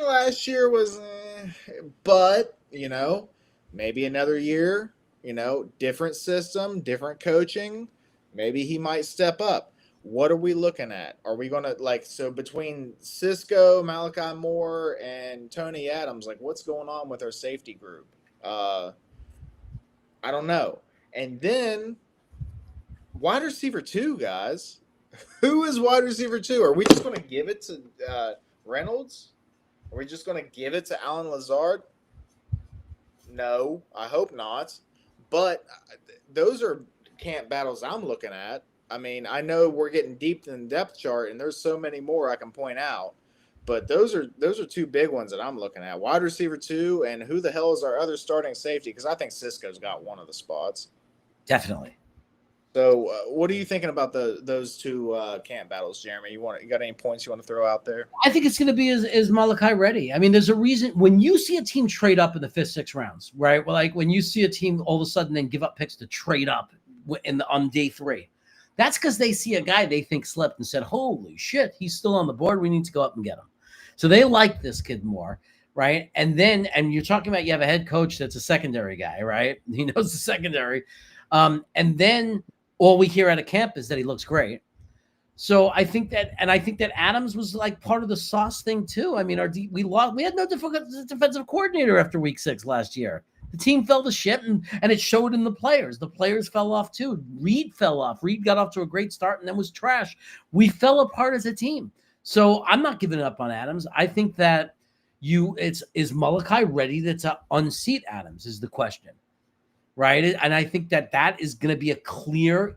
Last year was, but maybe another year. Different system, different coaching. Maybe he might step up. What are we looking at? Are we going to so between Cisco, Malachi Moore, and Tony Adams, what's going on with our safety group? I don't know. And then wide receiver 2, guys. Who is wide receiver 2? Are we just going to give it to Reynolds? Are we just going to give it to Alan Lazard? No, I hope not. But those are camp battles I'm looking at. I mean, I know we're getting deep in the depth chart, and there's so many more I can point out. But those are two big ones that I'm looking at. Wide receiver 2, and who the hell is our other starting safety? Because I think Cisco's got one of the spots. Definitely. So, what are you thinking about those two camp battles, Jeremy? You got any points you want to throw out there? I think it's going to be is Malachi ready. I mean, there's a reason when you see a team trade up in the 5th, 6th rounds, right? Well, like when you see a team all of a sudden then give up picks to trade up on day 3, that's because they see a guy they think slipped and said, "Holy shit, he's still on the board. We need to go up and get him." So they like this kid more, right? And you're talking about you have a head coach that's a secondary guy, right? He knows the secondary, and then all we hear out of camp is that he looks great. So I think that Adams was like part of the sauce thing too. I mean, we had no defensive coordinator after week 6 last year. The team fell to shit, and it showed in the players. The players fell off too. Reed fell off. Reed got off to a great start and then was trash. We fell apart as a team. So I'm not giving up on Adams. I think that is Malachi ready to unseat Adams is the question. Right. And I think that is going to be a clear,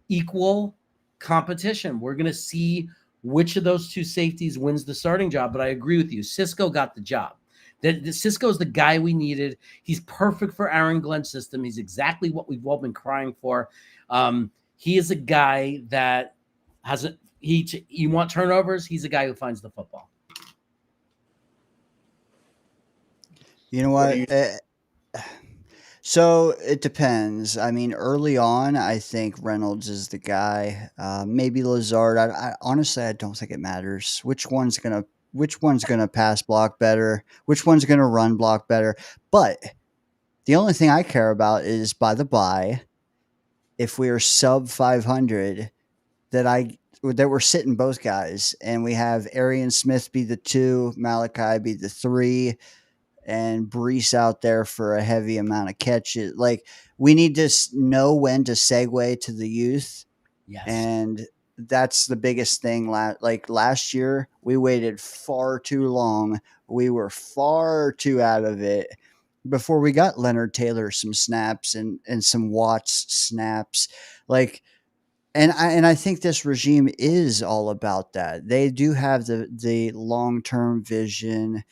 equal competition. We're going to see which of those two safeties wins the starting job. But I agree with you. Cisco got the job. Cisco's the guy we needed. He's perfect for Aaron Glenn's system. He's exactly what we've all been crying for. He is a guy that you want turnovers. He's a guy who finds the football. You know what? So it depends. I mean, early on, I think Reynolds is the guy. Maybe Lazard. I honestly, I don't think it matters which one's gonna pass block better, which one's gonna run block better. But the only thing I care about is by the bye, if we are sub 500, that we're sitting both guys, and we have Arian Smith be the 2, Malachi be the 3. And Brees out there for a heavy amount of catches. Like, we need to know when to segue to the youth. Yes. And that's the biggest thing. Like last year, we waited far too long. We were far too out of it. before we got Leonard Taylor some snaps and some Watts snaps. Like, and I think this regime is all about that. They do have the long term vision.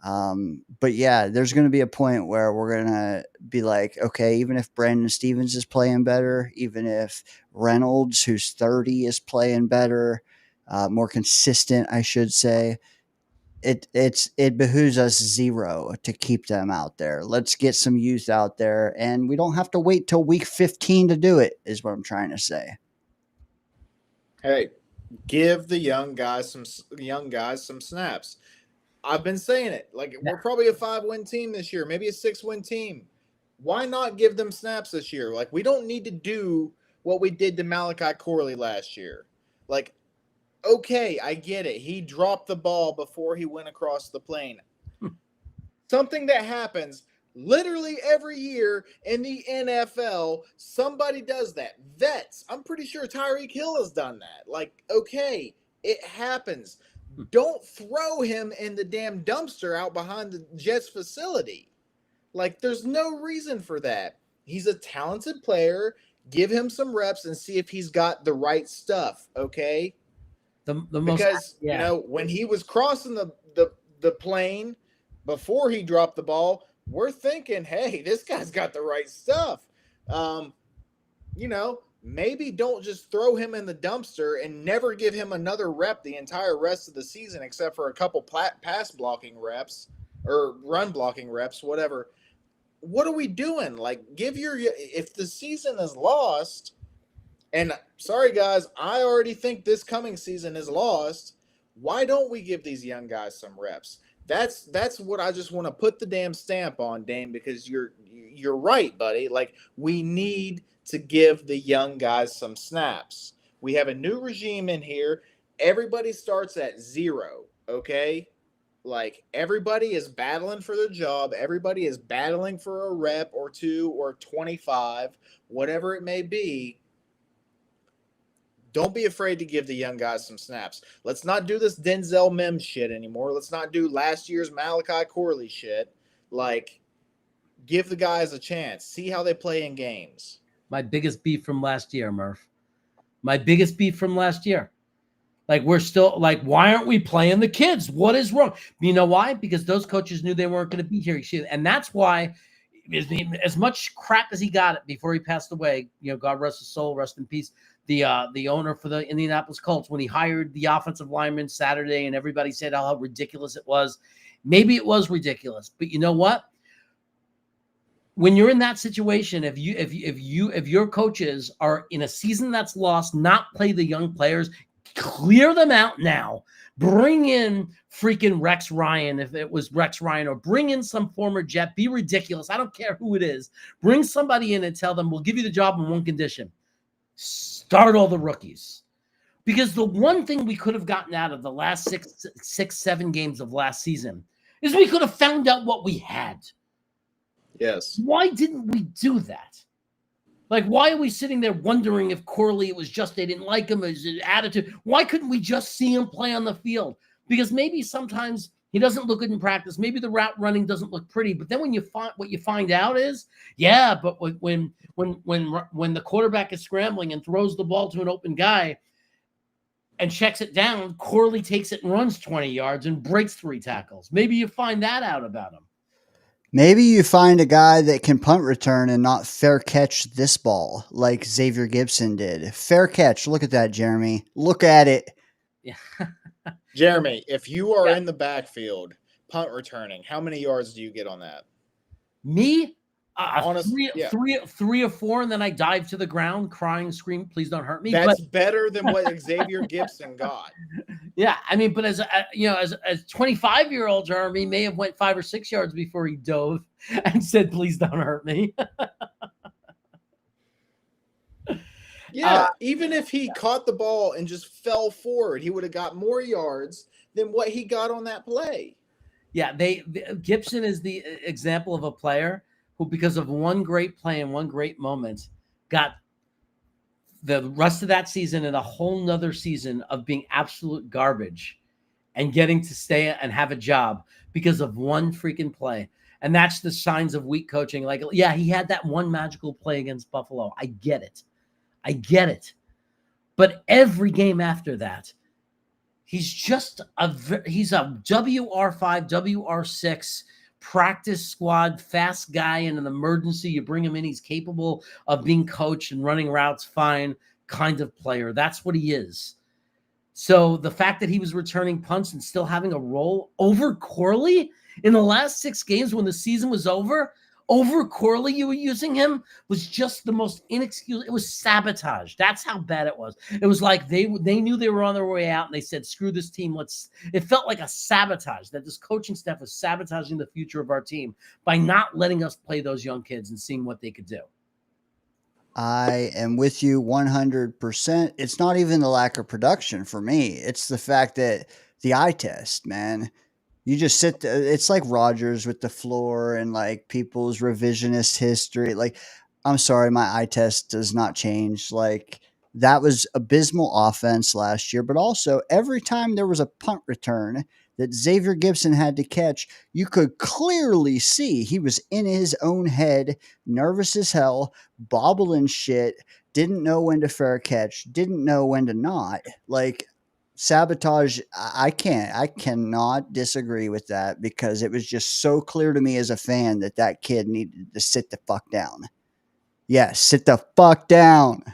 But yeah, there's going to be a point where we're going to be like, okay, even if Brandon Stevens is playing better, even if Reynolds, who's 30, is playing better, more consistent, I should say, it behooves us zero to keep them out there. Let's get some youth out there, and we don't have to wait till week 15 to do it, is what I'm trying to say. Hey, give the young guys some snaps. I've been saying it. Like, we're probably a 5-win team this year, maybe a 6-win team. Why not give them snaps this year? Like, we don't need to do what we did to Malachi Corley last year. Like, okay, I get it. He dropped the ball before he went across the plane. Something that happens literally every year in the NFL. Somebody does that. Vets. I'm pretty sure Tyreek Hill has done that. Like, okay, it happens. Don't throw him in the damn dumpster out behind the Jets facility. Like, there's no reason for that. He's a talented player. Give him some reps and see if he's got the right stuff, okay? Because you know, when he was crossing the plane before he dropped the ball, we're thinking, hey, this guy's got the right stuff. You know, maybe don't just throw him in the dumpster and never give him another rep the entire rest of the season, except for a couple pass blocking reps or run blocking reps, whatever. What are we doing? Like, if the season is lost. And sorry, guys, I already think this coming season is lost. Why don't we give these young guys some reps? That's what I just want to put the damn stamp on, Dane, because you're right, buddy. Like, we need to give the young guys some snaps. We have a new regime in here. Everybody starts at 0, okay? Like, everybody is battling for their job. Everybody is battling for a rep or 2 or 25, whatever it may be. Don't be afraid to give the young guys some snaps. Let's not do this Denzel Mims shit anymore. Let's not do last year's Malachi Corley shit. Like, give the guys a chance. See how they play in games. My biggest beef from last year, Murph. My biggest beef from last year. Like, we're still, like, why aren't we playing the kids? What is wrong? You know why? Because those coaches knew they weren't going to be here. And that's why, as much crap as he got it before he passed away, you know, God rest his soul, rest in peace, the owner for the Indianapolis Colts, when he hired the offensive lineman Saturday and everybody said how ridiculous it was. Maybe it was ridiculous, but you know what? When you're in that situation, if your coaches are in a season that's lost, not play the young players, clear them out now. Bring in freaking Rex Ryan, if it was Rex Ryan, or bring in some former Jet. Be ridiculous. I don't care who it is. Bring somebody in and tell them, we'll give you the job on one condition. Start all the rookies. Because the one thing we could have gotten out of the last 7 games of last season is we could have found out what we had. Yes. Why didn't we do that? Like, why are we sitting there wondering if Corley, it was just they didn't like him, his attitude? Why couldn't we just see him play on the field? Because maybe sometimes he doesn't look good in practice. Maybe the route running doesn't look pretty. But then when what you find out is, yeah, but when the quarterback is scrambling and throws the ball to an open guy and checks it down, Corley takes it and runs 20 yards and breaks 3 tackles. Maybe you find that out about him. Maybe you find a guy that can punt return and not fair catch this ball like Xavier Gibson did. Fair catch. Look at that, Jeremy. Look at it. Yeah. Jeremy, if you are in the backfield punt returning, how many yards do you get on that? Me? Honestly, three or 4, and then I dive to the ground, crying, scream, please don't hurt me. That's better than what Xavier Gibson got. Yeah, I mean, but as 25-year-old Jeremy may have went 5 or 6 yards before he dove and said, please don't hurt me. Yeah, even if he caught the ball and just fell forward, he would have got more yards than what he got on that play. Yeah, Gibson is the example of a player who, because of one great play and one great moment, got the rest of that season and a whole nother season of being absolute garbage and getting to stay and have a job because of one freaking play. And that's the signs of weak coaching. Like, yeah, he had that one magical play against Buffalo. I get it. But every game after that, he's a WR5, WR6 practice squad, fast guy in an emergency. You bring him in, he's capable of being coached and running routes fine kind of player. That's what he is. So the fact that he was returning punts and still having a role over Corley in the last 6 games when the season was over Corley, you were using him, was just the most inexcusable. It was sabotage. That's how bad it was. It was like they knew they were on their way out, and they said, "Screw this team." It felt like a sabotage, that this coaching staff was sabotaging the future of our team by not letting us play those young kids and seeing what they could do. I am with you 100%. It's not even the lack of production for me. It's the fact that the eye test, man. You just sit there. It's like Rogers with the floor and like people's revisionist history. Like, I'm sorry, my eye test does not change. Like, that was abysmal offense last year, but also every time there was a punt return that Xavier Gipson had to catch, you could clearly see he was in his own head, nervous as hell, bobbling shit, didn't know when to fair catch, didn't know when to not. Like, sabotage, I cannot disagree with that, because it was just so clear to me as a fan that kid needed to sit the fuck down. Yes, sit the fuck down.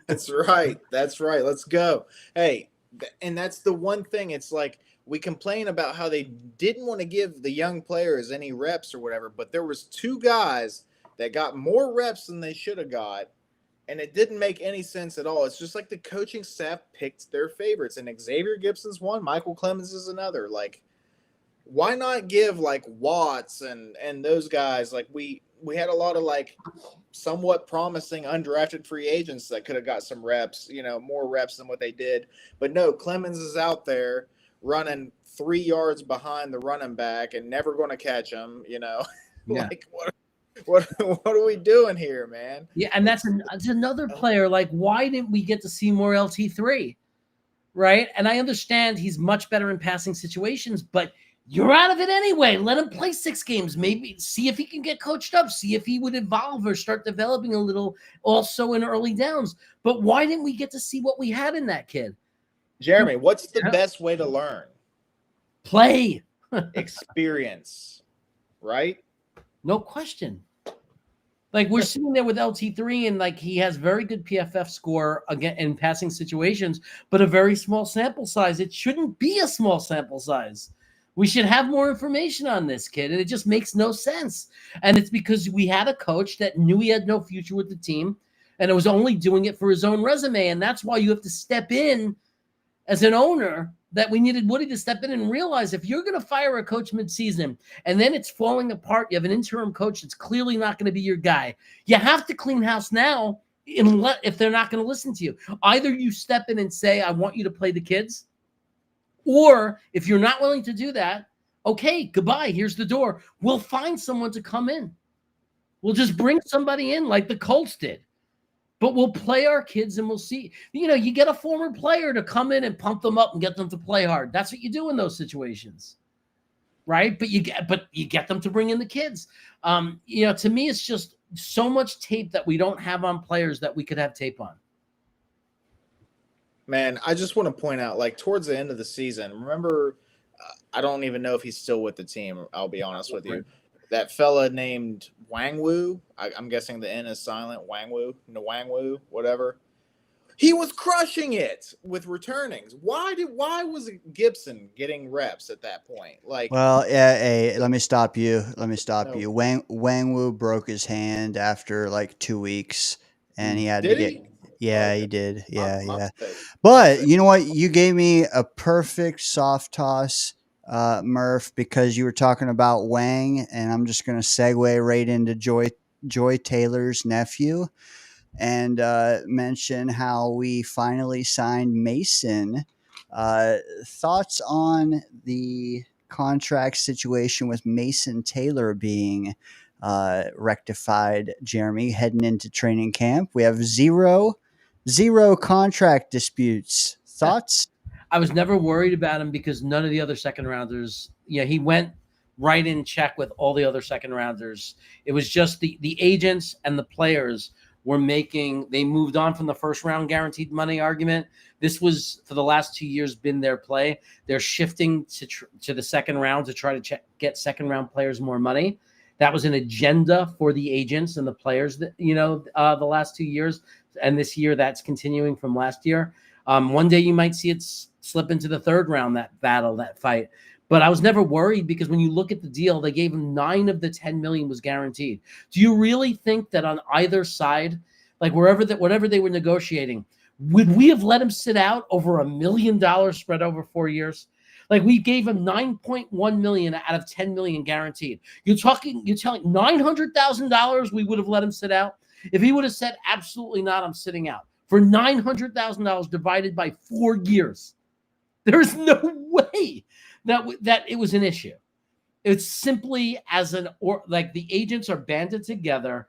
That's right. Let's go. Hey, and that's the one thing. It's like, we complain about how they didn't want to give the young players any reps or whatever, but there was 2 guys that got more reps than they should have got, and it didn't make any sense at all. It's just like the coaching staff picked their favorites, and Xavier Gipson's one, Michael Clemens is another. Like, why not give like Watts and those guys? Like, we had a lot of like somewhat promising undrafted free agents that could have got some reps, more reps than what they did. But no, Clemens is out there running 3 yards behind the running back and never going to catch him. Yeah. Like, what are we doing here, man? Yeah, and that's another player. Like, why didn't we get to see more LT3? Right? And I understand he's much better in passing situations, but you're out of it anyway. Let him play 6 games. Maybe see if he can get coached up. See if he would evolve or start developing a little also in early downs. But why didn't we get to see what we had in that kid? Jeremy, what's the best way to learn? Play. Experience, right? No question. Like, we're sitting there with LT3, and like, he has very good PFF score again in passing situations, but a very small sample size. It shouldn't be a small sample size. We should have more information on this kid, and it just makes no sense. And it's because we had a coach that knew he had no future with the team, and it was only doing it for his own resume. And that's why you have to step in as an owner, that we needed Woody to step in and realize, if you're going to fire a coach midseason and then it's falling apart, you have an interim coach that's clearly not going to be your guy, you have to clean house now if they're not going to listen to you. Either you step in and say, I want you to play the kids, or if you're not willing to do that, okay, goodbye, here's the door. We'll find someone to come in. We'll just bring somebody in like the Colts did. But we'll play our kids and we'll see. You get a former player to come in and pump them up and get them to play hard. That's what you do in those situations, right? But you get them to bring in the kids. To me, it's just so much tape that we don't have on players that we could have tape on. Man, I just want to point out, like, towards the end of the season, remember, I don't even know if he's still with the team, I'll be honest with you. That fella named Wangwu, I'm guessing the N is silent, Nwangwu, whatever. He was crushing it with returnings. Why was Gipson getting reps at that point? Like, well, yeah, hey, let me stop you. No. Wangwu broke his hand after like 2 weeks, and he had to get. He? Yeah, Okay. he did. Yeah, My yeah. mistake. But you know what? You gave me a perfect soft toss, Murph, because you were talking about Wang, and I'm just going to segue right into Joy Taylor's nephew, and mention how we finally signed Mason. Thoughts on the contract situation with Mason Taylor being rectified, Jeremy, heading into training camp? We have zero contract disputes. Thoughts? I was never worried about him because none of the other second rounders, he went right in check with all the other second rounders. It was just the agents and the players they moved on from the first round guaranteed money argument. This was, for the last 2 years, been their play. They're shifting to the second round to try to get second round players more money. That was an agenda for the agents and the players that, the last 2 years. And this year that's continuing from last year. One day you might see it slip into the third round, that battle, that fight. But I was never worried, because when you look at the deal, they gave him 9 of the 10 million was guaranteed. Do you really think that on either side, like whatever they were negotiating, would we have let him sit out over $1 million spread over 4 years? Like, we gave him 9.1 million out of 10 million guaranteed. You're telling $900,000 we would have let him sit out? If he would have said, absolutely not, I'm sitting out, for $900,000 divided by 4 years, there's no way that it was an issue. It's simply the agents are banded together.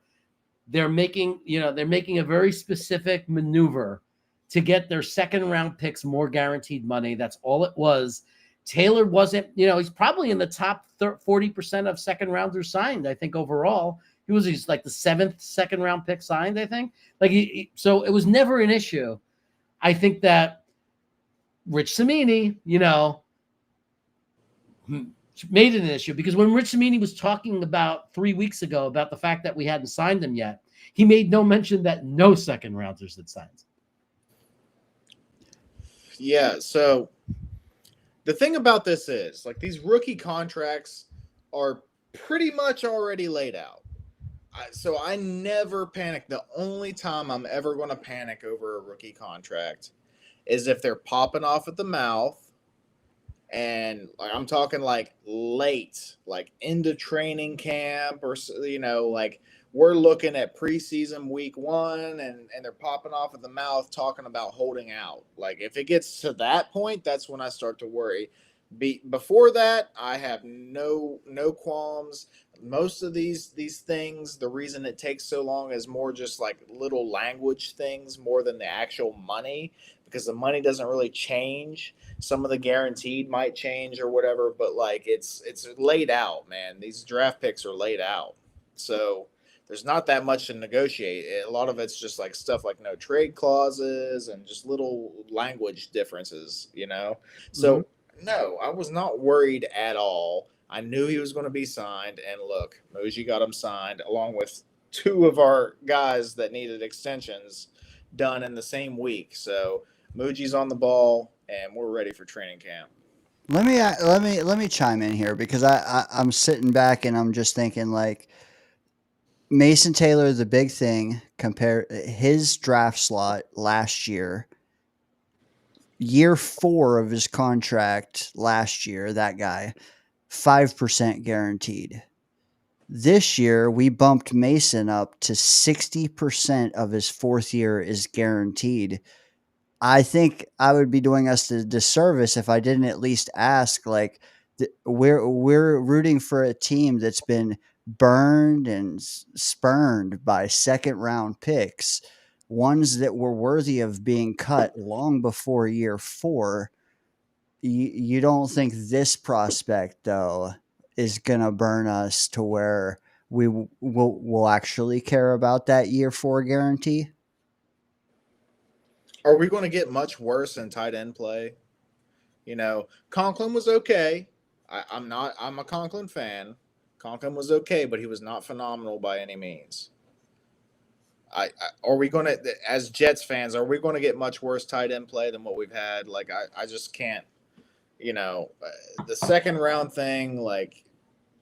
They're making a very specific maneuver to get their second round picks more guaranteed money. That's all it was. Taylor wasn't, he's probably in the top 40% of second rounders signed, I think, overall. He's like the 7th second round pick signed, I think. So it was never an issue. I think that Rich Cimini, made it an issue, because when Rich Cimini was talking about 3 weeks ago about the fact that we hadn't signed him yet, he made no mention that no second rounders had signed. Yeah, so the thing about this is, like, these rookie contracts are pretty much already laid out. So I never panic. The only time I'm ever going to panic over a rookie contract is if they're popping off at the mouth, and I'm talking like late, like into training camp, or like we're looking at preseason week 1 and they're popping off at the mouth talking about holding out. Like, if it gets to that point, that's when I start to worry. Before that, I have no qualms. Most of these things, the reason it takes so long is more just like little language things more than the actual money, because the money doesn't really change. Some of the guaranteed might change or whatever, but like it's laid out, man. These draft picks are laid out. So there's not that much to negotiate. A lot of it's just like stuff like no trade clauses and just little language differences, So no, I was not worried at all. I knew he was going to be signed, and look, Mougey got him signed along with 2 of our guys that needed extensions done in the same week. So Mougey's on the ball, and we're ready for training camp. Let me chime in here, because I'm sitting back and I'm just thinking, like, Mason Taylor, the big thing, compare his draft slot last year 4 of his contract last year, that guy, 5% guaranteed. This year, we bumped Mason up to 60% of his 4th year is guaranteed. I think I would be doing us a disservice if I didn't at least ask, like, we're rooting for a team that's been burned and spurned by second round picks, ones that were worthy of being cut long before year 4. You don't think this prospect, though, is going to burn us to where we will actually care about that year 4 guarantee? Are we going to get much worse in tight end play? Conklin was okay. I'm a Conklin fan. Conklin was okay, but he was not phenomenal by any means. Are we going to, as Jets fans, are we going to get much worse tight end play than what we've had? Like, I just can't. The second round thing, like,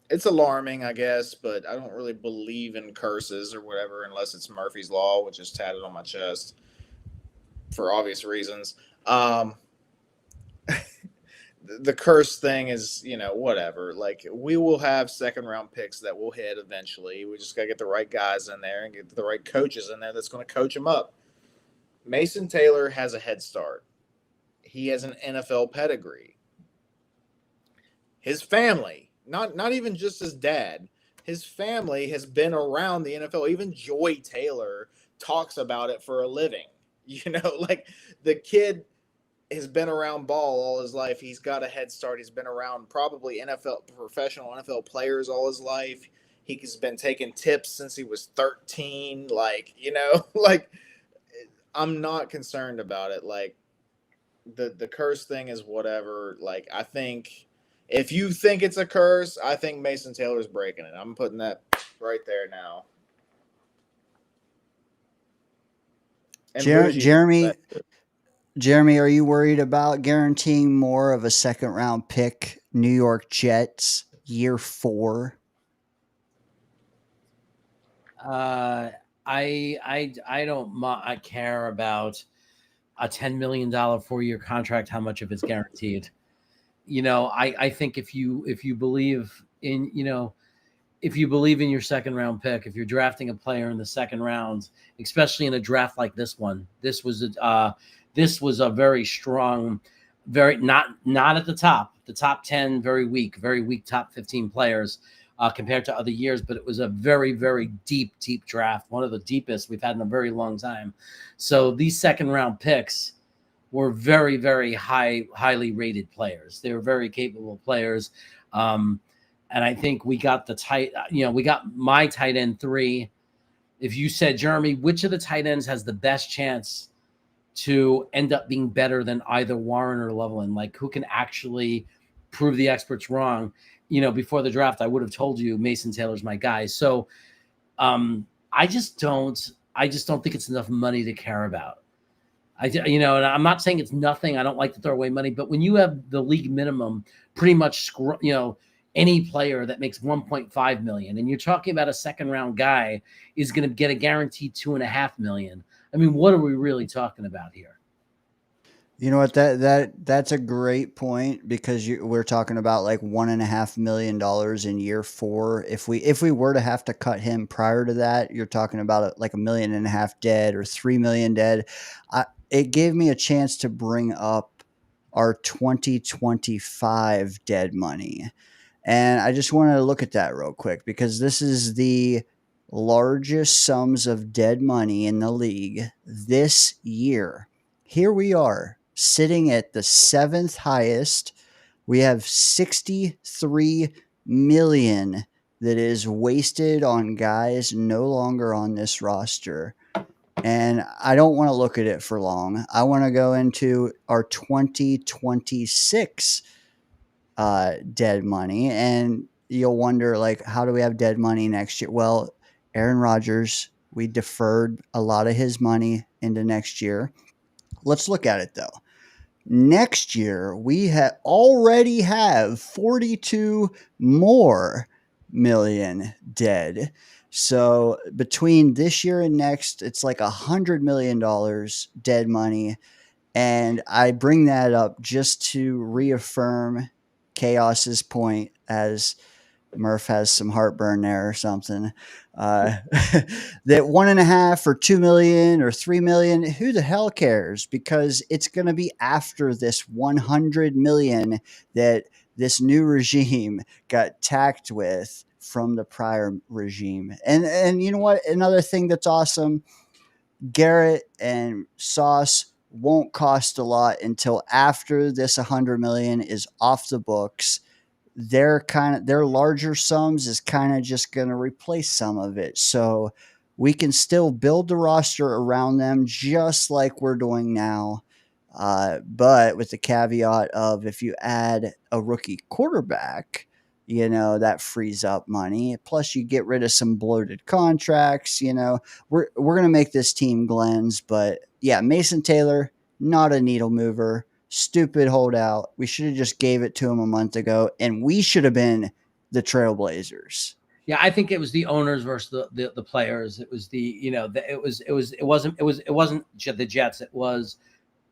it's alarming, I guess, but I don't really believe in curses or whatever unless it's Murphy's Law, which is tatted on my chest for obvious reasons. The curse thing is, whatever. Like, we will have second round picks that will hit eventually. We just got to get the right guys in there and get the right coaches in there that's going to coach them up. Mason Taylor has a head start. He has an NFL pedigree. His family, not even just his dad, his family has been around the NFL. Even Joy Taylor talks about it for a living. Like, the kid has been around ball all his life. He's got a head start. He's been around probably professional NFL players all his life. He's been taking tips since he was 13. Like, like I'm not concerned about it. Like the curse thing is whatever. Like, I think if you think it's a curse, I think Mason Taylor's breaking it. I'm putting that right there now. And Jeremy, are you worried about guaranteeing more of a second round pick, New York Jets, year 4? I don't care about a $10 million 4-year contract, how much of it's guaranteed. I think if you believe in, if you believe in your second round pick, if you're drafting a player in the second round, especially in a draft like this one, this was a very strong, very not at the top 10, very weak top 15 players compared to other years, but it was a very, very deep draft, one of the deepest we've had in a very long time. So these second round picks were very, very highly rated players. They were very capable players. And I think we got we got my tight end 3. If you said, Jeremy, which of the tight ends has the best chance to end up being better than either Warren or Loveland, like who can actually prove the experts wrong, before the draft, I would have told you Mason Taylor's my guy. So I just don't think it's enough money to care about. And I'm not saying it's nothing. I don't like to throw away money, but when you have the league minimum, pretty much, any player that makes 1.5 million, and you're talking about a second round guy is going to get a guaranteed 2.5 million. I mean, what are we really talking about here? You know what? That's a great point, because we're talking about like $1.5 million in year 4. If we were to have to cut him prior to that, you're talking about like $1.5 million dead or $3 million dead. It gave me a chance to bring up our 2025 dead money, and I just wanted to look at that real quick, because this is the largest sums of dead money in the league this year. Here we are, sitting at the 7th highest. We have 63 million that is wasted on guys no longer on this roster. And I don't want to look at it for long. I want to go into our 2026 dead money, and you'll wonder, like, how do we have dead money next year? Well, Aaron Rodgers, we deferred a lot of his money into next year. Let's look at it though. Next year, we already have 42 more million dead. So between this year and next, it's like $100 million dead money. And I bring that up just to reaffirm Chaos's point, as Murph has some heartburn there or something. That 1.5 or 2 million or 3 million, who the hell cares? Because it's going to be after this 100 million that this new regime got tacked with from the prior regime. And you know what? Another thing that's awesome, Garrett and Sauce won't cost a lot until after this 100 million is off the books. Their larger sums is kind of just going to replace some of it. So we can still build the roster around them just like we're doing now. But with the caveat of, if you add a rookie quarterback, that frees up money. Plus you get rid of some bloated contracts. We're going to make this team Glenn's, but yeah, Mason Taylor, not a needle mover. Stupid holdout. We should have just gave it to him a month ago, and we should have been the Trailblazers. Yeah, I think it was the owners versus the players. It was it wasn't the Jets. It was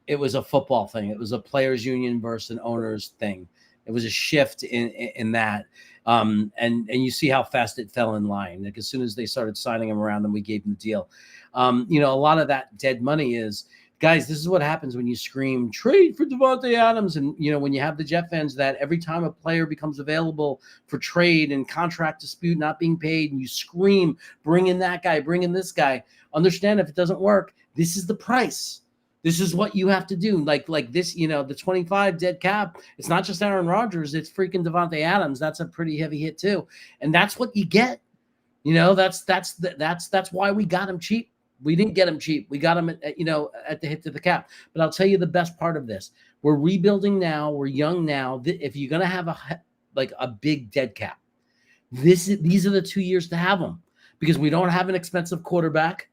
a football thing. It was a players union versus an owners thing. It was a shift in that. And you see how fast it fell in line. Like, as soon as they started signing him around, and we gave him the deal. A lot of that dead money is, guys, this is what happens when you scream trade for Devontae Adams. And, when you have the Jet fans that every time a player becomes available for trade and contract dispute not being paid, and you scream, bring in that guy, bring in this guy, understand, if it doesn't work, this is the price. This is what you have to do. Like this, the 25 dead cap. It's not just Aaron Rodgers. It's freaking Devontae Adams. That's a pretty heavy hit too, and that's what you get. That's why we got him cheap. We didn't get him cheap. We got him at the hit to the cap. But I'll tell you the best part of this: we're rebuilding now. We're young now. If you're gonna have a big dead cap, these are the 2 years to have them, because we don't have an expensive quarterback.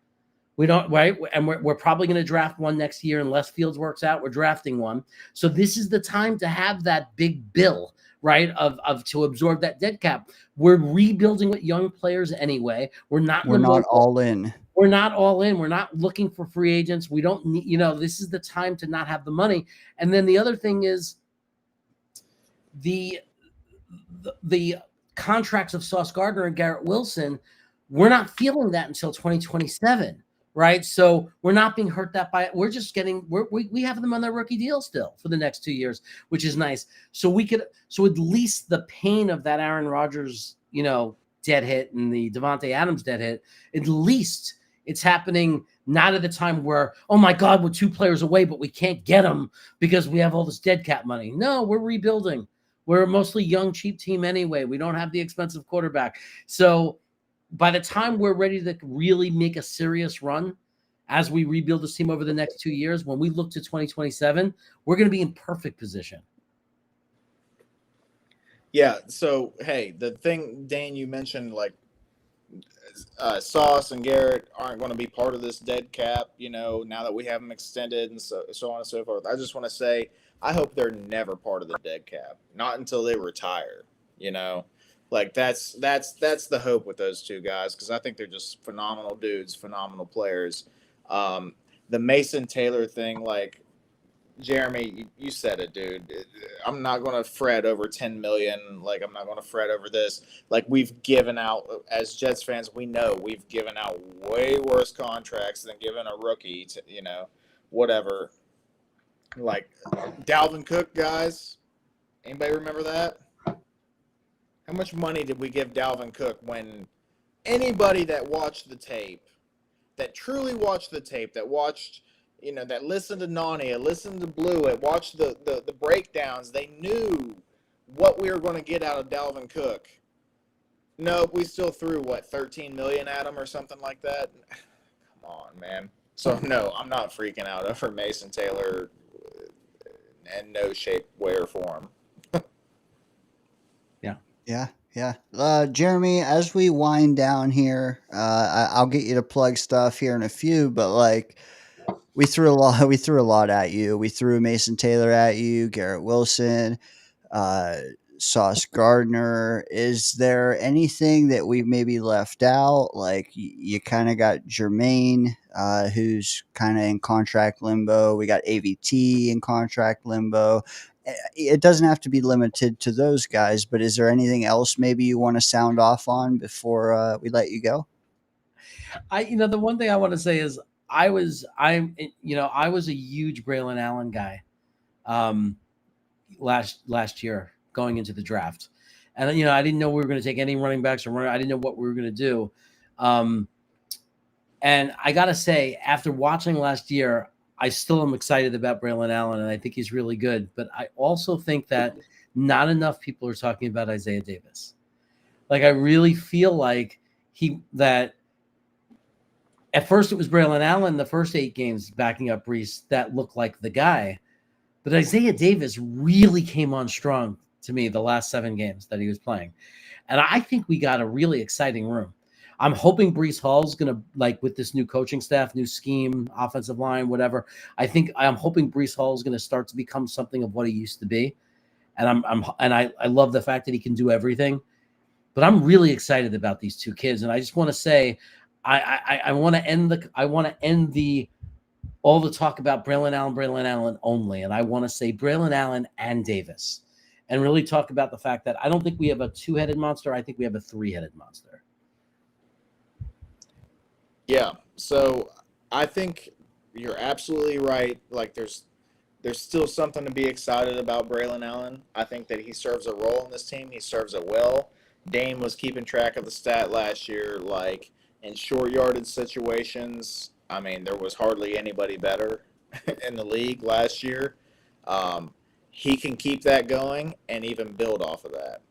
We don't, right? And we're probably going to draft one next year unless Fields works out. We're drafting one. So this is the time to have that big bill, right? Of to absorb that dead cap. We're rebuilding with young players anyway. We're not all in. We're not all in. We're not looking for free agents. We don't need, this is the time to not have the money. And then the other thing is the contracts of Sauce Gardner and Garrett Wilson. We're not feeling that until 2027. Right. So we're not being hurt that by it. We're just we have them on their rookie deal still for the next 2 years, which is nice. So at least the pain of that Aaron Rodgers, dead hit and the Devontae Adams dead hit, at least it's happening not at the time where, oh my God, we're 2 players away, but we can't get them because we have all this dead cap money. No, we're rebuilding. We're a mostly young, cheap team anyway. We don't have the expensive quarterback. So by the time we're ready to really make a serious run as we rebuild this team over the next 2 years, when we look to 2027, we're going to be in perfect position. Yeah. So, hey, the thing, Dane, you mentioned, like, Sauce and Garrett aren't going to be part of this dead cap, now that we have them extended and so on and so forth. I just want to say, I hope they're never part of the dead cap, not until they retire, Like that's the hope with those two guys, because I think they're just phenomenal dudes, phenomenal players. The Mason Taylor thing, like, Jeremy, you said it, dude. I'm not going to fret over 10 million. Like, I'm not going to fret over this. Like, we've given out, as Jets fans, we know we've given out way worse contracts than giving a rookie to, whatever. Like, Dalvin Cook, guys. Anybody remember that? How much money did we give Dalvin Cook when anybody that watched the tape, that truly watched the tape, that watched, that listened to Nani, listened to Blue, watched the breakdowns, they knew what we were going to get out of Dalvin Cook. Nope, we still threw, 13 million at him or something like that? Come on, man. So, no, I'm not freaking out over Mason Taylor in no shape, way, or form. Yeah. Jeremy, as we wind down here, I'll get you to plug stuff here in a few, but like we threw a lot at you. We threw Mason Taylor at you, Garrett Wilson, Sauce Gardner. Is there anything that we've maybe left out? Like you kind of got Jermaine, who's kind of in contract limbo. We got AVT in contract limbo. It doesn't have to be limited to those guys, but is there anything else maybe you want to sound off on before we let you go? The one thing I want to say is I was a huge Braylon Allen guy last year going into the draft. And I didn't know we were going to take any running backs I didn't know what we were going to do. And I got to say, after watching last year, I still am excited about Braylon Allen, and I think he's really good. But I also think that not enough people are talking about Isaiah Davis. Like, I really feel like that at first it was Braylon Allen the first 8 games backing up Brees that looked like the guy. But Isaiah Davis really came on strong to me the last 7 games that he was playing. And I think we got a really exciting room. I'm hoping Brees Hall's going to, like, with this new coaching staff, new scheme, offensive line, whatever. I'm hoping Brees Hall is going to start to become something of what he used to be. And I love the fact that he can do everything. But I'm really excited about these 2 kids. And I just want to say, I want to end all the talk about Braylon Allen only. And I want to say Braylon Allen and Davis, and really talk about the fact that I don't think we have a 2-headed monster. I think we have a 3-headed monster. Yeah. So I think you're absolutely right. Like, there's still something to be excited about Braylon Allen. I think that he serves a role in this team. He serves it well. Dame was keeping track of the stat last year. Like, in short yardage situations, I mean, there was hardly anybody better. in the league last year. He can keep that going and even build off of that.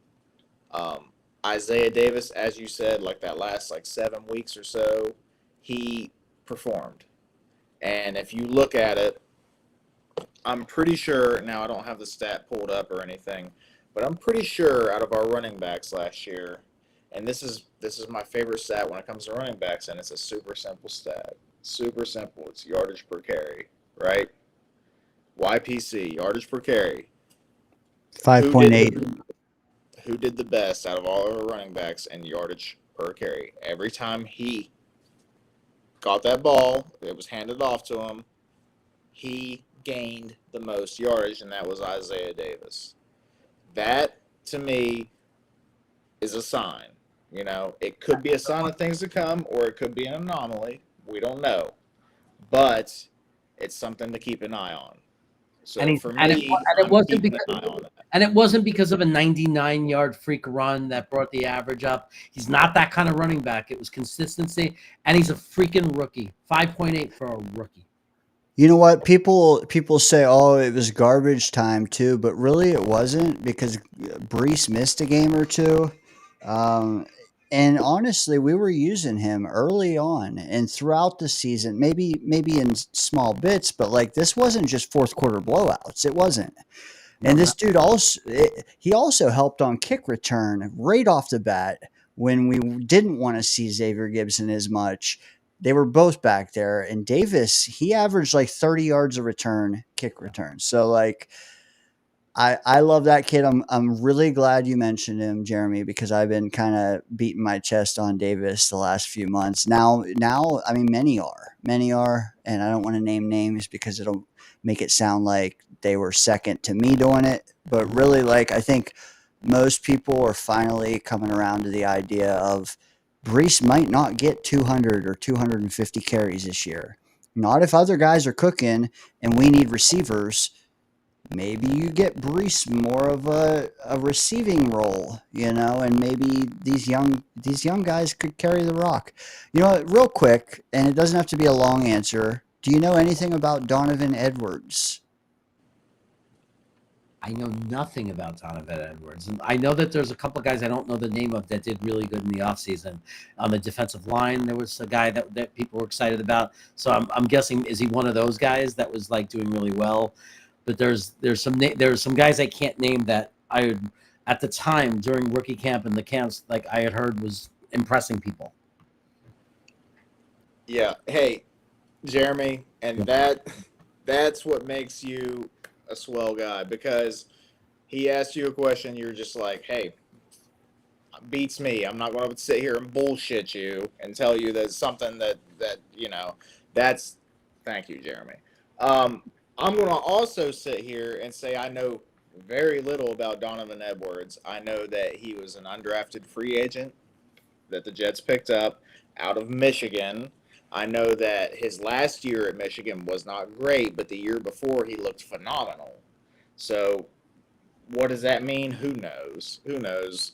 Isaiah Davis, as you said, like that last like 7 weeks or so, he performed. And if you look at it, I'm pretty sure, now I don't have the stat pulled up or anything, but I'm pretty sure out of our running backs last year, and this is my favorite stat when it comes to running backs, and it's a super simple stat. Super simple. It's yardage per carry, right? YPC, yardage per carry. 5.8. Who did the best out of all our running backs in yardage per carry? Every time he got that ball, it was handed off to him, he gained the most yardage, and that was Isaiah Davis. That, to me, is a sign. You know, it could be a sign of things to come, or it could be an anomaly. We don't know. But it's something to keep an eye on. So And for and me, it I'm wasn't keeping because an eye on that. and it wasn't because of a 99-yard freak run that brought the average up. He's not that kind of running back. It was consistency, and he's a freaking rookie. 5.8 for a rookie. You know what? People say, "Oh, it was garbage time too," but really it wasn't because Brees missed a game or two. Um, and honestly, we were using him early on and throughout the season, maybe in small bits, but like this wasn't just fourth quarter blowouts. It wasn't. And No, this dude also he also helped on kick return right off the bat when we didn't want to see Xavier Gibson as much. They were both back there, and Davis he averaged like 30 yards of return kick return. So like I love that kid. I'm really glad you mentioned him, Jeremy, because I've been kind of beating my chest on Davis the last few months. Now I mean many are, and I don't want to name names because it'll make it sound like they were second to me doing it. But really, like I think most people are finally coming around to the idea of Brees might not get 200 or 250 carries this year. Not if other guys are cooking and we need receivers. Maybe you get Brees more of a receiving role, and maybe these young guys could carry the rock. You know what, real quick, and it doesn't have to be a long answer. Do you know anything about Donovan Edwards? I know nothing about Donovan Edwards. And I know that there's a couple of guys I don't know the name of that did really good in the offseason. On the defensive line, there was a guy that people were excited about. So I'm guessing, is he one of those guys that was like doing really well? But there's some guys I can't name that I had, at the time during rookie camp and the camps, like I had heard was impressing people. Yeah. Hey, Jeremy, and that's what makes you a swell guy, because he asked you a question, you're just like, hey, beats me. I'm not going to sit here and bullshit you and tell you that something that that's thank you, Jeremy. I'm going to also sit here and say I know very little about Donovan Edwards. I know that he was an undrafted free agent that the Jets picked up out of Michigan. I know that his last year at Michigan was not great, but the year before he looked phenomenal. So what does that mean? Who knows? Who knows?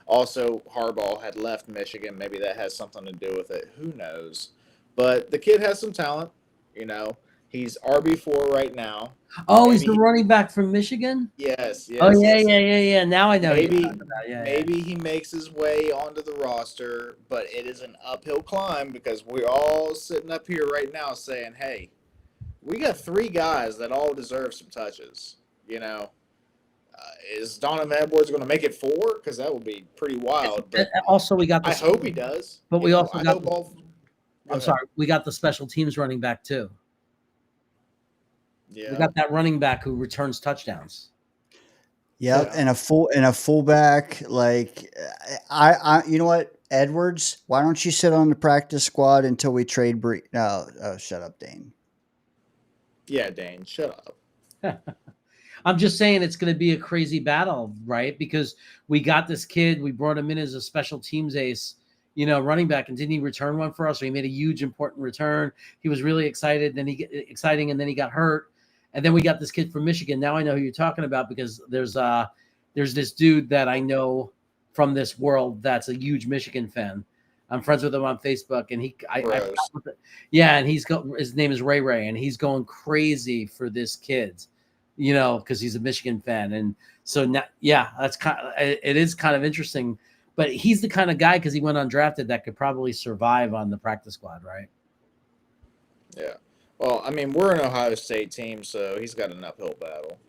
Also Harbaugh had left Michigan. Maybe that has something to do with it. Who knows? But the kid has some talent. You know, he's RB4 right now. Oh, he's Maybe the running back from Michigan? yes. Oh, yeah, Yes. yeah. Now I know who you're Maybe talking about. Yeah. maybe he makes his way onto the roster, but it is an uphill climb because we're all sitting up here right now saying, "Hey, we got three guys that all deserve some touches." You know, is Donovan Edwards going to make it four? Because that would be pretty wild. But Also, we got the. I hope he does. But we also I got. hope all. Go I'm ahead. sorry, we got the special teams running back too. Yeah. We got that running back who returns touchdowns. Yep, Yeah. and a fullback. Like you know what, Edwards? Why don't you sit on the practice squad until we trade Bree? No, oh, shut up, Dane. Yeah, Dane, shut up. I'm just saying it's going to be a crazy battle, right? Because we got this kid, we brought him in as a special teams ace, running back, and didn't he return one for us? So he made a huge important return. He was really excited, and then he got hurt, and then we got this kid from Michigan. Now I know who you're talking about because there's this dude that I know from this world that's a huge Michigan fan. I'm friends with him on Facebook, and Gross. yeah, and his name is Ray Ray, and he's going crazy for this kid, because he's a Michigan fan, and so now, yeah, it is kind of interesting, but he's the kind of guy, because he went undrafted, that could probably survive on the practice squad, right? Yeah. Well, I mean, we're an Ohio State team, so he's got an uphill battle.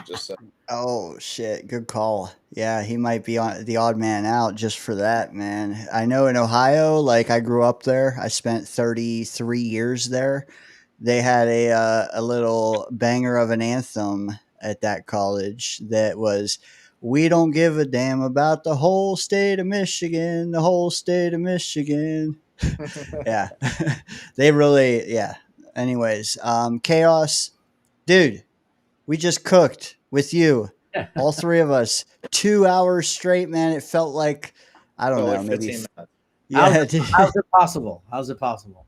Just saying. Oh shit, good call. Yeah, he might be on the odd man out just for that, man. I know in Ohio, like I grew up there. I spent 33 years there. They had a little banger of an anthem at that college that was "We don't give a damn about the whole state of Michigan, the whole state of Michigan." Yeah. They really, yeah. Anyways, Chaos, dude, we just cooked with you, all three of us, 2 hours straight, man. It felt like, I don't Felt know, like maybe, 15 minutes. yeah, dude. How's it possible? How's it possible?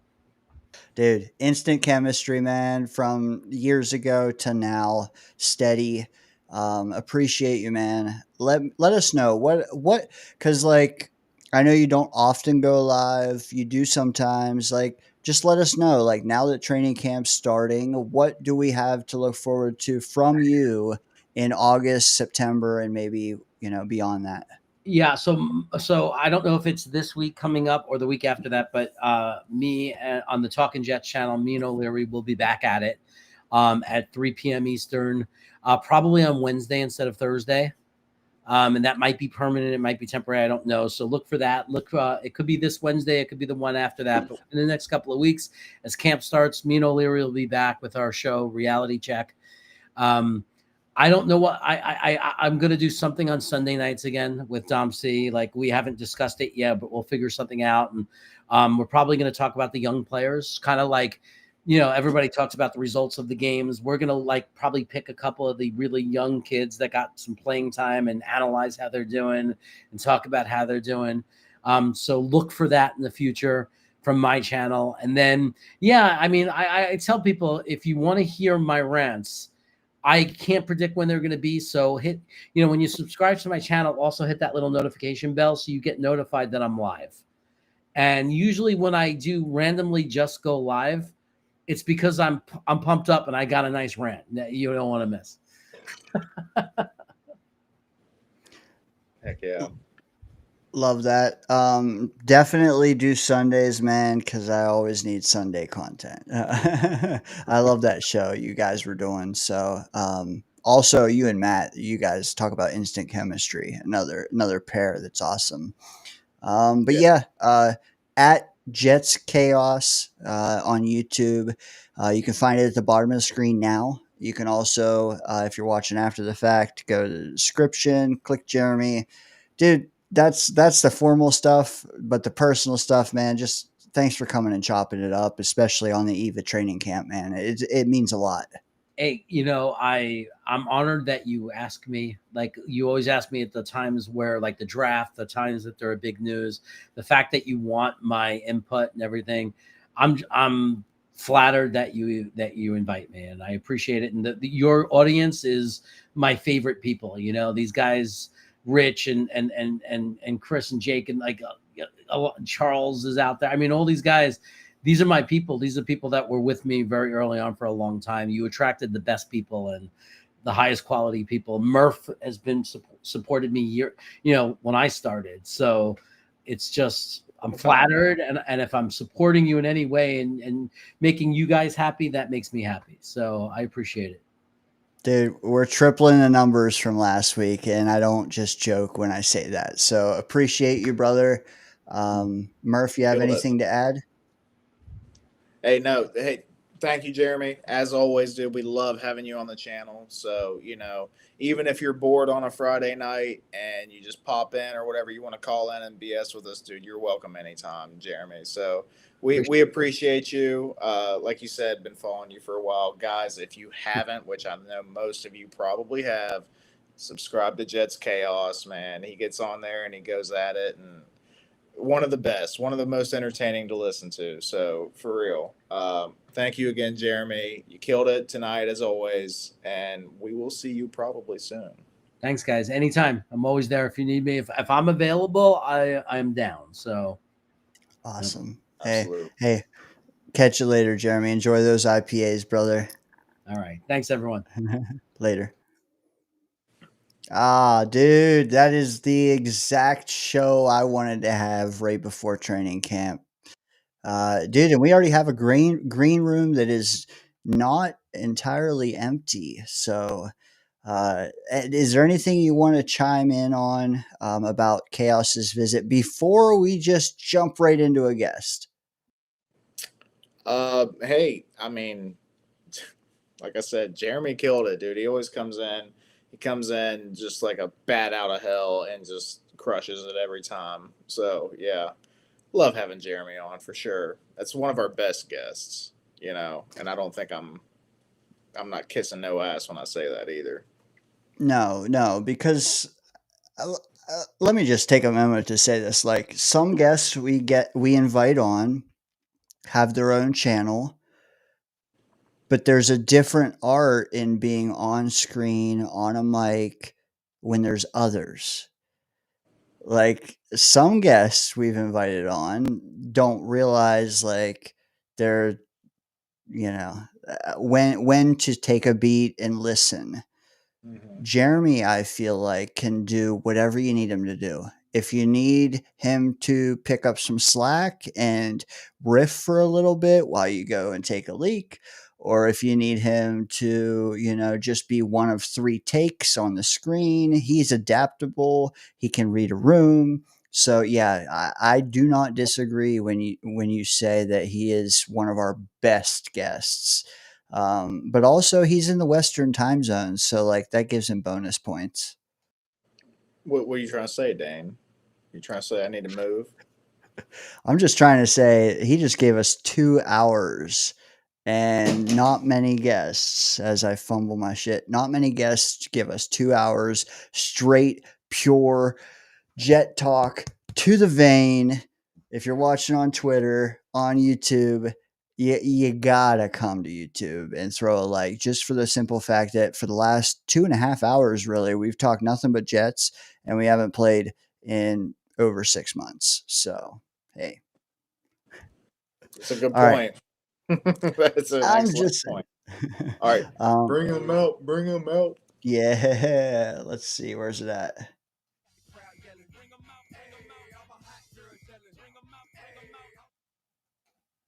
Dude, instant chemistry, man, from years ago to now, steady. Appreciate you, man. Let us know what because like I know you don't often go live. You do sometimes. Like, just let us know. Like, now that training camp's starting, what do we have to look forward to from you in August, September, and maybe beyond that? Yeah, so I don't know if it's this week coming up or the week after that, but me on the Talking Jets channel, me and O'Leary will be back at it at 3 p.m. Eastern, probably on Wednesday instead of Thursday. And that might be permanent, it might be temporary, I don't know. So look for that. It could be this Wednesday, it could be the one after that. But in the next couple of weeks, as camp starts, me and O'Leary will be back with our show, Reality Check. I don't know what I'm going to do something on Sunday nights again with Dom C. Like, we haven't discussed it yet, but we'll figure something out. And we're probably going to talk about the young players, kind of like, everybody talks about the results of the games. We're going to probably pick a couple of the really young kids that got some playing time and analyze how they're doing and talk about how they're doing. So look for that in the future from my channel. And then, yeah, I mean, I tell people, if you want to hear my rants, I can't predict when they're going to be. So when you subscribe to my channel, also hit that little notification bell so you get notified that I'm live. And usually when I do randomly just go live, it's because I'm pumped up and I got a nice rant that you don't want to miss. Heck yeah. Love that. Definitely do Sundays, man, because I always need Sunday content. I love that show you guys were doing. So, also you and Matt, you guys talk about instant chemistry. Another pair that's awesome. But yeah, at Jets Chaos on YouTube, you can find it at the bottom of the screen now. You can also, if you're watching after the fact, go to the description, click Jeremy, dude. That's the formal stuff, but the personal stuff, man, just thanks for coming and chopping it up, especially on the eve of training camp, man. It means a lot. Hey, I'm honored that you ask me. Like, you always ask me at the times where, like, the draft, the times that there are big news, the fact that you want my input and everything. I'm flattered that you invite me, and I appreciate it. And your audience is my favorite people. These guys, Rich and Chris and Jake, and Charles is out there. I mean, all these guys, these are my people. These are people that were with me very early on for a long time. You attracted the best people and the highest quality people. Murph has been supported me when I started. So it's just, I'm flattered. And if I'm supporting you in any way and making you guys happy, that makes me happy. So I appreciate it. Dude, we're tripling the numbers from last week, and I don't just joke when I say that. So appreciate you, brother. Murph, you have anything to add? Hey, no. Hey, thank you, Jeremy. As always, dude, we love having you on the channel. So, even if you're bored on a Friday night and you just pop in or whatever, you want to call in and BS with us, dude, you're welcome anytime, Jeremy. So we appreciate you. Like you said, been following you for a while. Guys, if you haven't, which I know most of you probably have, subscribe to Jets Chaos, man. He gets on there and he goes at it, and one of the best, one of the most entertaining to listen to. So for real, thank you again, Jeremy. You killed it tonight as always, and we will see you probably soon. Thanks, guys. Anytime. I'm always there if you need me. If I'm available, I'm down. So Awesome. Absolutely. Hey, catch you later, Jeremy. Enjoy those IPAs, brother. All right. Thanks, everyone. Later. Ah, dude, that is the exact show I wanted to have right before training camp. Dude, and we already have a green room that is not entirely empty. So, is there anything you want to chime in on about Chaos's visit before we just jump right into a guest? Hey, I mean, like I said, Jeremy killed it, dude. He always comes in. He comes in just like a bat out of hell and just crushes it every time. So yeah, love having Jeremy on for sure. That's one of our best guests, you know. And I don't think I'm not kissing no ass when I say that either. No, because let me just take a moment to say this. Like some guests we invite on have their own channel, but there's a different art in being on screen on a mic when there's others. Like some guests we've invited on don't realize like they're when to take a beat and listen. Jeremy, I feel like, can do whatever you need him to do. If you need him to pick up some slack and riff for a little bit while you go and take a leak, or if you need him to, just be one of 3 takes on the screen, he's adaptable. He can read a room. So yeah, I do not disagree when you say that he is one of our best guests. But also he's in the Western time zone, so like that gives him bonus points. What are you trying to say, Dane? You trying to say I need to move? I'm just trying to say he just gave us 2 hours and not many guests, as I fumble my shit. Not many guests give us 2 hours straight, pure jet talk to the vein. If you're watching on Twitter, on YouTube, you gotta come to YouTube and throw a like, just for the simple fact that for the last 2.5 hours, really, we've talked nothing but Jets and we haven't played in over 6 months. So, hey. It's a good All right. point. That's an I'm excellent just point. All right, bring him out. Bring him out. Yeah. Let's see. Where's it at?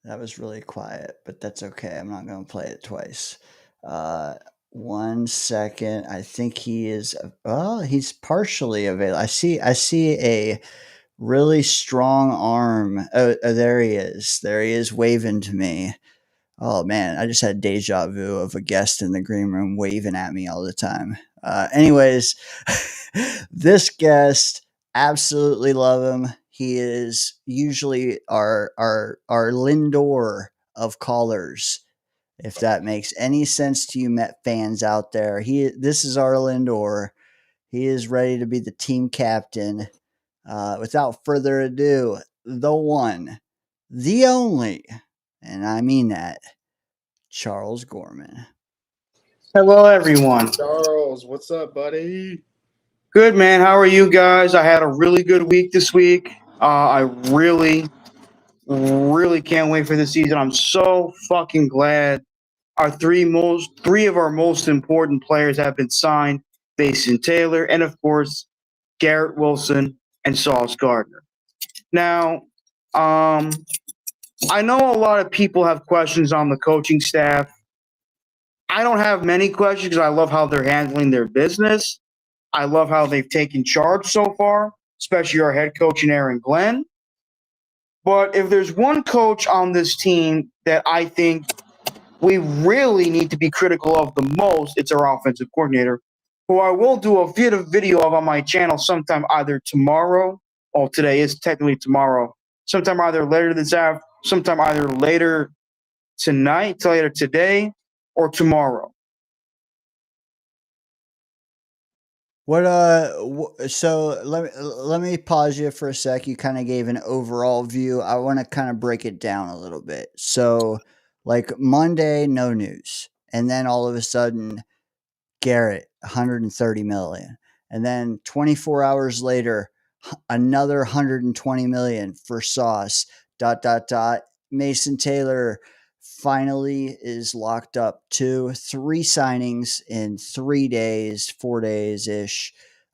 That was really quiet, but that's okay. I'm not going to play it twice. 1 second. I think he is. Well, he's partially available. I see a really strong arm. Oh, there he is. There he is, waving to me. Oh man, I just had deja vu of a guest in the green room waving at me all the time. Anyways, this guest, absolutely love him. He is usually our Lindor of callers. If that makes any sense to you Met fans out there, this is our Lindor. He is ready to be the team captain. Without further ado, the one, the only, and I mean that, Charles Gorman. Hello, everyone. Charles, what's up, buddy? Good, man. How are you guys? I had a really good week this week. I really, really can't wait for the season. I'm so fucking glad our three of our most important players have been signed: Mason Taylor, and of course, Garrett Wilson and Sauce Gardner. Now, I know a lot of people have questions on the coaching staff. I don't have many questions because I love how they're handling their business. I love how they've taken charge so far, especially our head coach in Aaron Glenn. But if there's one coach on this team that I think we really need to be critical of the most, it's our offensive coordinator, who I will do a video of on my channel sometime either tomorrow, or today is technically tomorrow, sometime either later this afternoon, sometime either later tonight, later today, or tomorrow. So let me pause you for a sec. You kind of gave an overall view. I want to kind of break it down a little bit. So like Monday, no news. And then all of a sudden, Garrett, 130 million. And then 24 hours later, another 120 million for Sauce. Mason Taylor finally is locked up too. 3 signings in 3 days, 4 days ish.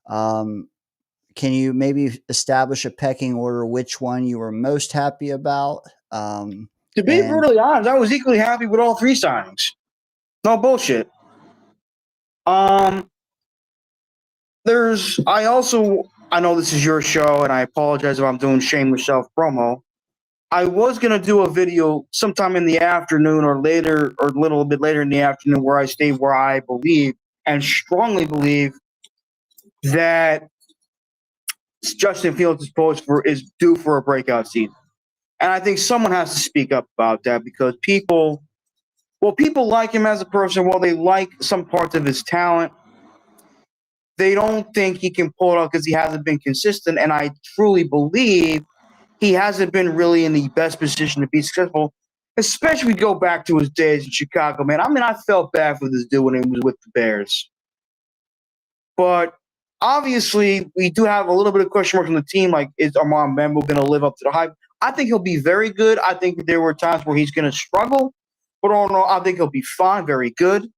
Can you maybe establish a pecking order which one you were most happy about? To be And brutally honest, I was equally happy with all 3 signings. No bullshit. I know this is your show, and I apologize if I'm doing shameless self promo. I was gonna do a video sometime in the afternoon or later, or a little bit later in the afternoon, where I state where I believe and strongly believe that Justin Fields is due for a breakout season. And I think someone has to speak up about that, because people like him as a person. While they like some parts of his talent, they don't think he can pull it off because he hasn't been consistent. And I truly believe he hasn't been really in the best position to be successful, especially if we go back to his days in Chicago, man. I mean, I felt bad for this dude when he was with the Bears. But obviously, we do have a little bit of question marks on the team. Like, is Armand Bambo going to live up to the hype? I think he'll be very good. I think there were times where he's going to struggle. But all in all, I think he'll be fine, very good.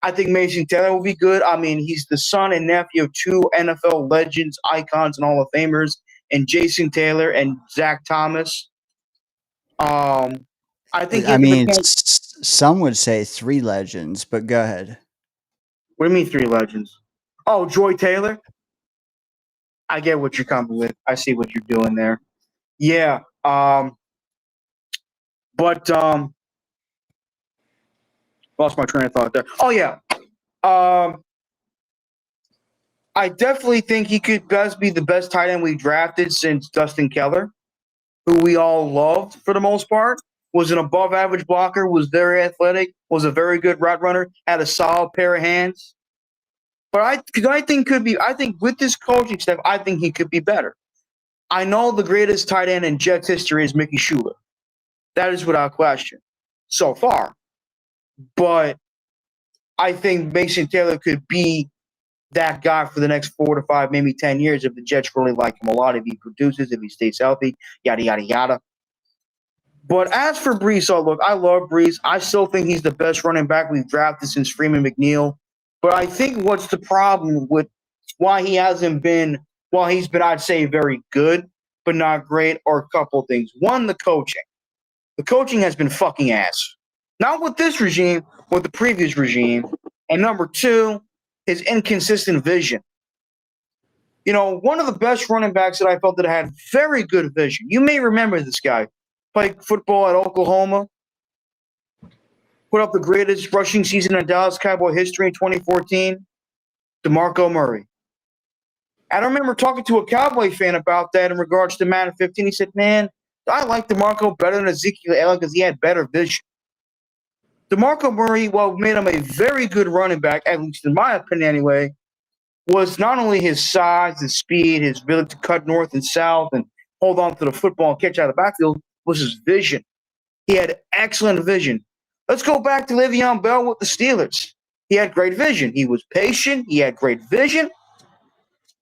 I think Mason Taylor will be good. I mean, he's the son and nephew of 2 NFL legends, icons, and Hall of Famers, and Jason Taylor and Zach Thomas. I think. Some would say 3 legends, but go ahead. What do you mean 3 legends? Oh, Joy Taylor. I get what you're coming with. I see what you're doing there. Yeah. Lost my train of thought there. Oh yeah. I definitely think he could best be the best tight end we've drafted since Dustin Keller, who we all loved for the most part. Was an above average blocker, was very athletic, was a very good route runner, had a solid pair of hands. But I think with this coaching staff, I think he could be better. I know the greatest tight end in Jets history is Mickey Schuler. That is without question so far. But I think Mason Taylor could be that guy for the next 4 to 5, maybe 10 years if the Jets really like him a lot, if he produces, if he stays healthy, yada, yada, yada. But as for Brees, look, I love Brees. I still think he's the best running back we've drafted since Freeman McNeil. But I think what's the problem with why he's been, I'd say, very good, but not great, are a couple of things. One, the coaching. The coaching has been fucking ass. Not with this regime, with the previous regime. And number 2, his inconsistent vision. You know, one of the best running backs that I felt that had very good vision. You may remember this guy. Played football at Oklahoma. Put up the greatest rushing season in Dallas Cowboy history in 2014. DeMarco Murray. And I remember talking to a Cowboy fan about that in regards to Madden 15. He said, man, I like DeMarco better than Ezekiel Elliott because he had better vision. DeMarco Murray, what made him a very good running back, at least in my opinion anyway, was not only his size, his speed, his ability to cut north and south and hold on to the football and catch out of the backfield, was his vision. He had excellent vision. Let's go back to Le'Veon Bell with the Steelers. He had great vision. He was patient. He had great vision.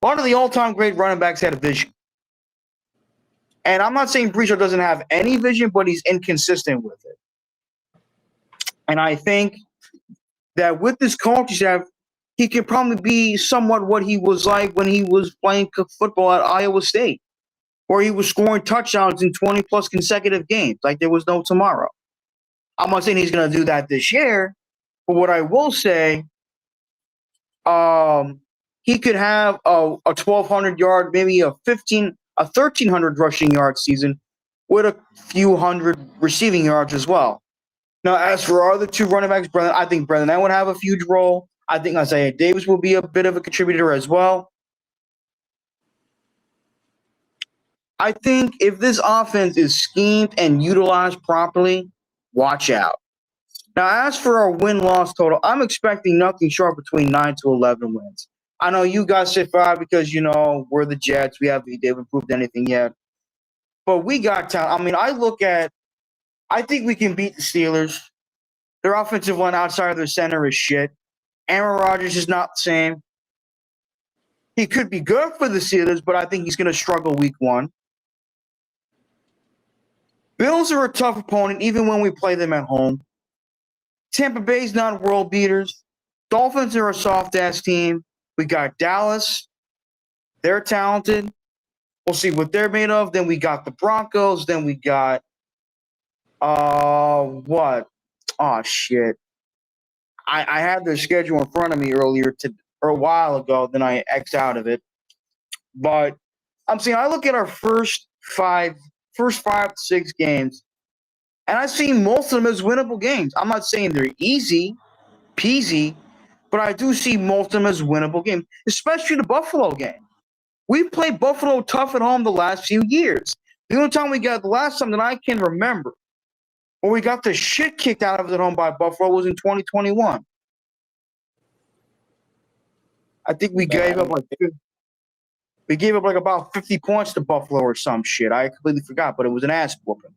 One of the all-time great running backs had a vision. And I'm not saying Brees doesn't have any vision, but he's inconsistent with it. And I think that with this coaching staff, he can probably be somewhat what he was like when he was playing football at Iowa State, where he was scoring touchdowns in 20-plus consecutive games like there was no tomorrow. I'm not saying he's going to do that this year, but what I will say, he could have a 1,200-yard, maybe a 1,300 rushing yard season with a few hundred receiving yards as well. Now, as for our other 2 running backs, I think Brendan Allen would have a huge role. I think Isaiah Davis will be a bit of a contributor as well. I think if this offense is schemed and utilized properly, watch out. Now, as for our win-loss total, I'm expecting nothing short between 9 to 11 wins. I know you guys say 5 because, you know, we're the Jets. They haven't proved anything yet. But we got talent. I mean, I think we can beat the Steelers. Their offensive line outside of their center is shit. Aaron Rodgers is not the same. He could be good for the Steelers, but I think he's going to struggle week 1. Bills are a tough opponent, even when we play them at home. Tampa Bay's not world beaters. Dolphins are a soft-ass team. We got Dallas. They're talented. We'll see what they're made of. Then we got the Broncos. Then we got what? Oh shit. I had their schedule in front of me or a while ago, then I X'd out of it. But I'm saying I look at our first five to 6 games, and I see most of them as winnable games. I'm not saying they're easy peasy, but I do see most of them as winnable games, especially the Buffalo game. We played Buffalo tough at home the last few years. The only time the last time that I can remember where we got the shit kicked out of us at home by Buffalo was in 2021. I think we gave up like about 50 points to Buffalo or some shit. I completely forgot, but it was an ass whooping.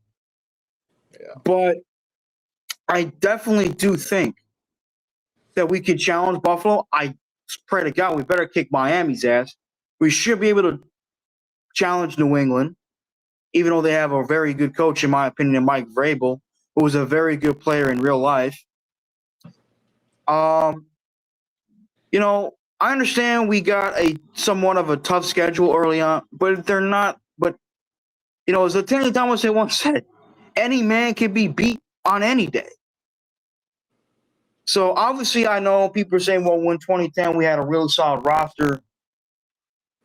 Yeah. But I definitely do think that we could challenge Buffalo. I pray to God we better kick Miami's ass. We should be able to challenge New England, even though they have a very good coach, in my opinion, in Mike Vrabel, who was a very good player in real life. You know, I understand we got a somewhat of a tough schedule early on, but they're not. But, you know, as Lieutenant Thomas once said, any man can be beat on any day. So, obviously, I know people are saying, well, in 2010, we had a really solid roster.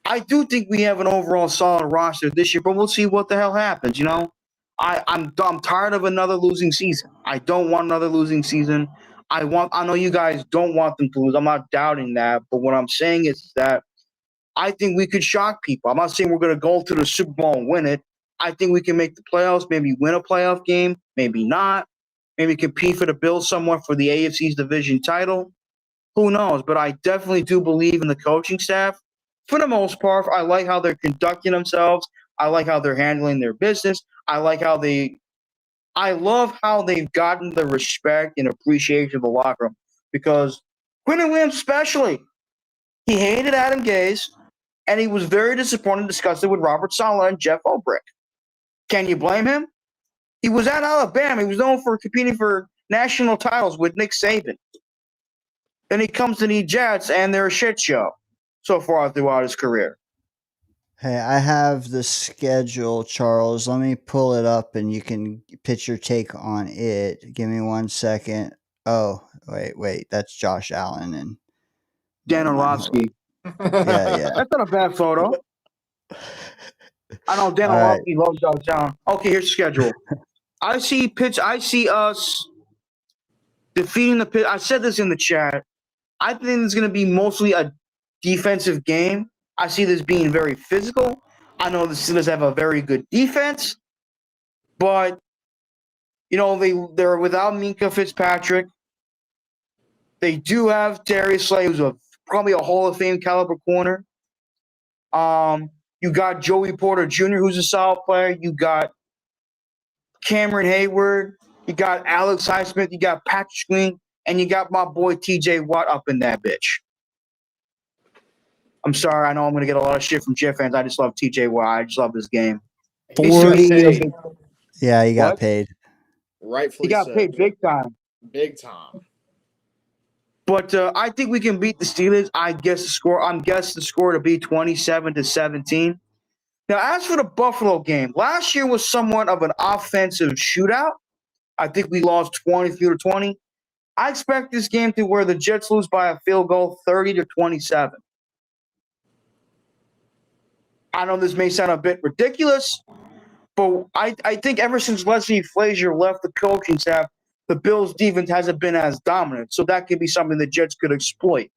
I do think we have an overall solid roster this year, but we'll see what the hell happens, you know? I'm tired of another losing season. I don't want another losing season. I know you guys don't want them to lose. I'm not doubting that, but what I'm saying is that I think we could shock people. I'm not saying we're going to go to the Super Bowl and win it. I think we can make the playoffs, maybe win a playoff game, maybe not. Maybe compete for the Bills somewhat for the AFC's division title. Who knows? But I definitely do believe in the coaching staff. For the most part, I like how they're conducting themselves. I like how they're handling their business. I love how they've gotten the respect and appreciation of the locker room, because Quentin Williams especially, he hated Adam Gase, and he was very disappointed and disgusted with Robert Saleh and Jeff Ulbrich. Can you blame him? He was at Alabama. He was known for competing for national titles with Nick Saban. Then he comes to the Jets, and they're a shit show so far throughout his career. Hey, I have the schedule, Charles. Let me pull it up and you can pitch your take on it. Give me 1 second. Oh, wait. That's Josh Allen and Dan never mind, hold on. Yeah. That's not a bad photo. I know Dan All right. Orlovsky loves Josh Allen. Okay, here's the schedule. I see us defeating the Pitt. I said this in the chat. I think it's going to be mostly a defensive game. I see this being very physical. I know the Steelers have a very good defense, but you know they're without Minkah Fitzpatrick. They do have Darius Slay, who's probably a Hall of Fame caliber corner. You got Joey Porter Jr., who's a solid player. You got Cameron Hayward. You got Alex Highsmith. You got Patrick Green, and you got my boy T.J. Watt up in that bitch. I'm sorry. I know I'm going to get a lot of shit from Jet fans. I just love T.J. Watt. I just love this game. 40. Yeah, he got What? paid. Rightfully He got so. paid big time. Big time. But I think we can beat the Steelers. I'm guessing the score to be 27-17. Now, as for the Buffalo game, last year was somewhat of an offensive shootout. I think we lost 23-20. I expect this game to where the Jets lose by a field goal, 30-27. I know this may sound a bit ridiculous, but I think ever since Leslie Frazier left the coaching staff, the Bills' defense hasn't been as dominant. So that could be something the Jets could exploit.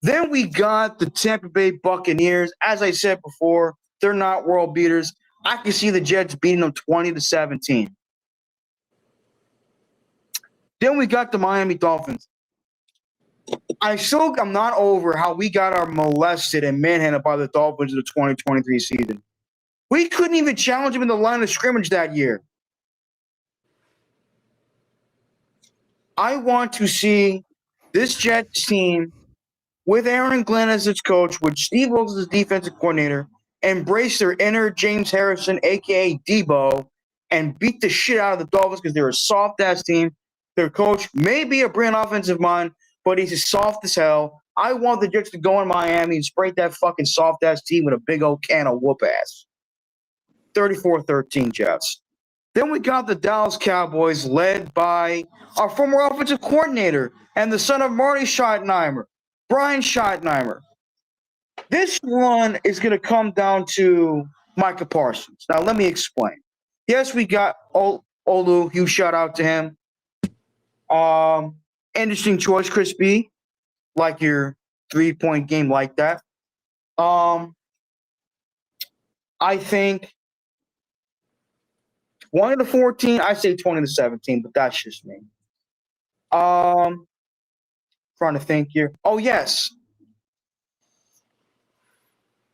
Then we got the Tampa Bay Buccaneers. As I said before, they're not world beaters. I can see the Jets beating them 20-17. Then we got the Miami Dolphins. I'm not over how we got our molested and manhandled by the Dolphins in the 2023 season. We couldn't even challenge them in the line of scrimmage that year. I want to see this Jets team with Aaron Glenn as its coach, with Steve Wilkes as defensive coordinator, embrace their inner James Harrison, a.k.a. Debo, and beat the shit out of the Dolphins because they're a soft-ass team. Their coach may be a brilliant offensive mind, but he's as soft as hell. I want the Jets to go in Miami and spray that fucking soft-ass team with a big old can of whoop-ass. 34-13 Jets. Then we got the Dallas Cowboys led by our former offensive coordinator and the son of Marty Schottenheimer, Brian Schottenheimer. This one is going to come down to Micah Parsons. Now, let me explain. Yes, we got Olu. Huge shout out to him. Interesting choice, Chris B. Like your 3-point game like that. I think 20-14. I say 20-17, but that's just me. Trying to think here. Oh, yes.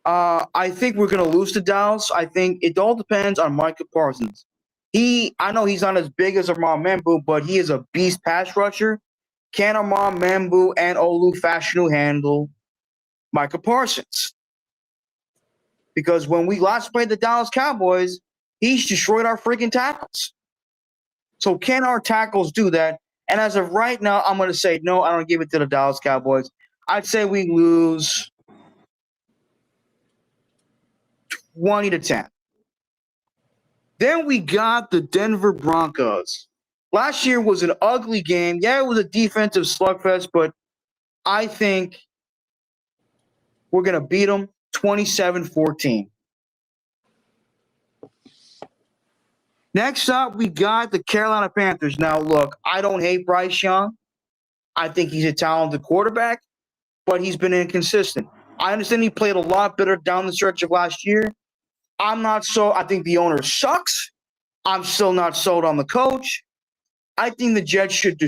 I think we're going to lose to Dallas. I think it all depends on Micah Parsons. I know he's not as big as Amar Mambu, but he is a beast pass rusher. Can Amar Mambu and Olu Fashanu handle Micah Parsons? Because when we last played the Dallas Cowboys, he's destroyed our freaking tackles. So can our tackles do that? And as of right now, I'm going to say no, I don't give it to the Dallas Cowboys. I'd say we lose 20-10. Then we got the Denver Broncos. Last year was an ugly game. Yeah, it was a defensive slugfest, but I think we're going to beat them 27-14. Next up, we got the Carolina Panthers. Now, look, I don't hate Bryce Young. I think he's a talented quarterback, but he's been inconsistent. I understand he played a lot better down the stretch of last year. I'm not so. I think the owner sucks. I'm still not sold on the coach. I think the Jets should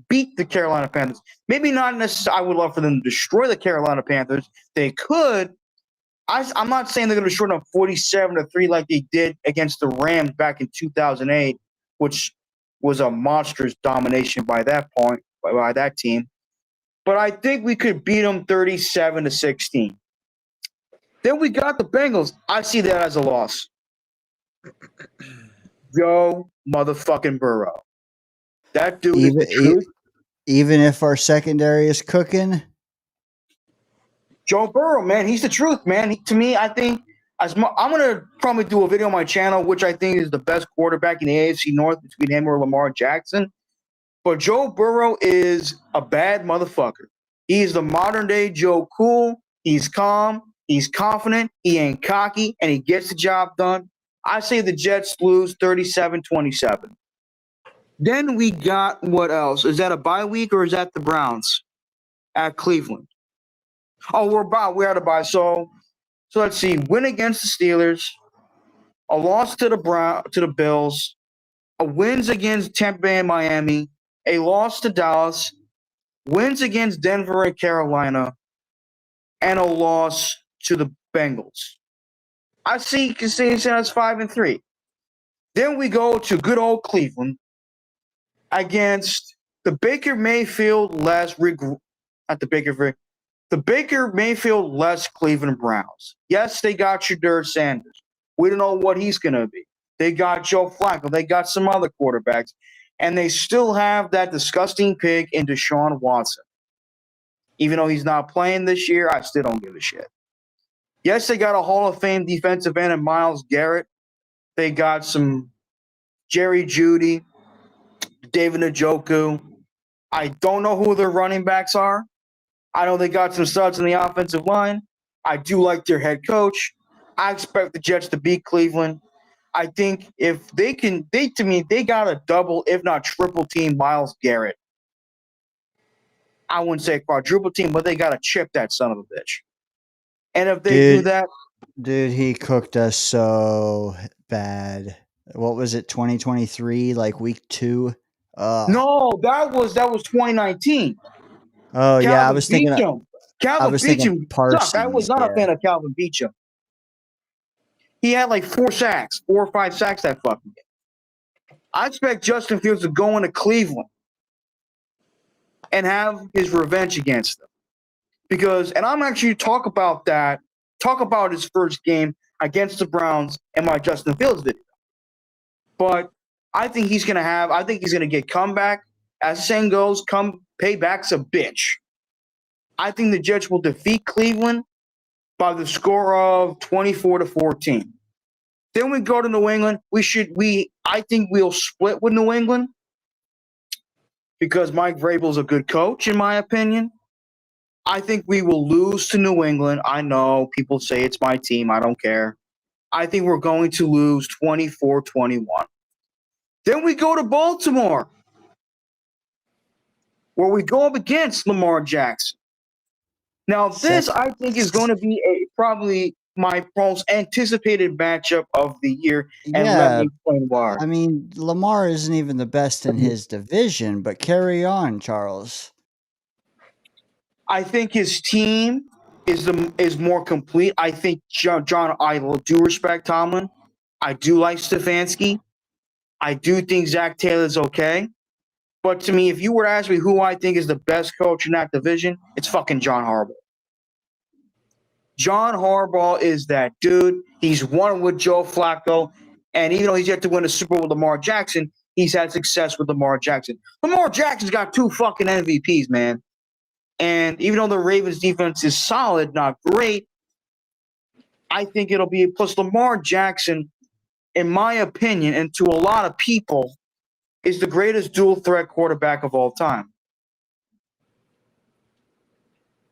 beat the Carolina Panthers. Maybe not necessarily. I would love for them to destroy the Carolina Panthers. They could. I'm not saying they're going to destroy them 47-3 like they did against the Rams back in 2008, which was a monstrous domination by that point by that team. But I think we could beat them 37-16. Then we got the Bengals. I see that as a loss. Joe motherfucking Burrow. That dude is the truth. Even if our secondary is cooking? Joe Burrow, man, he's the truth, man. To me, I think I'm going to probably do a video on my channel, which I think is the best quarterback in the AFC North between him or Lamar Jackson. But Joe Burrow is a bad motherfucker. He is the modern-day Joe Cool. He's calm. He's confident. He ain't cocky, and he gets the job done. I say the Jets lose 37-27. Then we got what else? Is that a bye week or is that the Browns at Cleveland? Oh, we're at a bye. So let's see. Win against the Steelers, a loss to the Bills, a wins against Tampa Bay and Miami, a loss to Dallas, wins against Denver and Carolina, and a loss to the Bengals. I see consistency as 5-3. Then we go to good old Cleveland against the Baker Mayfield less Cleveland Browns. Yes, they got Shadur Sanders. We don't know what he's going to be. They got Joe Flacco. They got some other quarterbacks. And they still have that disgusting pig in Deshaun Watson. Even though he's not playing this year, I still don't give a shit. Yes, they got a Hall of Fame defensive end in Myles Garrett. They got some Jerry Jeudy, David Njoku. I don't know who their running backs are. I know they got some studs in the offensive line. I do like their head coach. I expect the Jets to beat Cleveland. I think if they can, they got a double, if not triple team Myles Garrett. I wouldn't say quadruple team, but they got to chip that son of a bitch. And if they do that, dude, he cooked us so bad. What was it? 2023, like week 2. No, that was 2019. Oh yeah, I was thinking. Calvin Beachum Parsons. I was not a fan of Calvin Beachum. He had like 4 or 5 sacks that fucking game. I expect Justin Fields to go into Cleveland and have his revenge against them. And I'm actually talk about his first game against the Browns in my Justin Fields video. But I think he's going to get comeback. As the saying goes, payback's a bitch. I think the Jets will defeat Cleveland by the score of 24-14. Then we go to New England. I think we'll split with New England because Mike Vrabel's a good coach, in my opinion. I think we will lose to New England. I know people say it's my team. I don't care. I think we're going to lose 24-21. Then we go to Baltimore, where we go up against Lamar Jackson. Now, this, I think, is going to be probably my most anticipated matchup of the year. And let me explain why. I mean, Lamar isn't even the best in his division, but carry on, Charles. I think his team is more complete. I think John, I do respect Tomlin. I do like Stefanski. I do think Zach Taylor's okay. But to me, if you were to ask me who I think is the best coach in that division, it's fucking John Harbaugh. John Harbaugh is that dude. He's won with Joe Flacco. And even though he's yet to win a Super Bowl with Lamar Jackson, he's had success with Lamar Jackson. Lamar Jackson's got 2 fucking MVPs, man. And even though the Ravens defense is solid, not great, I think it'll be – plus Lamar Jackson, in my opinion, and to a lot of people, is the greatest dual-threat quarterback of all time.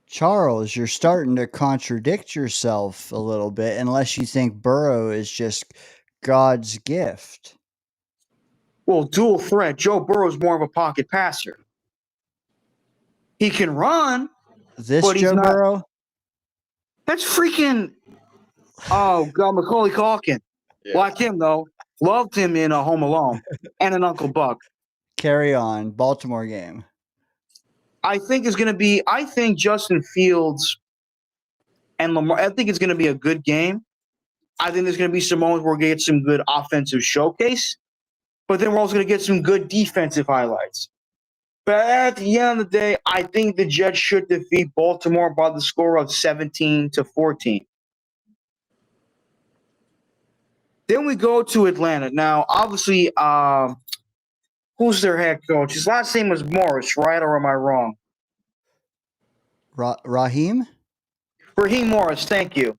Charles, you're starting to contradict yourself a little bit unless you think Burrow is just God's gift. Well, dual threat. Joe Burrow's more of a pocket passer. He can run. This but Joe Burrow? That's freaking Macaulay Culkin. Yeah. Like him, though. Loved him in a Home Alone and an Uncle Buck. Carry on. Baltimore game. I think Justin Fields and Lamar, I think it's going to be a good game. I think there's going to be some moments where we get some good offensive showcase, but then we're also going to get some good defensive highlights. But at the end of the day, I think the Jets should defeat Baltimore by the score of 17-14. Then we go to Atlanta. Now, obviously, who's their head coach? His last name was Morris, right? Or am I wrong? Raheem Morris, thank you.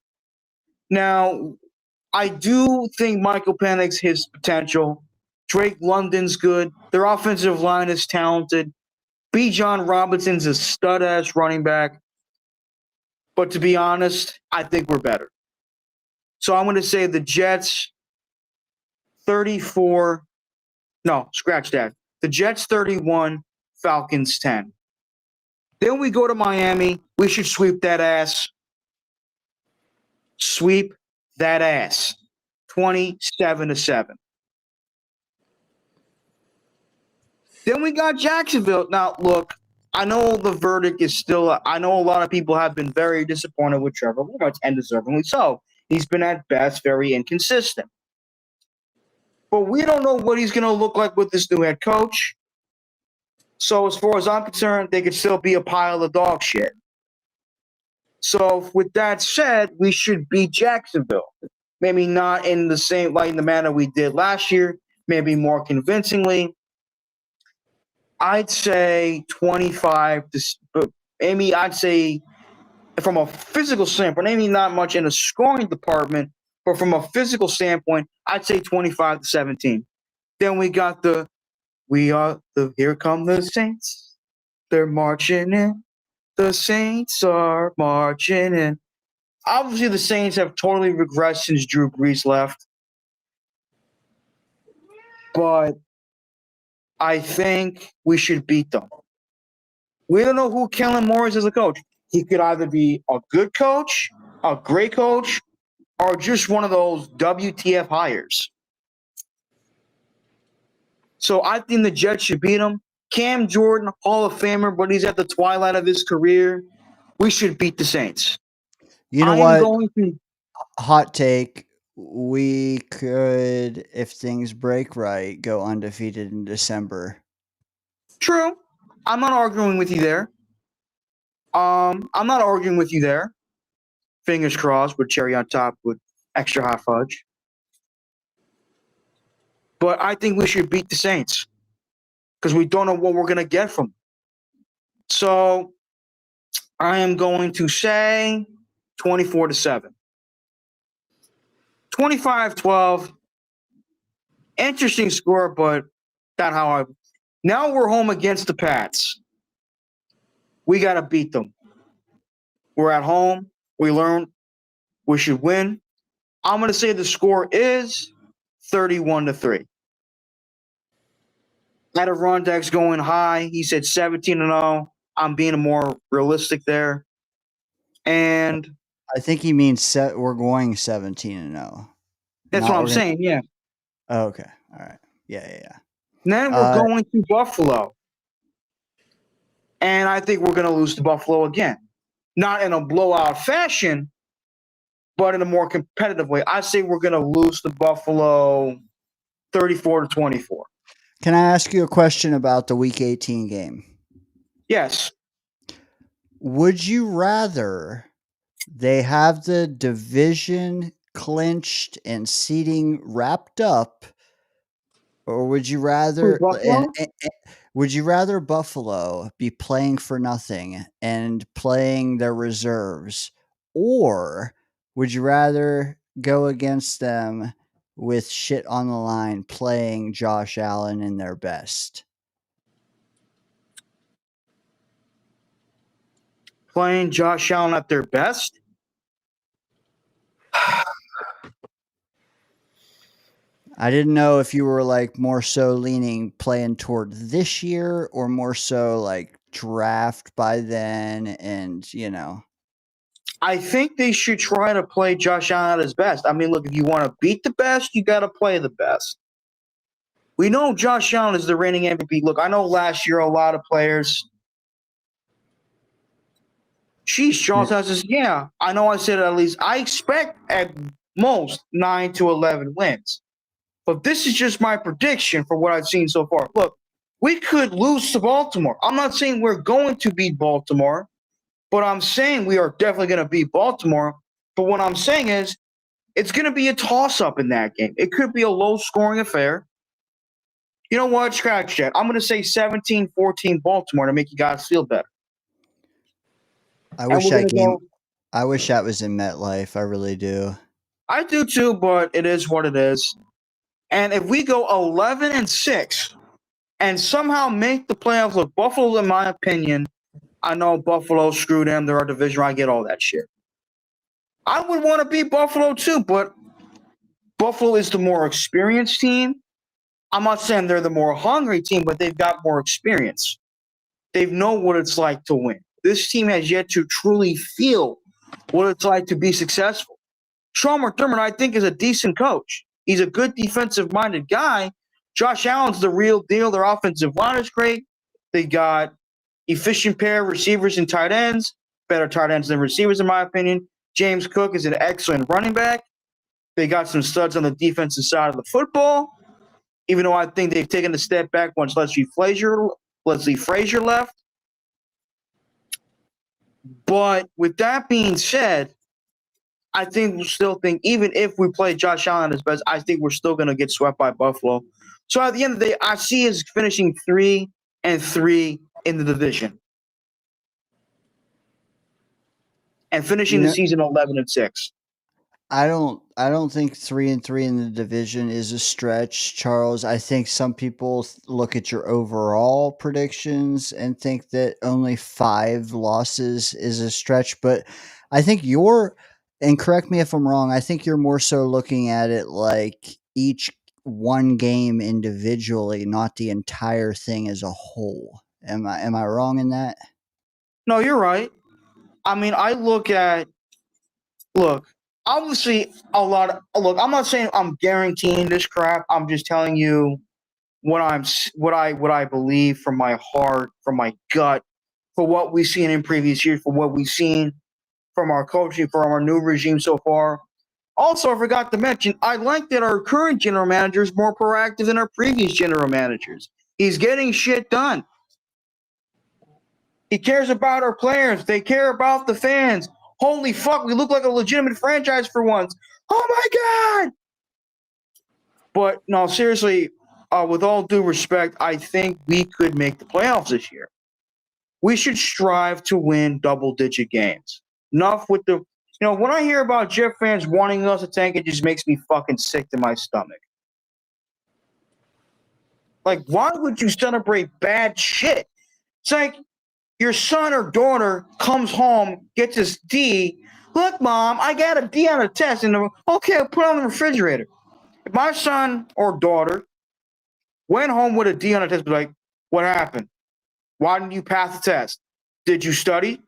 Now, I do think Michael Penix his potential. Drake London's good. Their offensive line is talented. Bijan Robinson's a stud-ass running back. But to be honest, I think we're better. So I'm going to say the Jets 34. No, scratch that. The Jets 31, Falcons 10. Then we go to Miami. We should sweep that ass. Sweep that ass. 27-7. Then we got Jacksonville. Now, look, I know the verdict is still – I know a lot of people have been very disappointed with Trevor Lawrence, and deservingly so. He's been at best very inconsistent. But we don't know what he's going to look like with this new head coach. So as far as I'm concerned, they could still be a pile of dog shit. So with that said, we should beat Jacksonville. Maybe not in the same like in the manner we did last year, maybe more convincingly. I'd say 25 but maybe I'd say from a physical standpoint, maybe not much in the scoring department, but from a physical standpoint, I'd say 25-17. Then we got here come the Saints. They're marching in. The Saints are marching in. Obviously, the Saints have totally regressed since Drew Brees left. But I think we should beat them. We don't know who Kellen Moore is as a coach. He could either be a good coach, a great coach, or just one of those WTF hires. So I think the Jets should beat him. Cam Jordan, Hall of Famer, but he's at the twilight of his career. We should beat the Saints. You know what? Hot take. We could, if things break right, go undefeated in December. True. I'm not arguing with you there. Fingers crossed with cherry on top with extra hot fudge. But I think we should beat the Saints because we don't know what we're going to get from them. So I am going to say 24-7. 25-12. Interesting score, but not how I. Now we're home against the Pats. We got to beat them. We're at home. We learn we should win. I'm going to say the score is 31-3. Adirondack's going high. He said 17-0. I'm being more realistic there. And I think he means we're going 17-0. that's what I'm saying, yeah. Oh, okay. All right. Yeah. And then we're going to Buffalo. And I think we're going to lose to Buffalo again. Not in a blowout fashion, but in a more competitive way. I say we're going to lose to Buffalo 34-24. Can I ask you a question about the Week 18 game? Yes. Would you rather they have the division clinched and seeding wrapped up, or would you rather would you rather Buffalo be playing for nothing and playing their reserves, or would you rather go against them with shit on the line playing Josh Allen in their best? Playing Josh Allen at their best? I didn't know if you were like more so leaning playing toward this year or more so like draft by then and, I think they should try to play Josh Allen at his best. I mean, look, if you want to beat the best, you got to play the best. We know Josh Allen is the reigning MVP. Look, I know last year a lot of players. Charles has this. Yeah, I know I said at least. I expect at most 9 to 11 wins. But this is just my prediction for what I've seen so far. Look, we could lose to Baltimore. I'm not saying we're going to beat Baltimore, but I'm saying we are definitely going to beat Baltimore. But what I'm saying is it's going to be a toss-up in that game. It could be a low-scoring affair. You know what? Scratch that. I'm going to say 17-14 Baltimore to make you guys feel better. I wish that was in MetLife. I really do. I do too, but it is what it is. And if we go 11-6 and somehow make the playoffs, look, Buffalo, in my opinion, I know Buffalo, screw them, they're our division, I get all that shit. I would want to beat Buffalo too, but Buffalo is the more experienced team. I'm not saying they're the more hungry team, but they've got more experience. They know what it's like to win. This team has yet to truly feel what it's like to be successful. Sean McDermott, I think, is a decent coach. He's a good defensive-minded guy. Josh Allen's the real deal. Their offensive line is great. They got efficient pair of receivers and tight ends, better tight ends than receivers, in my opinion. James Cook is an excellent running back. They got some studs on the defensive side of the football, even though I think they've taken a step back once Leslie Frazier left. But with that being said, I still think even if we play Josh Allen as best, I think we're still going to get swept by Buffalo. So at the end of the day, I see us finishing 3-3 in the division and finishing the season 11-6. I don't think 3-3 in the division is a stretch, Charles. I think some people look at your overall predictions and think that only 5 losses is a stretch, but I think and correct me if I'm wrong, I think you're more so looking at it like each one game individually, not the entire thing as a whole. Am I wrong in that? No, you're right. I mean, obviously I'm not saying I'm guaranteeing this crap. I'm just telling you what I believe from my heart, from my gut, for what we've seen in previous years, for what we've seen from our coaching, from our new regime so far. Also, I forgot to mention, I like that our current general manager is more proactive than our previous general managers. He's getting shit done. He cares about our players. They care about the fans. Holy fuck, we look like a legitimate franchise for once. Oh my God! But no, seriously, with all due respect, I think we could make the playoffs this year. We should strive to win double-digit games. Enough with the, when I hear about Jet fans wanting us to tank, it just makes me fucking sick to my stomach. Like, why would you celebrate bad shit? It's like your son or daughter comes home, gets his D. Look, Mom, I got a D on a test. And okay, I'll put it on the refrigerator. If my son or daughter went home with a D on a test, be like, what happened? Why didn't you pass the test? Did you study?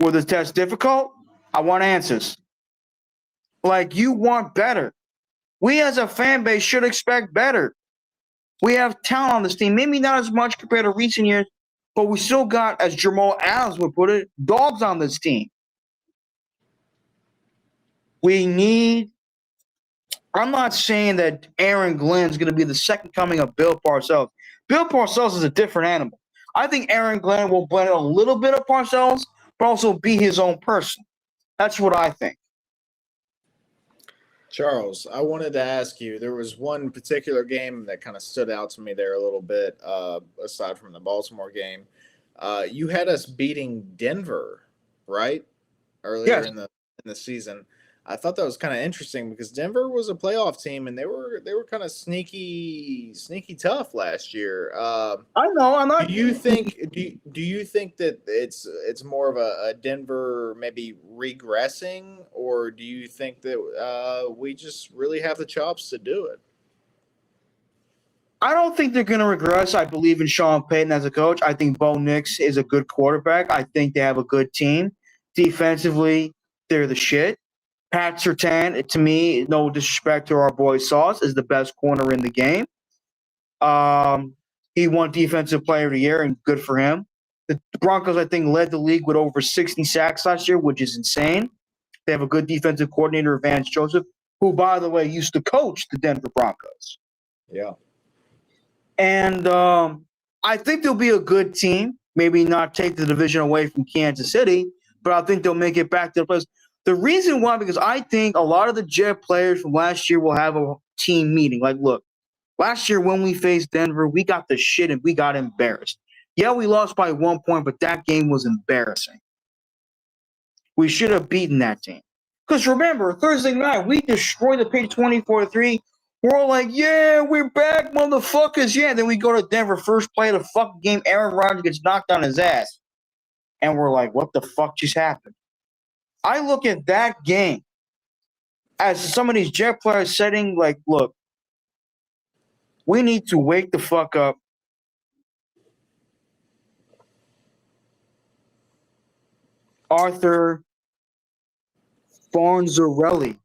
Was the test difficult? I want answers. Like, you want better. We as a fan base should expect better. We have talent on this team. Maybe not as much compared to recent years, but we still got, as Jamal Adams would put it, dogs on this team. I'm not saying that Aaron Glenn's going to be the second coming of Bill Parcells. Bill Parcells is a different animal. I think Aaron Glenn will blend a little bit of Parcells, but also be his own person. That's what I think. Charles, I wanted to ask you, there was one particular game that kind of stood out to me there a little bit, aside from the Baltimore game. You had us beating Denver, right? Earlier in the season. I thought that was kind of interesting because Denver was a playoff team and they were kind of sneaky tough last year. I know. I'm not. Do you think that it's more of a Denver maybe regressing, or do you think that we just really have the chops to do it? I don't think they're going to regress. I believe in Sean Payton as a coach. I think Bo Nix is a good quarterback. I think they have a good team. Defensively, they're the shit. Pat Surtain, to me, no disrespect to our boy Sauce, is the best corner in the game. He won Defensive Player of the Year, and good for him. The Broncos, I think, led the league with over 60 sacks last year, which is insane. They have a good defensive coordinator, Vance Joseph, who, by the way, used to coach the Denver Broncos. Yeah. And I think they'll be a good team. Maybe not take the division away from Kansas City, but I think they'll make it back to the place. The reason why, because I think a lot of the Jet players from last year will have a team meeting. Like, look, last year when we faced Denver, we got the shit and we got embarrassed. Yeah, we lost by 1 point, but that game was embarrassing. We should have beaten that team. Because remember, Thursday night, we destroyed the Patriots 24-3. We're all like, yeah, we're back, motherfuckers. Yeah, then we go to Denver, first play of the fucking game. Aaron Rodgers gets knocked on his ass. And we're like, what the fuck just happened? I look at that game as some of these Jet players setting, like, look, we need to wake the fuck up. Arthur Fonzarelli,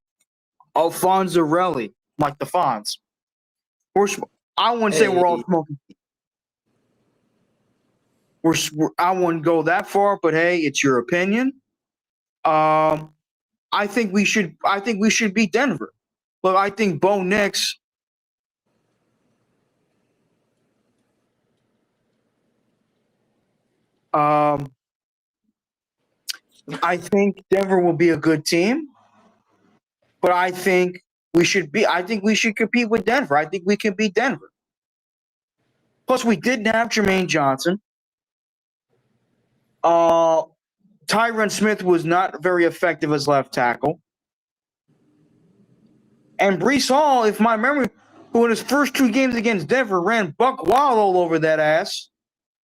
like the Fonz. I wouldn't say we're all smoking. I wouldn't go that far, but hey, it's your opinion. I think we should beat Denver. But I think Bo Nix I think Denver will be a good team. But I think we should compete with Denver. I think we can beat Denver. Plus, we didn't have Jermaine Johnson. Tyron Smith was not very effective as left tackle. And Breece Hall, if my memory, who in his first 2 games against Denver ran buck wild all over that ass,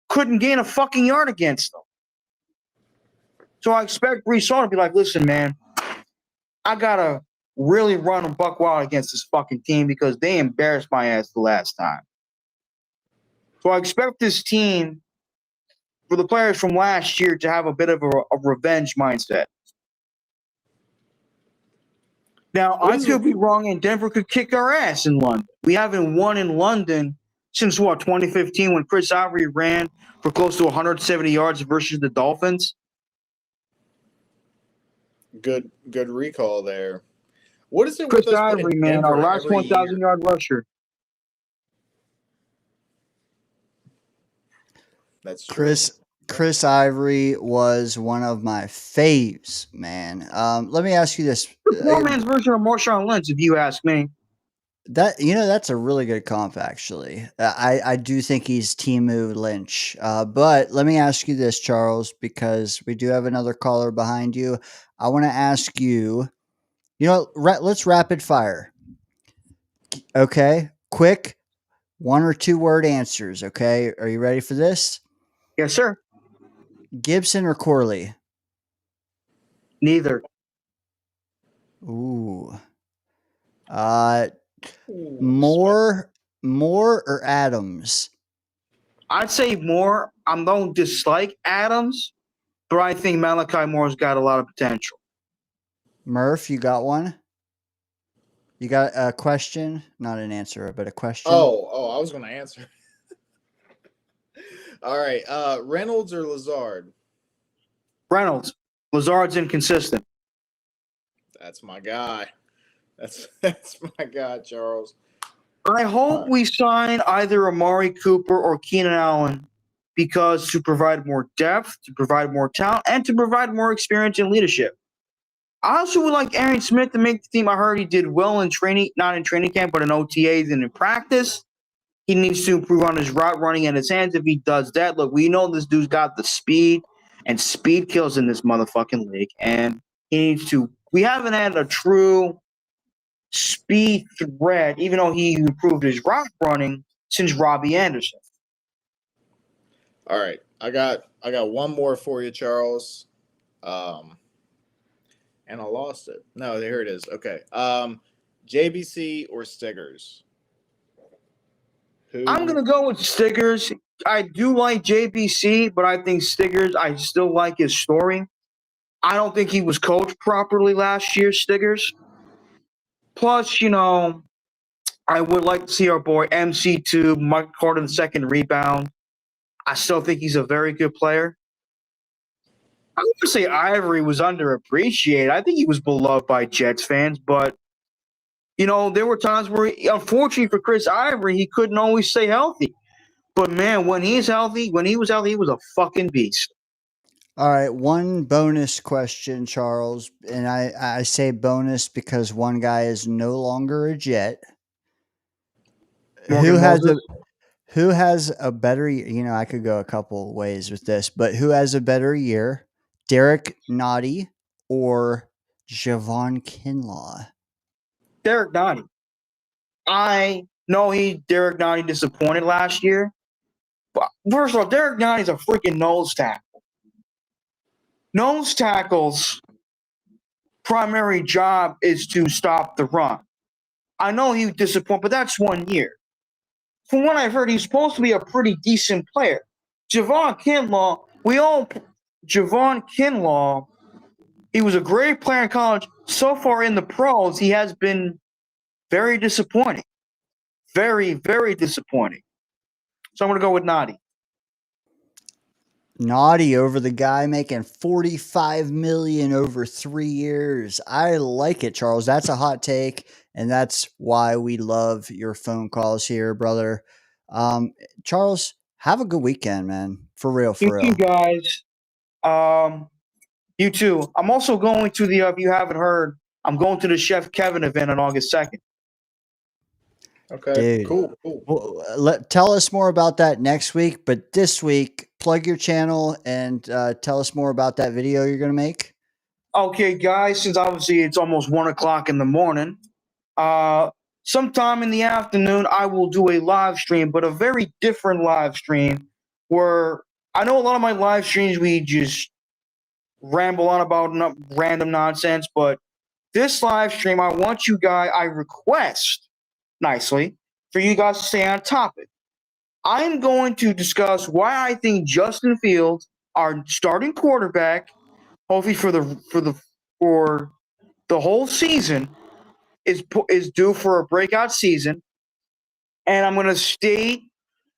couldn't gain a fucking yard against them. So I expect Breece Hall to be like, listen, man, I got to really run buck wild against this fucking team because they embarrassed my ass the last time. So I expect this team, for the players from last year, to have a bit of a revenge mindset. Now, I could be wrong, and Denver could kick our ass in London. We haven't won in London since, 2015, when Chris Ivory ran for close to 170 yards versus the Dolphins. Good recall there. What is it Chris with us Ivory, man, our last 1,000-yard rusher. That's true. Chris Ivory was one of my faves, man. Let me ask you this. Poor man's version of Marshawn Lynch, if you ask me. That's a really good comp, actually. I do think he's Timu Lynch. But let me ask you this, Charles, because we do have another caller behind you. I want to ask you, let's rapid fire. Okay. Quick 1 or 2 word answers. Okay. Are you ready for this? Yes, sir. Gibson or Corley? Neither. Ooh. Ooh, Moore or Adams? I'd say Moore. I don't dislike Adams, but I think Malachi Moore's got a lot of potential. Murph, you got one? You got a question? Not an answer, but a question? I was going to answer. All right. Reynolds or Lazard? Reynolds. Lazard's inconsistent. That's my guy. That's my guy, Charles. I hope we sign either Amari Cooper or Keenan Allen because to provide more depth, to provide more talent, and to provide more experience and leadership. I also would like Aaron Smith to make the team. I heard he did well in training, not in training camp, but in OTAs and in practice. He needs to improve on his route running and his hands. If he does that, look, we know this dude's got the speed, and speed kills in this motherfucking league. And he needs to. We haven't had a true speed threat, even though he improved his route running since Robbie Anderson. All right. I got one more for you, Charles. And I lost it. No, here it is. Okay. JBC or Stiggers? I'm going to go with Stiggers. I do like JBC, but I think Stiggers, I still like his story. I don't think he was coached properly last year, Stiggers. Plus, I would like to see our boy MC2, Mike Carter, the second rebound. I still think he's a very good player. I would say Ivory was underappreciated. I think he was beloved by Jets fans, but there were times where, unfortunately for Chris Ivory, he couldn't always stay healthy. But man, when he was healthy, he was a fucking beast. All right, one bonus question, Charles, and I say bonus because one guy is no longer a Jet. Morgan Moses? Who has a better? I could go a couple ways with this, but who has a better year, Derek Nottie or Javon Kinlaw? Derek Nottie. I know Derek Nottie disappointed last year. But first of all, Derek Nottie's a freaking nose tackle. Nose tackle's primary job is to stop the run. I know he was disappointed, but that's 1 year. From what I've heard, he's supposed to be a pretty decent player. Javon Kinlaw, he was a great player in college. So far in the pros, he has been very disappointing. Very, very disappointing. So I'm going to go with Nottie. Naughty over the guy making $45 million over 3 years. I like it, Charles. That's a hot take, and that's why we love your phone calls here, brother. Charles, have a good weekend, man. For real, for real. You guys. You too. I'm also going to the, if you haven't heard, I'm going to the Chef Kevin event on August 2nd. Okay, Dude. cool. Well, tell us more about that next week, but this week, plug your channel and tell us more about that video you're going to make. Okay, guys, since obviously it's almost 1 o'clock in the morning, sometime in the afternoon, I will do a live stream, but a very different live stream where I know a lot of my live streams, we just ramble on about random nonsense, but this live stream, I request nicely for you guys to stay on topic. I'm going to discuss why I think Justin Fields, our starting quarterback, hopefully for the whole season, is due for a breakout season, and I'm going to state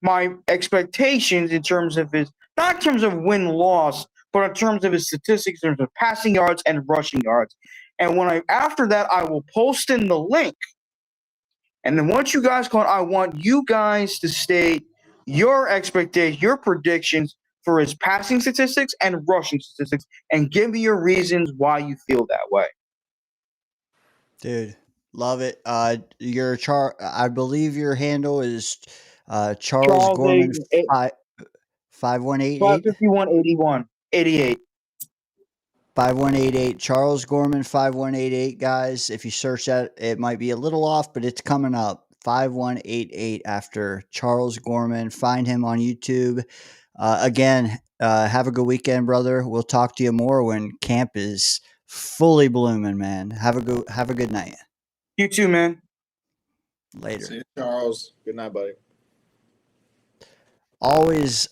my expectations in terms of not in terms of win-loss, but in terms of his statistics, in terms of passing yards and rushing yards. And after that, I will post in the link. And then once you guys call it, I want you guys to state your expectations, your predictions for his passing statistics and rushing statistics, and give me your reasons why you feel that way. Dude, Love it. I believe your handle is Charles Charles Gorman A. 5188. 55181 88. 5188 Charles Gorman 5188, guys. If you search that, it might be a little off, but it's coming up. 5188 after Charles Gorman. Find him on YouTube. Again, have a good weekend, brother. We'll talk to you more when camp is fully blooming, man. Have a good night. You too, man. Later. See you, Charles. Good night, buddy. Always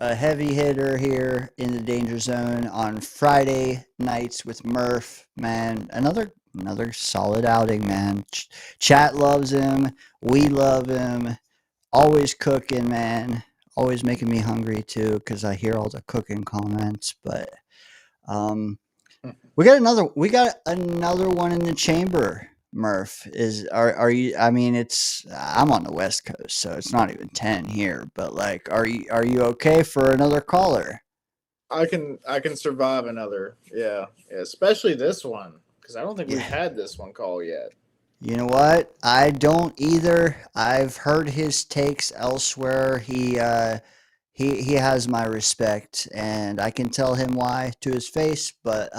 a heavy hitter here in the Danger Zone on Friday nights with Murph. Man, another solid outing, man. Chat loves him. We love him. Always cooking, man. Always making me hungry too, because I hear all the cooking comments. But we got another one in the chamber. Murph, are you? I mean, I'm on the West Coast, so it's not even 10 here. But like, are you okay for another caller? I can survive another. Yeah, especially this one because I don't think we've had this one call yet. You know what? I don't either. I've heard his takes elsewhere. He has my respect, and I can tell him why to his face. But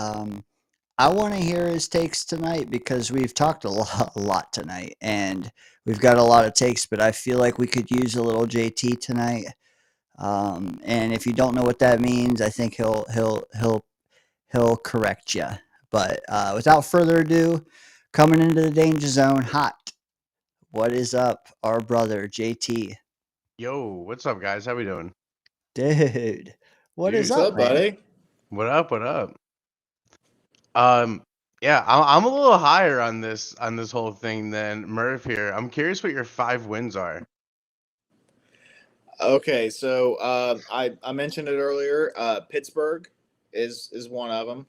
I want to hear his takes tonight because we've talked a lot tonight, and we've got a lot of takes. But I feel like we could use a little JT tonight. And if you don't know what that means, I think he'll correct you. But without further ado, coming into the Danger Zone hot. What is up, our brother JT? Yo, what's up, guys? How we doing? Dude, what is What's up, up, man? buddy? What up? What up? Yeah, I'm a little higher on this whole thing than Murph here. I'm curious what your 5 wins are. Okay, so I mentioned it earlier. Pittsburgh is one of them,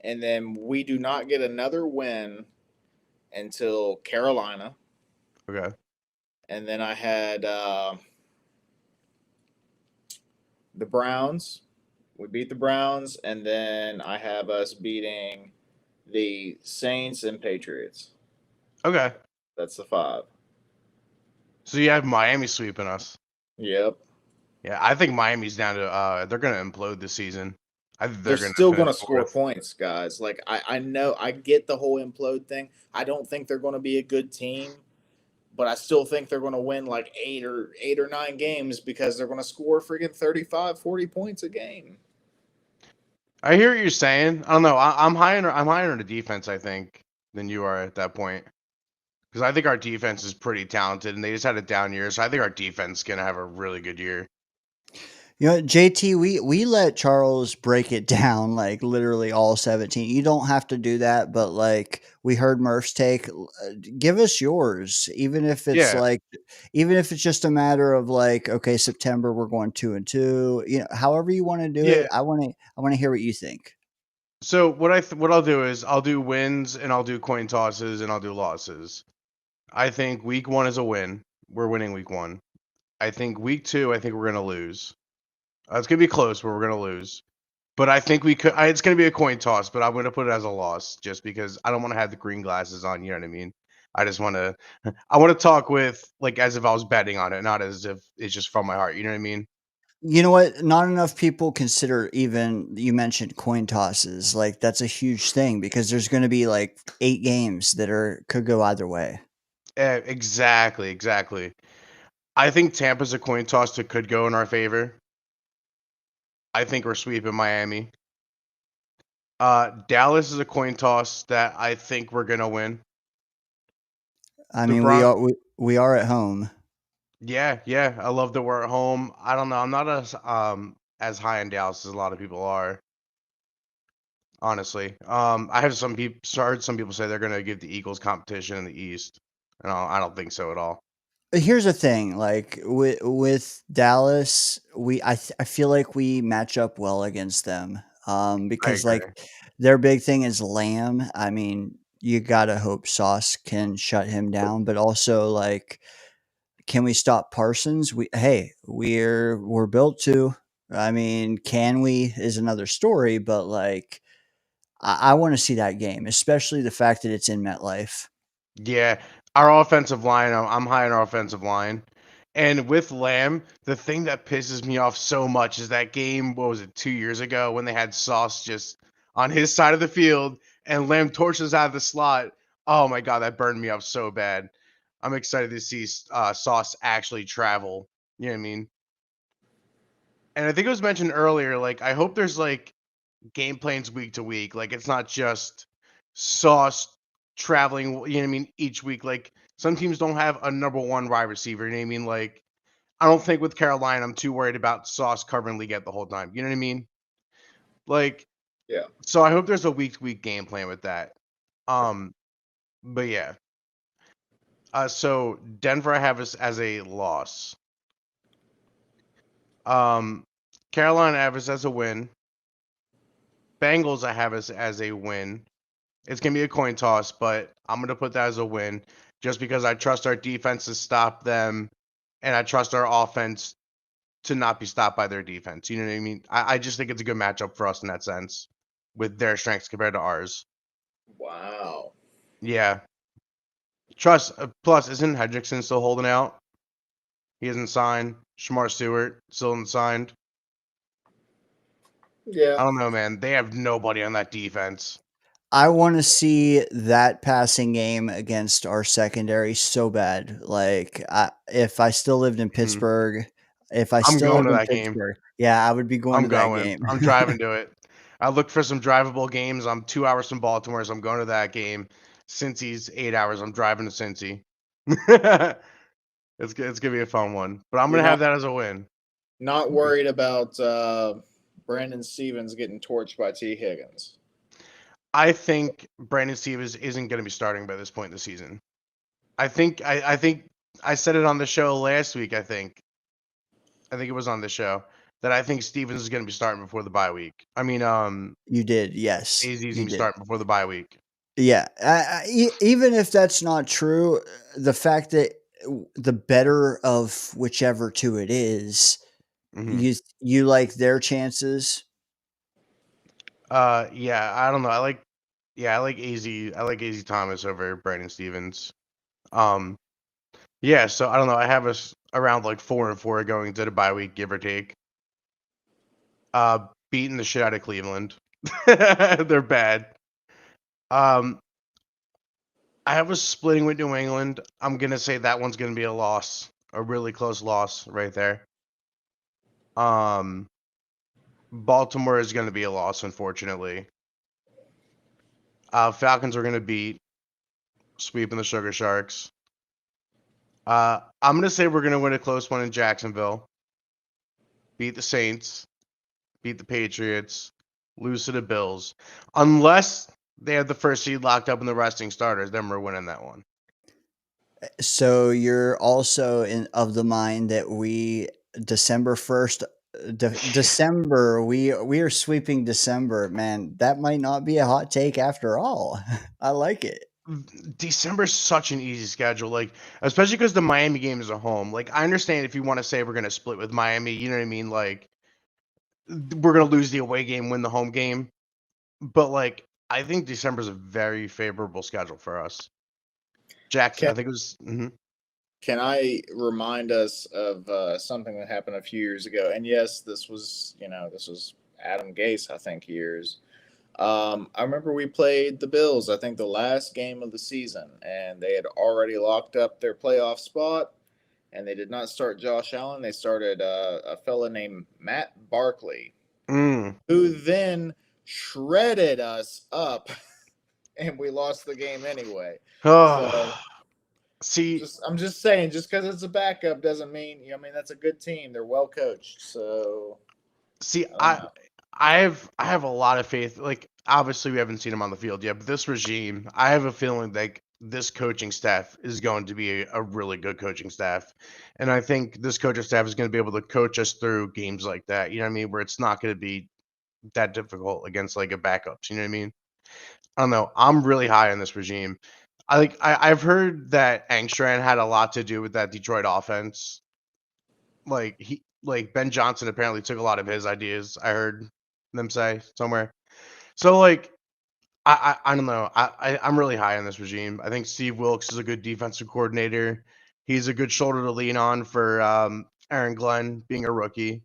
and then we do not get another win until Carolina, Okay. and then I had the Browns. We beat the Browns, and then I have us beating the Saints and Patriots. Okay. That's the 5. So you have Miami sweeping us. Yep. Yeah, I think Miami's down to they're gonna implode this season. I think They're gonna still going to finish score fourth. points, guys. Like I know I get the whole implode thing. I don't think they're going to be a good team, but I still think they're going to win like 8 or 9 games because they're going to score freaking 35, 40 points a game. I hear what you're saying. I don't know. I'm higher on the defense, I think, than you are at that point. Because I think our defense is pretty talented, and they just had a down year, so I think our defense is gonna have a really good year. You know, JT, we let Charles break it down like literally all 17. You don't have to do that, but like we heard Murph's take. Give us yours, even if it's Yeah. even if it's just a matter of like, okay, September we're going 2-2. You know, however you want to do Yeah. it. I want to hear what you think. So what I'll do is I'll do wins and I'll do coin tosses and I'll do losses. I think week 1 is a win. We're winning week 1. I think week 2, I think we're gonna lose. It's gonna be close, but we're gonna lose. But I think it's gonna be a coin toss, but I'm gonna put it as a loss just because I don't want to have the green glasses on. You know what I mean? I just want to. I want to talk with like as if I was betting on it, not as if it's just from my heart. You know what I mean? You know what? Not enough people consider even you mentioned coin tosses. Like that's a huge thing because there's going to be like 8 games that could go either way. Exactly. I think Tampa's a coin toss that could go in our favor. I think we're sweeping Miami. Dallas is a coin toss that I think we're gonna win. I The mean, we are at home. Yeah. I love that we're at home. I don't know. I'm not as high in Dallas as a lot of people are. Honestly, I have heard some people say they're gonna give the Eagles competition in the East, and I don't think so at all. Here's the thing, like with Dallas, I feel like we match up well against them. Because agree. like their big thing is Lamb. I mean, you gotta hope Sauce can shut him down, but also like, can we stop Parsons? We're built to. I mean, can we is another story, but like I want to see that game, especially the fact that it's in MetLife. Yeah, our offensive line. I'm high on our offensive line, and with Lamb, the thing that pisses me off so much is that game. What was it, 2 years ago, when they had Sauce just on his side of the field and Lamb torches out of the slot? Oh my god, that burned me up so bad. I'm excited to see Sauce actually travel. You know what I mean? And I think it was mentioned earlier. Like, I hope there's like game plans week to week. Like, it's not just Sauce traveling, you know what I mean, each week. Like, some teams don't have a number one wide receiver. You know what I mean? Like, I don't think with Carolina, I'm too worried about Sauce covering Leggett the whole time. You know what I mean? Like, Yeah. so I hope there's a week to week game plan with that. But yeah. So Denver, I have as a loss. Carolina, I have as a win. Bengals, I have as a win. It's going to be a coin toss, but I'm going to put that as a win just because I trust our defense to stop them, and I trust our offense to not be stopped by their defense. You know what I mean? I just think it's a good matchup for us in that sense with their strengths compared to ours. Wow. Yeah. Trust. Plus, isn't Hendrickson still holding out? He hasn't signed. Shamar Stewart still isn't signed. Yeah. I don't know, man. They have nobody on that defense. I want to see that passing game against our secondary so bad. Like, if I still lived in Pittsburgh, if I I'm still going lived to in that game. Pittsburgh, yeah, I would be going I'm to that going. game. I'm driving to it. I looked for some drivable games. I'm 2 hours from Baltimore, so I'm going to that game. Cincy's 8 hours. I'm driving to Cincy. It's gonna be a fun one, but I'm You're gonna have that as a win. not worried about Brandon Stevens getting torched by T. Higgins. I think Brandon Stevens isn't gonna be starting by this point in the season. I think I said it on the show last week. I think it was on the show that I think Stevens is gonna be starting before the bye week. I mean, You did, yes, AZ's you gonna be did. starting before the bye week. Yeah, even if that's not true, the fact that the better of whichever two it is, Mhm. you like their chances. Yeah, I don't know. I like AZ. I like AZ Thomas over Brandon Stevens. Yeah. So I don't know. I have us around like 4-4 going to the bye week, give or take. Beating the shit out of Cleveland. They're bad. I have us splitting with New England. I'm gonna say that one's gonna be a loss, a really close loss right there. Baltimore is gonna be a loss, unfortunately. Falcons are gonna beat, sweeping the Sugar Sharks. I'm gonna say we're gonna win a close one in Jacksonville. Beat the Saints, beat the Patriots, lose to the Bills. Unless they have the first seed locked up in the resting starters, then we're winning that one. So you're also of the mind that December 1st, December, we are sweeping December. Man, that might not be a hot take after all. I like it. December's such an easy schedule, like especially because the Miami game is at home. Like, I understand if you want to say we're gonna split with Miami, you know what I mean? Like, we're gonna lose the away game, win the home game. But like, I think December's a very favorable schedule for us. Jackson, I think it was. Can I remind us of something that happened a few years ago? And yes, this was Adam Gase, I think, years. I remember we played the Bills, I think the last game of the season, and they had already locked up their playoff spot, and they did not start Josh Allen. They started a fella named Matt Barkley, Mm. who then shredded us up, and we lost the game anyway. So Oh, see, I'm just saying, just because it's a backup doesn't mean, that's a good team. They're well coached. So I have a lot of faith. Like, obviously we haven't seen him on the field yet, but this regime, I have a feeling like this coaching staff is going to be a really good coaching staff. And I think this coaching staff is going to be able to coach us through games like that. You know what I mean? Where it's not going to be that difficult against like a backups. You know what I mean? I don't know. I'm really high on this regime. I've heard that Angstrom had a lot to do with that Detroit offense. Like Ben Johnson apparently took a lot of his ideas. I heard them say somewhere. So like, I don't know. I'm really high on this regime. I think Steve Wilkes is a good defensive coordinator. He's a good shoulder to lean on for Aaron Glenn being a rookie.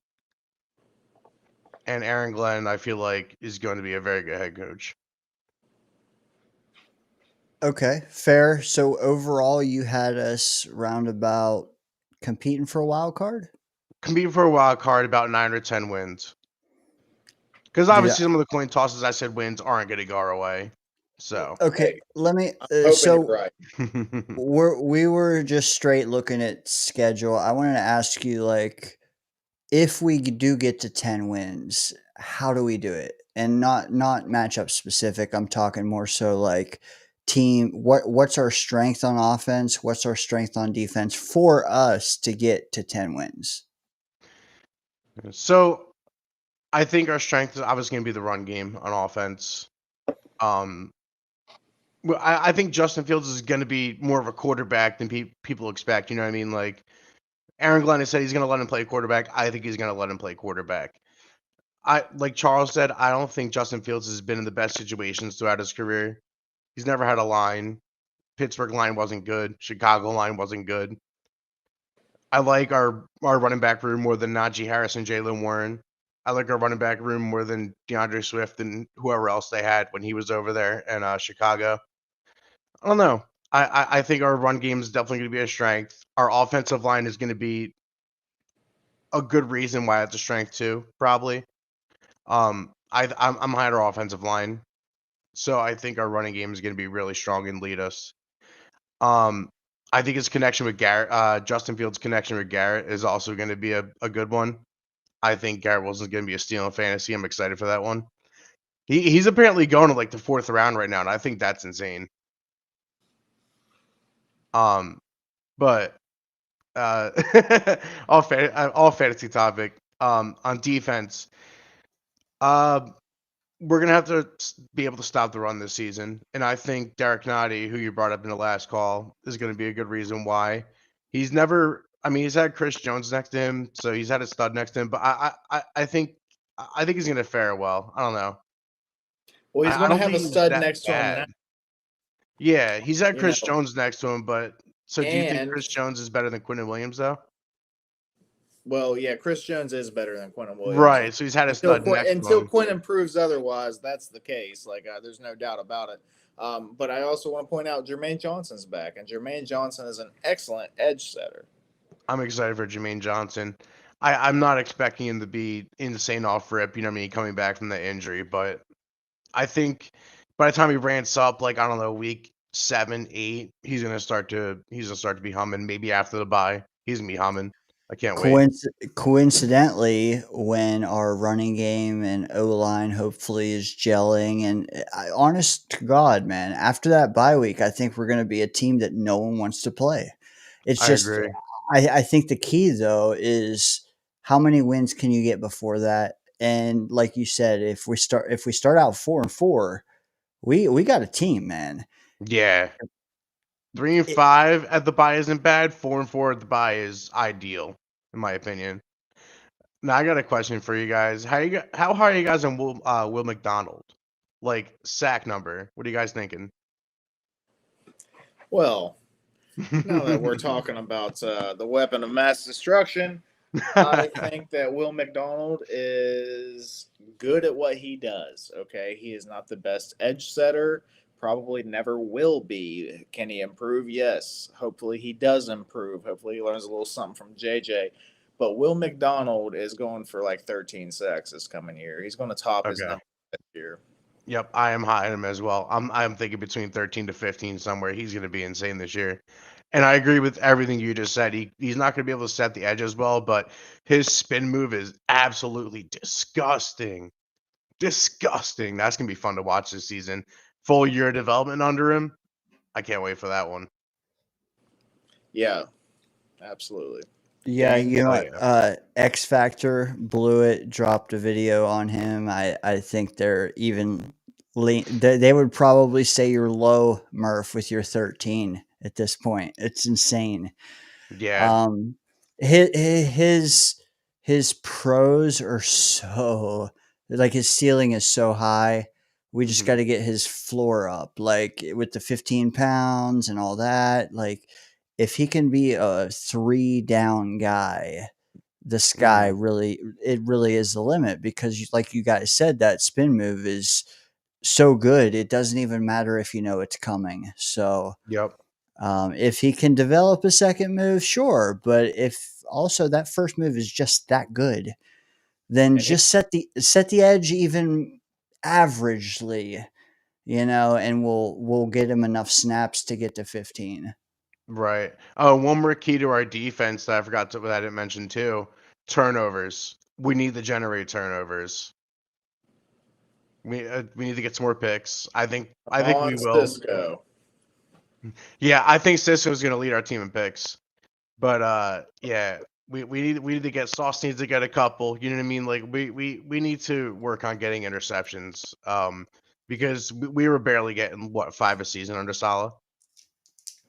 And Aaron Glenn, I feel like, is going to be a very good head coach. Okay, fair. So overall, you had us roundabout competing for a wild card. Competing for a wild card, about 9 or 10 wins. Because Dude, obviously some of the coin tosses I said wins aren't going to go our way. So okay, Hey, let me. I'm hoping So you're right. we were just straight looking at schedule. I wanted to ask you, like, if we do get to 10 wins, how do we do it? And not matchup specific. I'm talking more so like team. What's our strength on offense? What's our strength on defense for us to get to 10 wins? so I think our strength is obviously going to be the run game on offense. Well, I think Justin Fields is going to be more of a quarterback than people expect. You know what I mean? Like Aaron Glenn has said he's going to let him play quarterback. I think he's going to let him play quarterback. Like Charles said, I don't think Justin Fields has been in the best situations throughout his career. He's never had a line. Pittsburgh line wasn't good. Chicago line wasn't good. I like our running back room more than Najee Harris and Jalen Warren. I like our running back room more than DeAndre Swift and whoever else they had when he was over there in Chicago. I don't know. I think our run game is definitely going to be a strength. Our offensive line is going to be a good reason why it's a strength too, probably. I'm high on our offensive line, so I think our running game is going to be really strong and lead us. I think his connection with Garrett, Justin Fields' connection with Garrett is also going to be a good one. I think Garrett Wilson's going to be a steal in fantasy. I'm excited for that one. He's apparently going to like the 4th round right now, and I think that's insane. But all fantasy topic. On defense, we're gonna have to be able to stop the run this season, and I think Derek Nottie, who you brought up in the last call, is going to be a good reason why. He's never. I mean, he's had Chris Jones next to him, so he's had a stud next to him. But I think he's going to fare well. I don't know. Well, he's I going to don't have think a he's stud that next to him now. bad. Yeah, he's had You Chris know, Jones next to him, but so do you think and Chris Jones is better than Quinton Williams though? well, yeah, Chris Jones is better than Quentin Williams. Right. So he's had a Until stud next to until him. Quentin proves otherwise, that's the case. Like, there's no doubt about it. But I also want to point out Jermaine Johnson's back, and Jermaine Johnson is an excellent edge setter. I'm excited for Jermaine Johnson. I'm not expecting him to be insane off rip, you know what I mean, coming back from the injury, but I think by the time he ramps up, like I don't know, week 7, 8, he's gonna start to be humming. Maybe after the bye, he's gonna be humming. I can't wait. Coincidentally, when our running game and O line hopefully is gelling, and honest to God, man, after that bye week, I think we're going to be a team that no one wants to play. It's I just, agree. I think the key though is how many wins can you get before that? And like you said, if we start out 4-4, we got a team, man. Yeah. 3 and It- 5 at the bye isn't bad. 4 and 4 at the bye is ideal, in my opinion. Now I got a question for you guys. How high are you guys on Will McDonald? Like sack number. What are you guys thinking? Well, now that we're talking about the weapon of mass destruction, I think that Will McDonald is good at what he does. Okay, he is not the best edge setter. Probably never will be. Can he improve? Yes. Hopefully he does improve. Hopefully he learns a little something from JJ. But Will McDonald is going for like 13 sacks this coming year. He's going to top his Okay. number this year. Yep, I am high on him as well. I'm thinking between 13 to 15 somewhere. He's going to be insane this year. And I agree with everything you just said. He's not going to be able to set the edge as well, but his spin move is absolutely disgusting. Disgusting. That's going to be fun to watch this season. Full year of development under him. I can't wait for that one. Yeah, absolutely. Yeah, Dang. you know, Oh, yeah. X Factor blew it, dropped a video on him. I think they're even they would probably say you're low, Murph, with your 13 at this point. It's insane. Yeah. His pros are so like his ceiling is so high. We just Mhm. got to get his floor up, like with the 15 pounds and all that. Like, if he can be a 3 down guy, the sky really is the limit because, like you guys said, that spin move is so good. It doesn't even matter if you know it's coming. So, Yep. if he can develop a second move, sure. But if also that first move is just that good, then And he, just set the edge even averagely, and we'll get him enough snaps to get to 15. Right. Oh, one more key to our defense that I didn't mention too. Turnovers. We need to generate turnovers. We need to get some more picks. I think on we will. Cisco. Yeah, I think Cisco's going to lead our team in picks. But yeah, we need to get Sauce needs to get a couple. You know what I mean? Like we need to work on getting interceptions. Because we were barely getting 5 a season under Salah.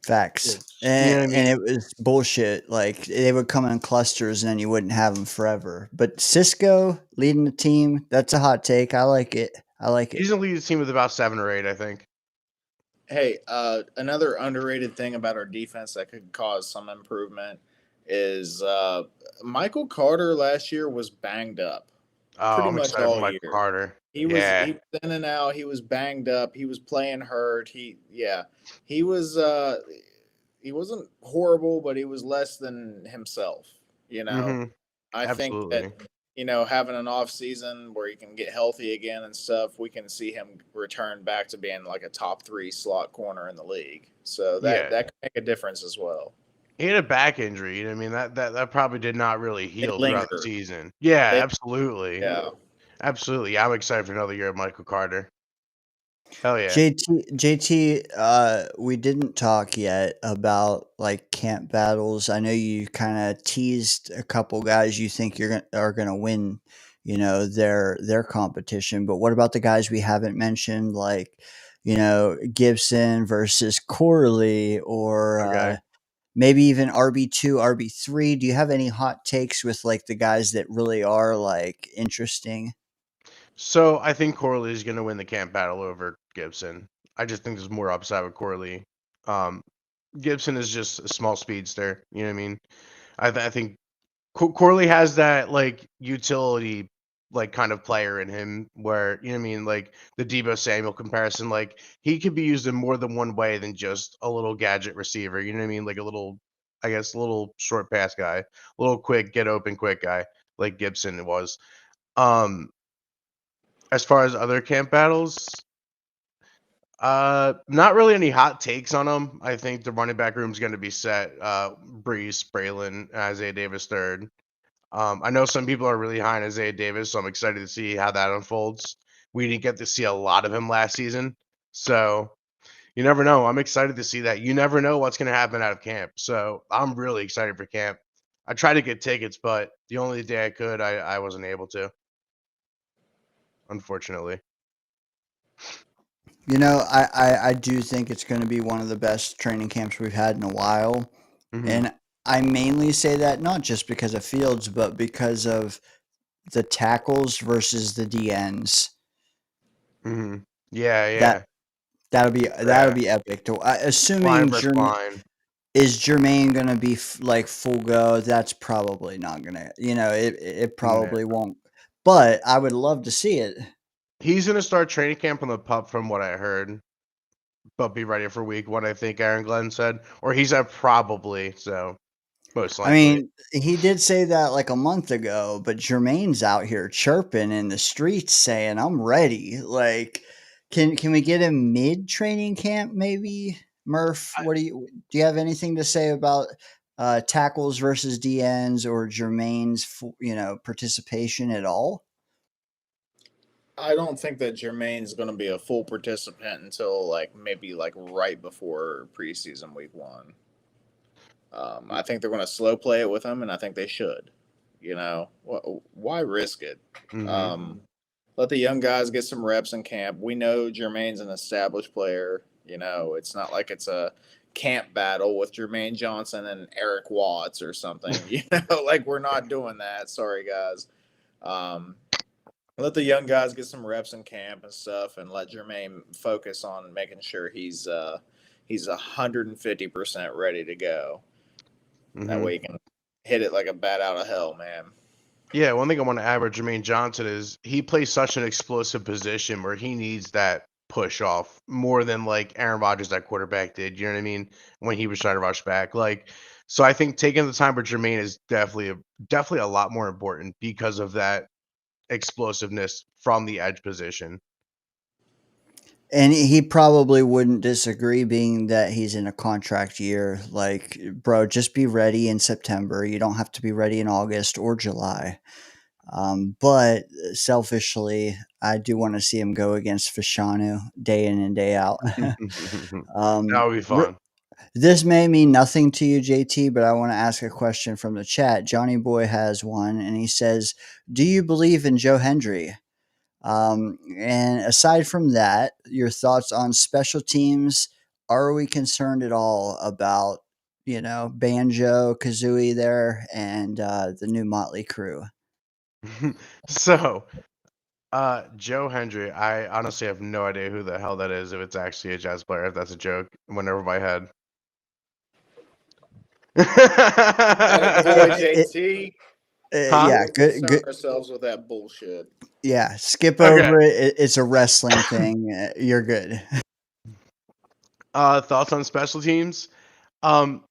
Facts. You know what I And mean? it was bullshit. Like, they would come in clusters and then you wouldn't have them forever. But Cisco leading the team, that's a hot take. I like it. I like it. He's gonna lead the team with about 7 or 8, I think. Hey, another underrated thing about our defense that could cause some improvement is Michael Carter last year was banged up Oh, pretty I'm much excited for all Michael year. Carter. He was Yeah. in and out. He was banged up. He was playing hurt. He was he wasn't horrible, but he was less than himself. You know, Mm-hmm. I think that Absolutely. having an off season where he can get healthy again and stuff, we can see him return back to being like a top 3 slot corner in the league. So that Yeah. that could make a difference as well. He had a back injury. You know what I mean? That probably did not really They heal throughout the linger. season. Yeah, They absolutely. yeah. Absolutely. I'm excited for another year of Michael Carter. Hell yeah. JT, we didn't talk yet about like camp battles. I know you kind of teased a couple guys you think are gonna win, their competition. But what about the guys we haven't mentioned, like Gibson versus Corley, or Okay. maybe even RB2, RB3? Do you have any hot takes with like the guys that really are like interesting? So I think Corley is going to win the camp battle over Gibson. I just think there's more upside with Corley. Um, Gibson is just a small speedster. You know what I mean? I think Corley has that like utility like kind of player in him where you know what I mean, like the Debo Samuel comparison. Like he could be used in more than one way than just a little gadget receiver. You know what I mean? Like I guess, a little short pass guy, a little quick, get open quick guy, like Gibson was. Um, as far as other camp battles, not really any hot takes on them. I think the running back room is going to be set. Brees, Braylon, Isaiah Davis third. I know some people are really high on Isaiah Davis, so I'm excited to see how that unfolds. We didn't get to see a lot of him last season, so you never know. I'm excited to see that. You never know what's going to happen out of camp, so I'm really excited for camp. I tried to get tickets, but the only day I could, I wasn't able to, unfortunately. I do think it's going to be one of the best training camps we've had in a while. Hmm. And I mainly say that not just because of Fields, but because of the tackles versus the DNs. Hmm. Yeah, That yeah, that'll yeah. be epic. Line Assuming versus line. Jermaine going to be like full go? That's probably not going to. It No. probably won't. But I would love to see it. He's gonna start training camp on the pup, from what I heard, but be ready for week 1. I think Aaron Glenn said, or he said probably. So most I likely. mean, he did say that like a month ago, but Jermaine's out here chirping in the streets saying, "I'm ready." Like, can we get him mid training camp maybe? Murph, I, do you have anything to say about tackles versus DNs or Jermaine's participation at all? I don't think that Jermaine's going to be a full participant until like maybe like right before preseason week 1. I think they're going to slow play it with him, and I think they should. Why risk it? mm-hmm. Let the young guys get some reps in camp. We know Jermaine's an established player. It's not like it's a camp battle with Jermaine Johnson and Eric Watts or something. Like we're not doing that. Sorry, guys. Um, Let the young guys get some reps in camp and stuff, and let Jermaine focus on making sure he's 150% ready to go. That Hmm. way he can hit it like a bat out of hell, man. Yeah, one thing I want to add with Jermaine Johnson is he plays such an explosive position where he needs that push off more than like Aaron Rodgers at quarterback did. You know what I mean? When he was trying to rush back, like, so I think taking the time with Jermaine is definitely a lot more important because of that explosiveness from the edge position. And he probably wouldn't disagree, being that he's in a contract year. Like, bro, just be ready in September. You don't have to be ready in August or July. But selfishly, I do want to see him go against Fashanu day in and day out. That would be fun. This may mean nothing to you, JT, but I want to ask a question from the chat. Johnny Boy has one, and he says, "Do you believe in Joe Hendry?" And aside from that, your thoughts on special teams? Are we concerned at all about, Banjo, Kazooie there, and the new Motley crew? So, Joe Hendry, I honestly have no idea who the hell that is. If it's actually a jazz player, if that's a joke, went over my head. That boy JT. Huh? Yeah, We'll good, concern good. ourselves with that bullshit. Yeah, skip Okay. over it. It's a wrestling thing. You're good. Thoughts on special teams? Um,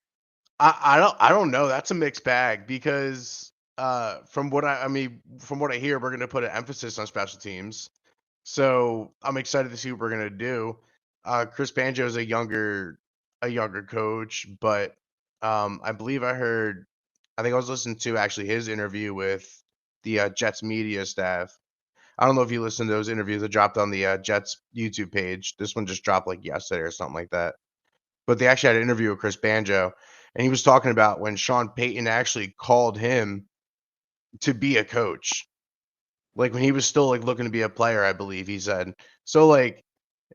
I don't know. That's a mixed bag because from what from what I hear, we're gonna put an emphasis on special teams. So I'm excited to see what we're gonna do. Chris Banjo is a younger coach, but I believe I think I was listening to actually his interview with the Jets media staff. I don't know if you listened to those interviews that dropped on the Jets YouTube page. This one just dropped like yesterday or something like that. But they actually had an interview with Chris Banjo, and he was talking about when Sean Payton actually called him to be a coach, like when he was still like looking to be a player, I believe he said. So like,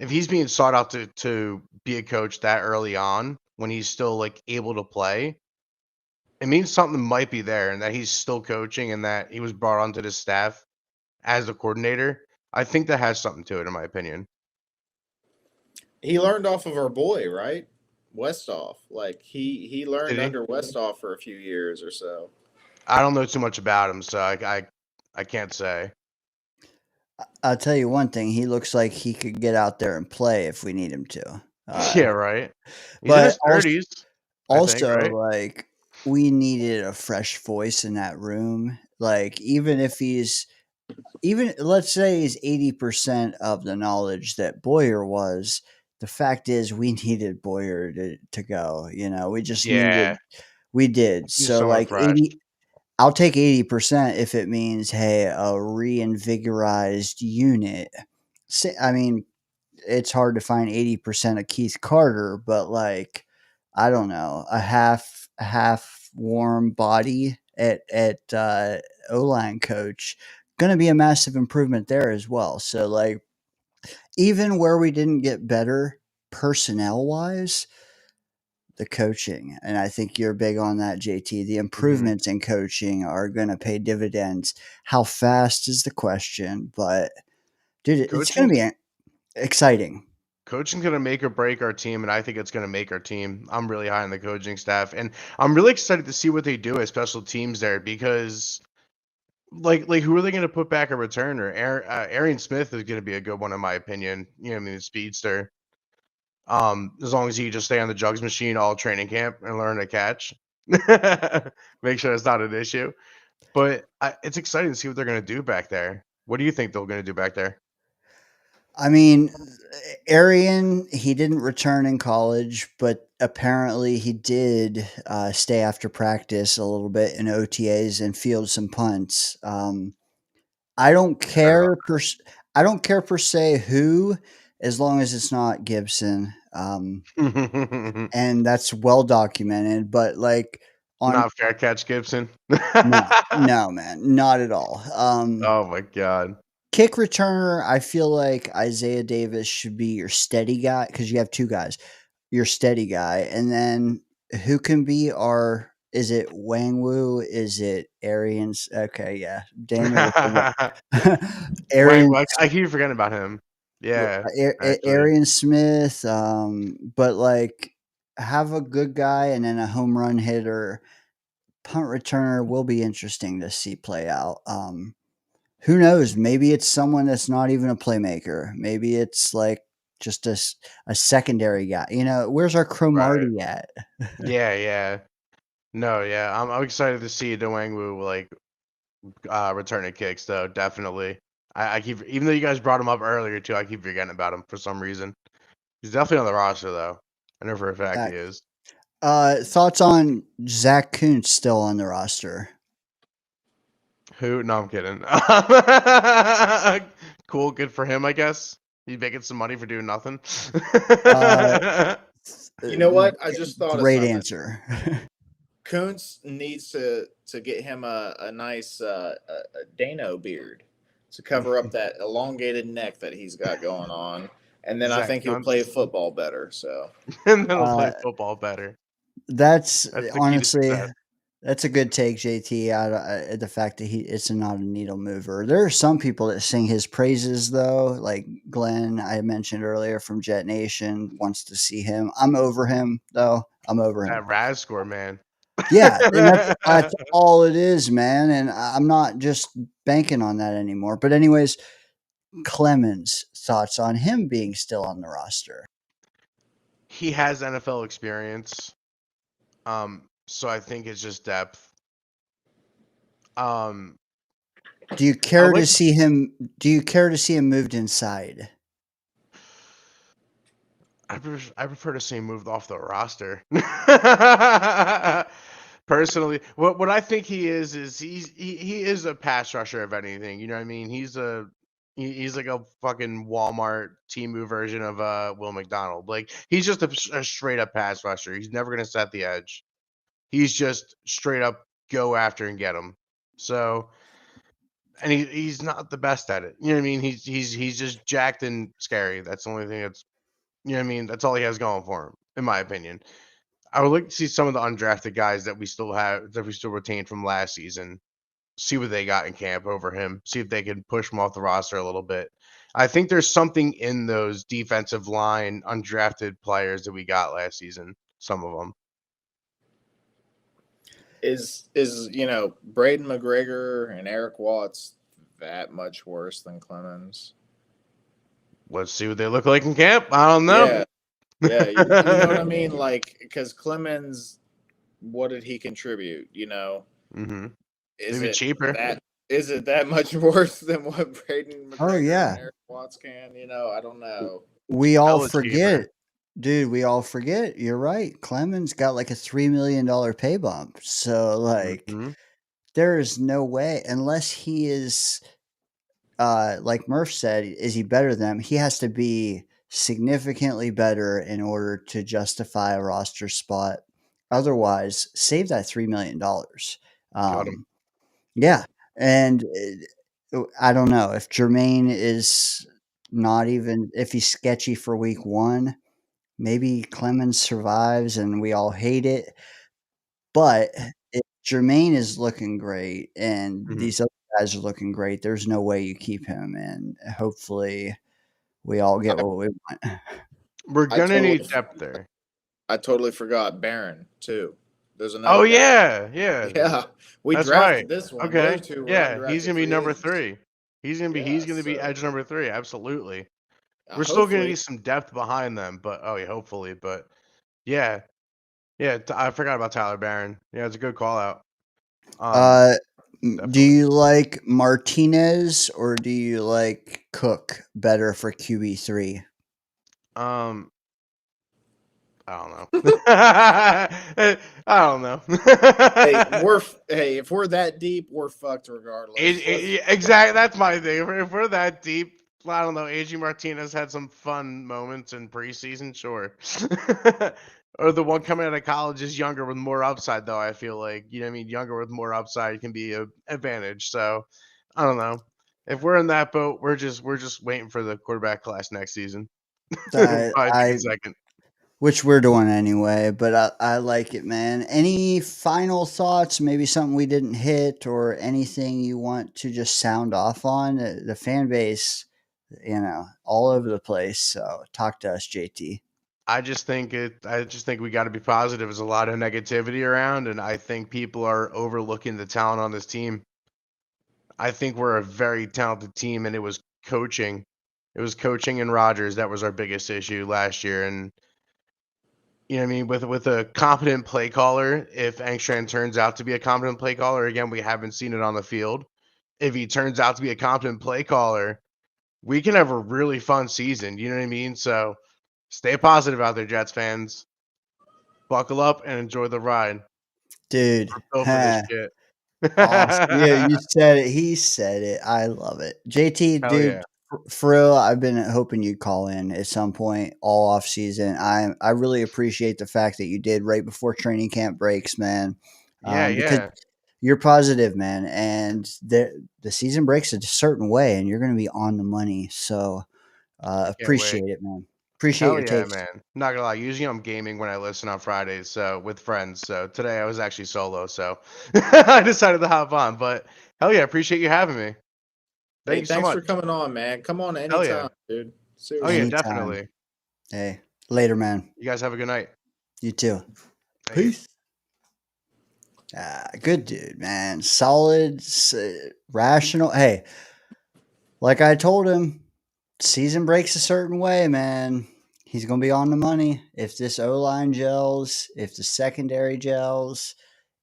if he's being sought out to be a coach that early on, when he's still like able to play, it means something might be there, and that he's still coaching, and that he was brought onto the staff as a coordinator. I think that has something to it, in my opinion. He learned off of our boy, right? Westoff. Like he Did learned he? under Westoff for a few years or so. I don't know too much about him, so I can't say. I'll tell you one thing. He looks like he could get out there and play if we need him to. Yeah, right. He's in But his 30s, I think, also, right? like, we needed a fresh voice in that room. Like, even let's say he's 80% of the knowledge that Boyer was, the fact is we needed Boyer to go. We just Yeah, we did. he's So, someone like, fresh. I'll take 80% if it means, hey, a reinvigorized unit. I mean, it's hard to find 80% of Keith Carter, but, like, I don't know, a half warm body at O-line coach, going to be a massive improvement there as well. So, like, even where we didn't get better personnel wise, the coaching, and I think you're big on that, JT. The Mhm. improvements in coaching are going to pay dividends. How fast is the question, but dude, it's going to Coaching be exciting. coaching's gonna make or break our team, and I think it's gonna make our team. I'm really high on the coaching staff, and I'm really excited to see what they do as special teams there because, like who are they gonna put back a returner? Arian Smith is gonna be a good one in my opinion. You know, what I mean, the speedster. As long as he just stay on the jugs machine all training camp and learn to catch, make sure it's not an issue. But it's exciting to see what they're gonna do back there. What do you think they're gonna do back there? I mean, Arian, he didn't return in college, but apparently he did stay after practice a little bit in OTAs and field some punts. I don't I heard about care I don't care per se who, as long as it's not Gibson. that. And that's well documented. But, like, on Not fair catch Gibson. no, no, man, not at all. Oh my god. Kick returner, I feel like Isaiah Davis should be your steady guy because you have two guys. Your steady guy, and then who can be our Is it Wangwu? Is it Arians? Okay, yeah. Daniel with the Wang, Arian I keep forgetting about him. Yeah, actually. Arian Smith, but like have a good guy and then a home run hitter, punt returner will be interesting to see play out. Who knows? Maybe it's someone that's not even a playmaker. Maybe it's like just a secondary guy. You know, where's our Right. Cromartie at? Yeah, yeah. No, yeah. I'm excited to see Dewangwu like returning kicks though, definitely. I keep, even though you guys brought him up earlier too, I keep forgetting about him for some reason. He's definitely on the roster though. I know for a fact he is. Thoughts on Zach Kuntz still on the roster? Who? No, I'm kidding. Cool, good for him, I guess. He's making some money for doing nothing. You know what? I just thought of Great something. answer. Kuntz needs to get him a nice a Dano beard to cover up that elongated neck that he's got going on, and then I Zach think he'll Kuntz. play football better. So And then he'll play football better. That's That's the key to honestly, success. that's a good take, JT. The fact that it's not a needle mover. There are some people that sing his praises, though, like Glenn I mentioned earlier from Jet Nation wants to see him. I'm over him, though. I'm over him. That Raz score, man. Yeah, and that's all it is, man. And I'm not just banking on that anymore. But anyways, Clemens, thoughts on him being still on the roster? He has NFL experience. So I think it's just depth. Do you care to see him? Do you care to see him moved inside? I prefer to see him moved off the roster. Personally, what I think he is he is a pass rusher if anything. You know what I mean? He's like a fucking Walmart Temu version of Will McDonald. Like he's just a straight up pass rusher. He's never gonna set the edge. He's just straight up go after and get him. So, and he's not the best at it. You know what I mean? He's just jacked and scary. That's the only thing that's, you know what I mean? That's all he has going for him, in my opinion. I would like to see some of the undrafted guys that we still retained from last season, see what they got in camp over him, see if they can push him off the roster a little bit. I think there's something in those defensive line undrafted players that we got last season, some of them. is Braden McGregor and Eric Watts that much worse than Clemens? Let's see what they look like in camp. I don't know. Yeah, you know what I mean? Like, because Clemens, what did he contribute? Mm-hmm. Is Maybe it cheaper. Is it that much worse than what Braden McGregor yeah. and Eric Watts can? I don't know. We all Hella forget, cheaper. dude. We all forget. You're right. Clemens got like a $3 million pay bump. So like, there is no way unless he is, like Murph said, is he better than him? He has to be significantly better in order to justify a roster spot. Otherwise, save that $3 million. Got him. Yeah, and I don't know if Jermaine is not even if he's sketchy for week one. Maybe Clemens survives and we all hate it. But if Jermaine is looking great and these other guys are looking great, there's no way you keep him. And hopefully we all get what we want. We're gonna need depth there. I totally forgot Barron too. There's another. Oh guy. yeah. We That's drafted right. this one. Okay. Those two were Yeah, undrafted he's gonna be free number agents. 3. He's gonna be edge number 3. Absolutely. We're still gonna need some depth behind them, but hopefully. But yeah. I forgot about Tyler Barron. Yeah, it's a good call out. Do you like Martinez or do you like Cook better for QB3? I don't know. I don't know. If we're that deep, we're fucked regardless. Exactly. That's my thing. If we're that deep, I don't know. AG Martinez had some fun moments in preseason, sure. Or the one coming out of college is younger with more upside, though. I feel like, you know what I mean? Younger with more upside can be an advantage. So I don't know. If we're in that boat, we're just waiting for the quarterback class next season. Second. which we're doing anyway, but I like it, man. Any final thoughts? Maybe something we didn't hit, or anything you want to just sound off on? The fan base, all over the place. So talk to us, JT. I just think we got to be positive. There's a lot of negativity around, and I think people are overlooking the talent on this team. I think we're a very talented team, and it was coaching. It was coaching and Rodgers that was our biggest issue last year. And you know what I mean, with a competent play caller, if Engstrand turns out to be a competent play caller, again, we haven't seen it on the field. If he turns out to be a competent play caller, we can have a really fun season. You know what I mean? So stay positive out there, Jets fans. Buckle up and enjoy the ride. Dude. We're built for this shit. Awesome. Yeah, you said it. He said it. I love it. JT, Hell dude, yeah. for real, I've been hoping you'd call in at some point all off season. I really appreciate the fact that you did right before training camp breaks, man. Yeah, Because yeah. you're positive, man, and the season breaks a certain way, and you're going to be on the money. So Can't wait. appreciate it, man. Appreciate Hell your yeah, takes. man. Not gonna lie. Usually I'm gaming when I listen on Fridays, so with friends. So today I was actually solo, so I decided to hop on. But hell yeah, appreciate you having me. Thank Hey, you so thanks much. for coming on, man. Come on Hell yeah. anytime, dude. Oh Seriously. yeah, Anytime. definitely. Hey, later, man. You guys have a good night. You too. Thank you. Peace. Good dude, man. Solid, rational. Hey, like I told him, season breaks a certain way, man. He's going to be on the money. If this O line gels, if the secondary gels,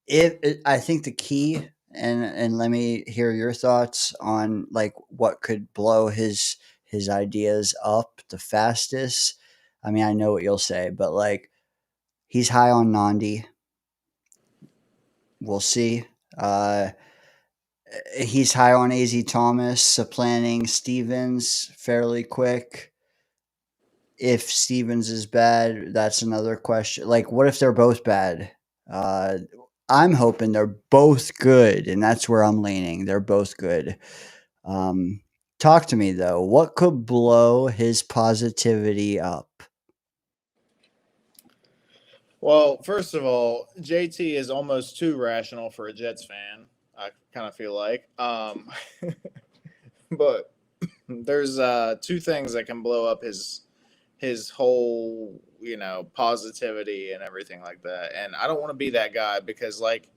I think the key, and let me hear your thoughts on like what could blow his ideas up the fastest. I mean, I know what you'll say, but like he's high on Nandi. We'll see. He's high on AZ Thomas, supplanting Stevens fairly quick. If Stevens is bad, that's another question. Like, what if they're both bad? I'm hoping they're both good, and that's where I'm leaning. They're both good. Talk to me, though. What could blow his positivity up? Well, first of all, JT is almost too rational for a Jets fan. I kind of feel like. But there's two things that can blow up his whole, positivity and everything like that. And I don't want to be that guy because like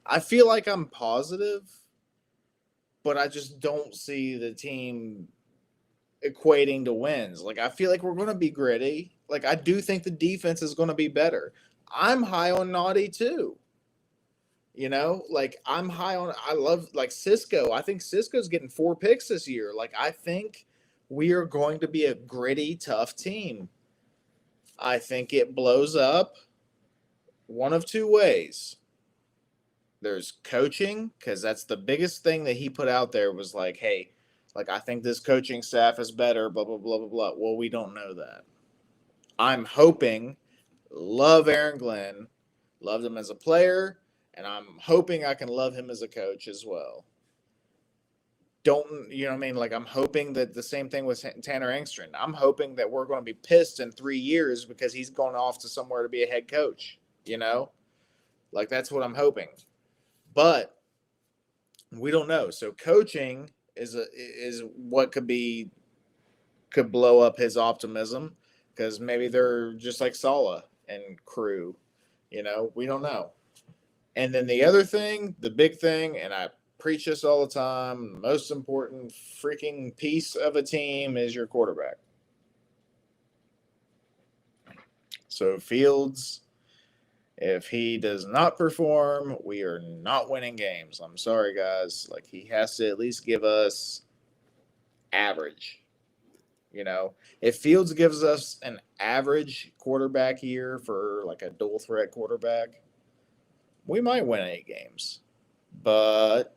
I feel like I'm positive, but I just don't see the team equating to wins. Like I feel like we're going to be gritty. Like I do think the defense is going to be better. I'm high on Naughty too. Like I'm high on. I love like Cisco. I think Cisco's getting 4 picks this year. Like I think we are going to be a gritty, tough team. I think it blows up one of two ways. There's coaching, because that's the biggest thing that he put out there was like, hey, like I think this coaching staff is better, blah, blah, blah, blah, blah. Well, we don't know that. I'm hoping, love Aaron Glenn, loved him as a player, and I'm hoping I can love him as a coach as well. Don't, you know what I mean? Like I'm hoping that the same thing with Tanner Engstrand. I'm hoping that we're going to be pissed in 3 years because he's going off to somewhere to be a head coach, Like that's what I'm hoping. But we don't know. So coaching is what could blow up his optimism, because maybe they're just like Saleh and crew, we don't know. And then the other thing, the big thing, and I preach this all the time, the most important freaking piece of a team is your quarterback. So Fields, if he does not perform, we are not winning games. I'm sorry, guys. Like he has to at least give us average. If Fields gives us an average quarterback year for like a dual threat quarterback, we might win 8 games. But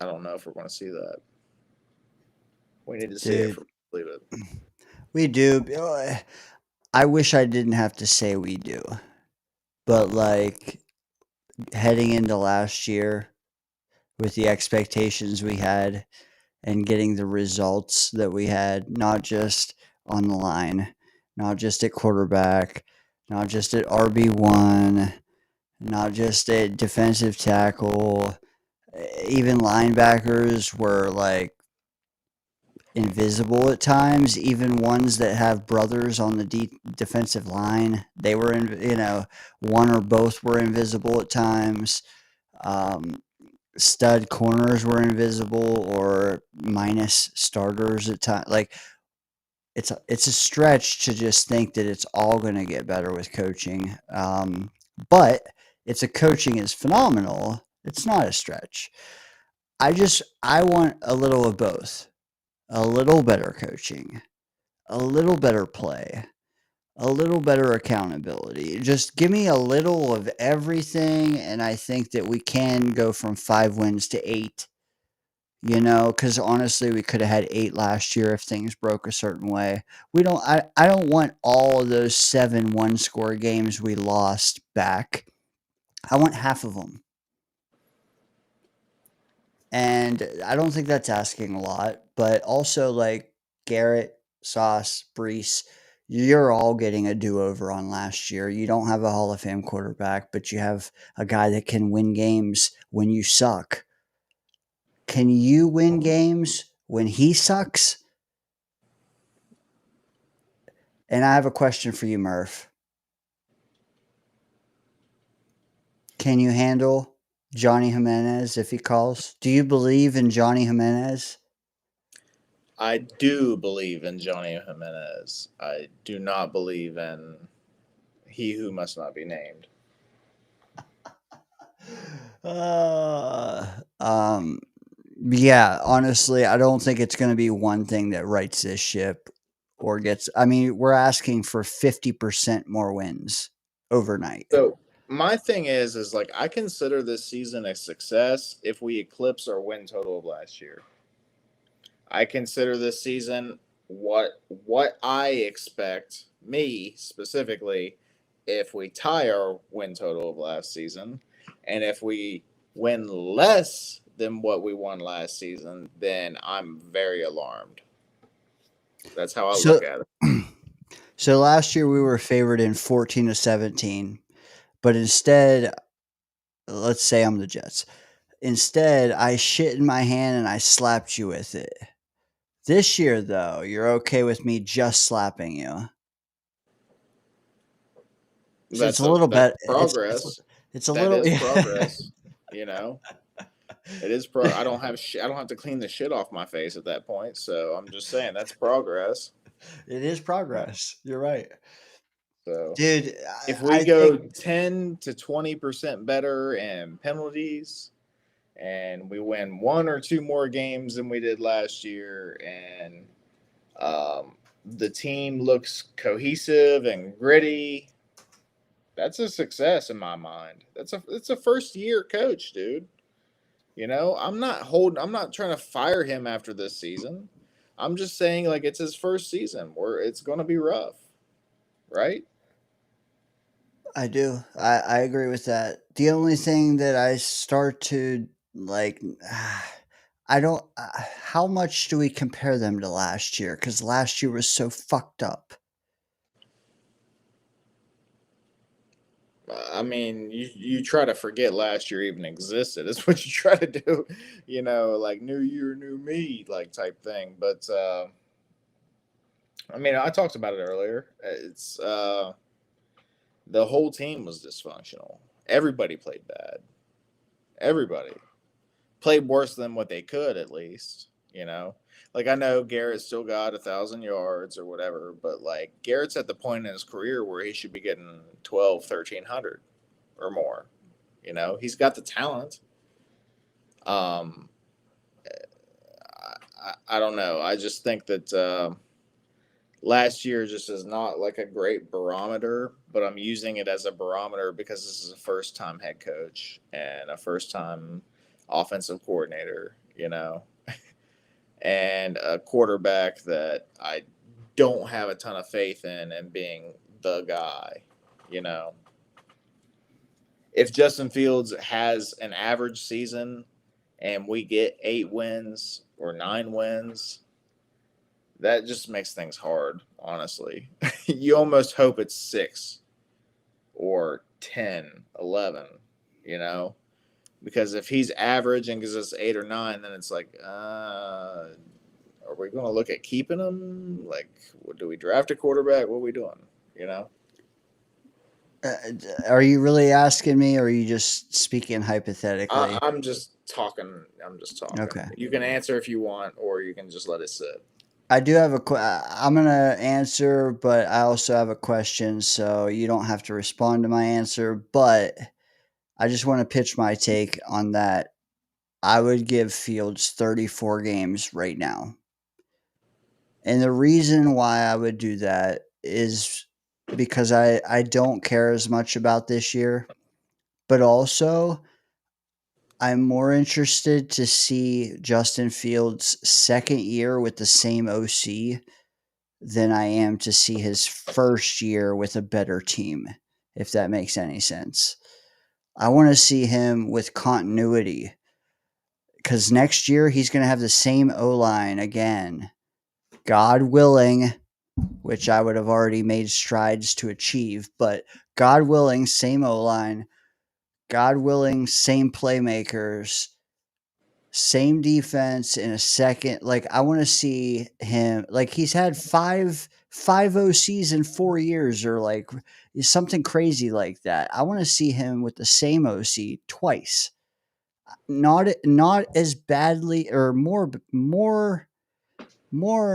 I don't know if we're going to see that. We need to see it for believe it. We do. I wish I didn't have to say we do. But like heading into last year with the expectations we had and getting the results that we had, not just on the line, not just at quarterback, not just at RB1, not just at defensive tackle. Even linebackers were like invisible at times. Even ones that have brothers on the defensive line, they were one or both were invisible at times. Stud corners were invisible or minus starters at times. Like it's a stretch to just think that it's all going to get better with coaching. But it's a coaching is phenomenal. It's not a stretch. I want a little of both. A little better coaching, a little better play, a little better accountability. Just give me a little of everything, and I think that we can go from 5 wins to 8. Because honestly, we could have had 8 last year if things broke a certain way. I don't want all of those 7 one-score games we lost back. I want half of them. And I don't think that's asking a lot, but also like Garrett, Sauce, Brees, you're all getting a do-over on last year. You don't have a Hall of Fame quarterback, but you have a guy that can win games when you suck. Can you win games when he sucks? And I have a question for you, Murph. Can you handle Johnny Jimenez if he calls? Do you believe in Johnny Jimenez? I do believe in Johnny Jimenez. I do not believe in he who must not be named. Yeah, honestly, I don't think it's going to be one thing that rights this ship or gets. I mean, we're asking for 50% more wins overnight. So my thing is like I consider this season a success if we eclipse our win total of last year. I consider this season what I expect, me specifically, if we tie our win total of last season, and if we win less than what we won last season, then I'm very alarmed. That's how I look at it. So last year we were favored in 14 to 17, but instead, let's say I'm the Jets. Instead, I shit in my hand and I slapped you with it. This year, though, you're okay with me just slapping you. So it's a little bit progress. It's a That little is progress. It is I don't have to clean the shit off my face at that point. So I'm just saying that's progress. It is progress. You're right. So, dude, if we go 10 to 20% better in penalties, and we win 1 or 2 more games than we did last year, and the team looks cohesive and gritty, that's a success in my mind. It's a first year coach, dude. I'm not trying to fire him after this season. I'm just saying like it's his first season where it's going to be rough, right? I do. I agree with that. The only thing that I start to like, I don't. How much do we compare them to last year? Because last year was so fucked up. I mean, you try to forget last year even existed. That's what you try to do, like new year, new me, like type thing. But I mean, I talked about it earlier. It's the whole team was dysfunctional. Everybody played bad. Everybody played worse than what they could, at least. Like I know Garrett still got 1,000 yards or whatever, but like Garrett's at the point in his career where he should be getting 1,300 or more. He's got the talent. I don't know. I just think that last year just is not like a great barometer, but I'm using it as a barometer because this is a first-time head coach and a first-time offensive coordinator, and a quarterback that I don't have a ton of faith in and being the guy, If Justin Fields has an average season and we get 8 wins or 9 wins, that just makes things hard, honestly. You almost hope it's 6 or 10, 11, you know? Because if he's average and gives us 8 or 9, then it's like, are we going to look at keeping him? Like, do we draft a quarterback? What are we doing? You know? Are you really asking me, or are you just speaking hypothetically? I'm just talking. I'm just talking. Okay. You can answer if you want, or you can just let it sit. I do have I'm going to answer, but I also have a question, so you don't have to respond to my answer. But I just want to pitch my take on that. I would give Fields 34 games right now. And the reason why I would do that is because I don't care as much about this year, but also I'm more interested to see Justin Fields' second year with the same OC than I am to see his first year with a better team, if that makes any sense. I want to see him with continuity because next year he's going to have the same O-line again. God willing, which I would have already made strides to achieve, but God willing, same O-line, God willing, same playmakers, same defense in a second. Like I want to see him. Like he's had five OCs in 4 years, or like something crazy like that. I want to see him with the same OC twice. Not as badly, or more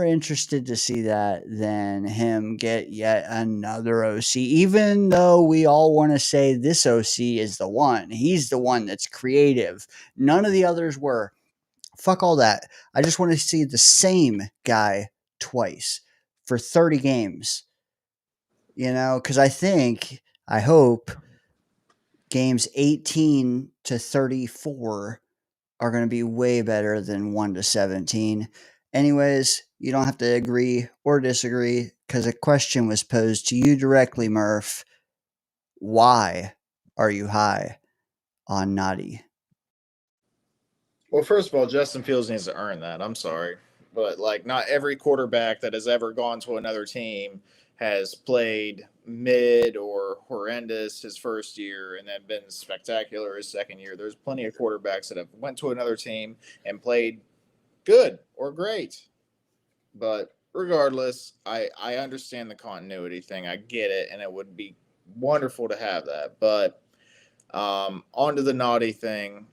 interested to see that than him get yet another OC, even though we all want to say this OC is the one. He's the one that's creative. None of the others were. Fuck all that. I just want to see the same guy twice for 30 games. You know, because I hope games 18 to 34 are going to be way better than 1 to 17. Anyways, you don't have to agree or disagree because a question was posed to you directly, Murph. Why are you high on Naughty? Well, first of all, Justin Fields needs to earn that. I'm sorry. But, like, not every quarterback that has ever gone to another team has played mid or horrendous his first year and then been spectacular his second year. There's plenty of quarterbacks that have went to another team and played good or great. But regardless, I understand the continuity thing. I get it, and it would be wonderful to have that. But on to the Naughty thing.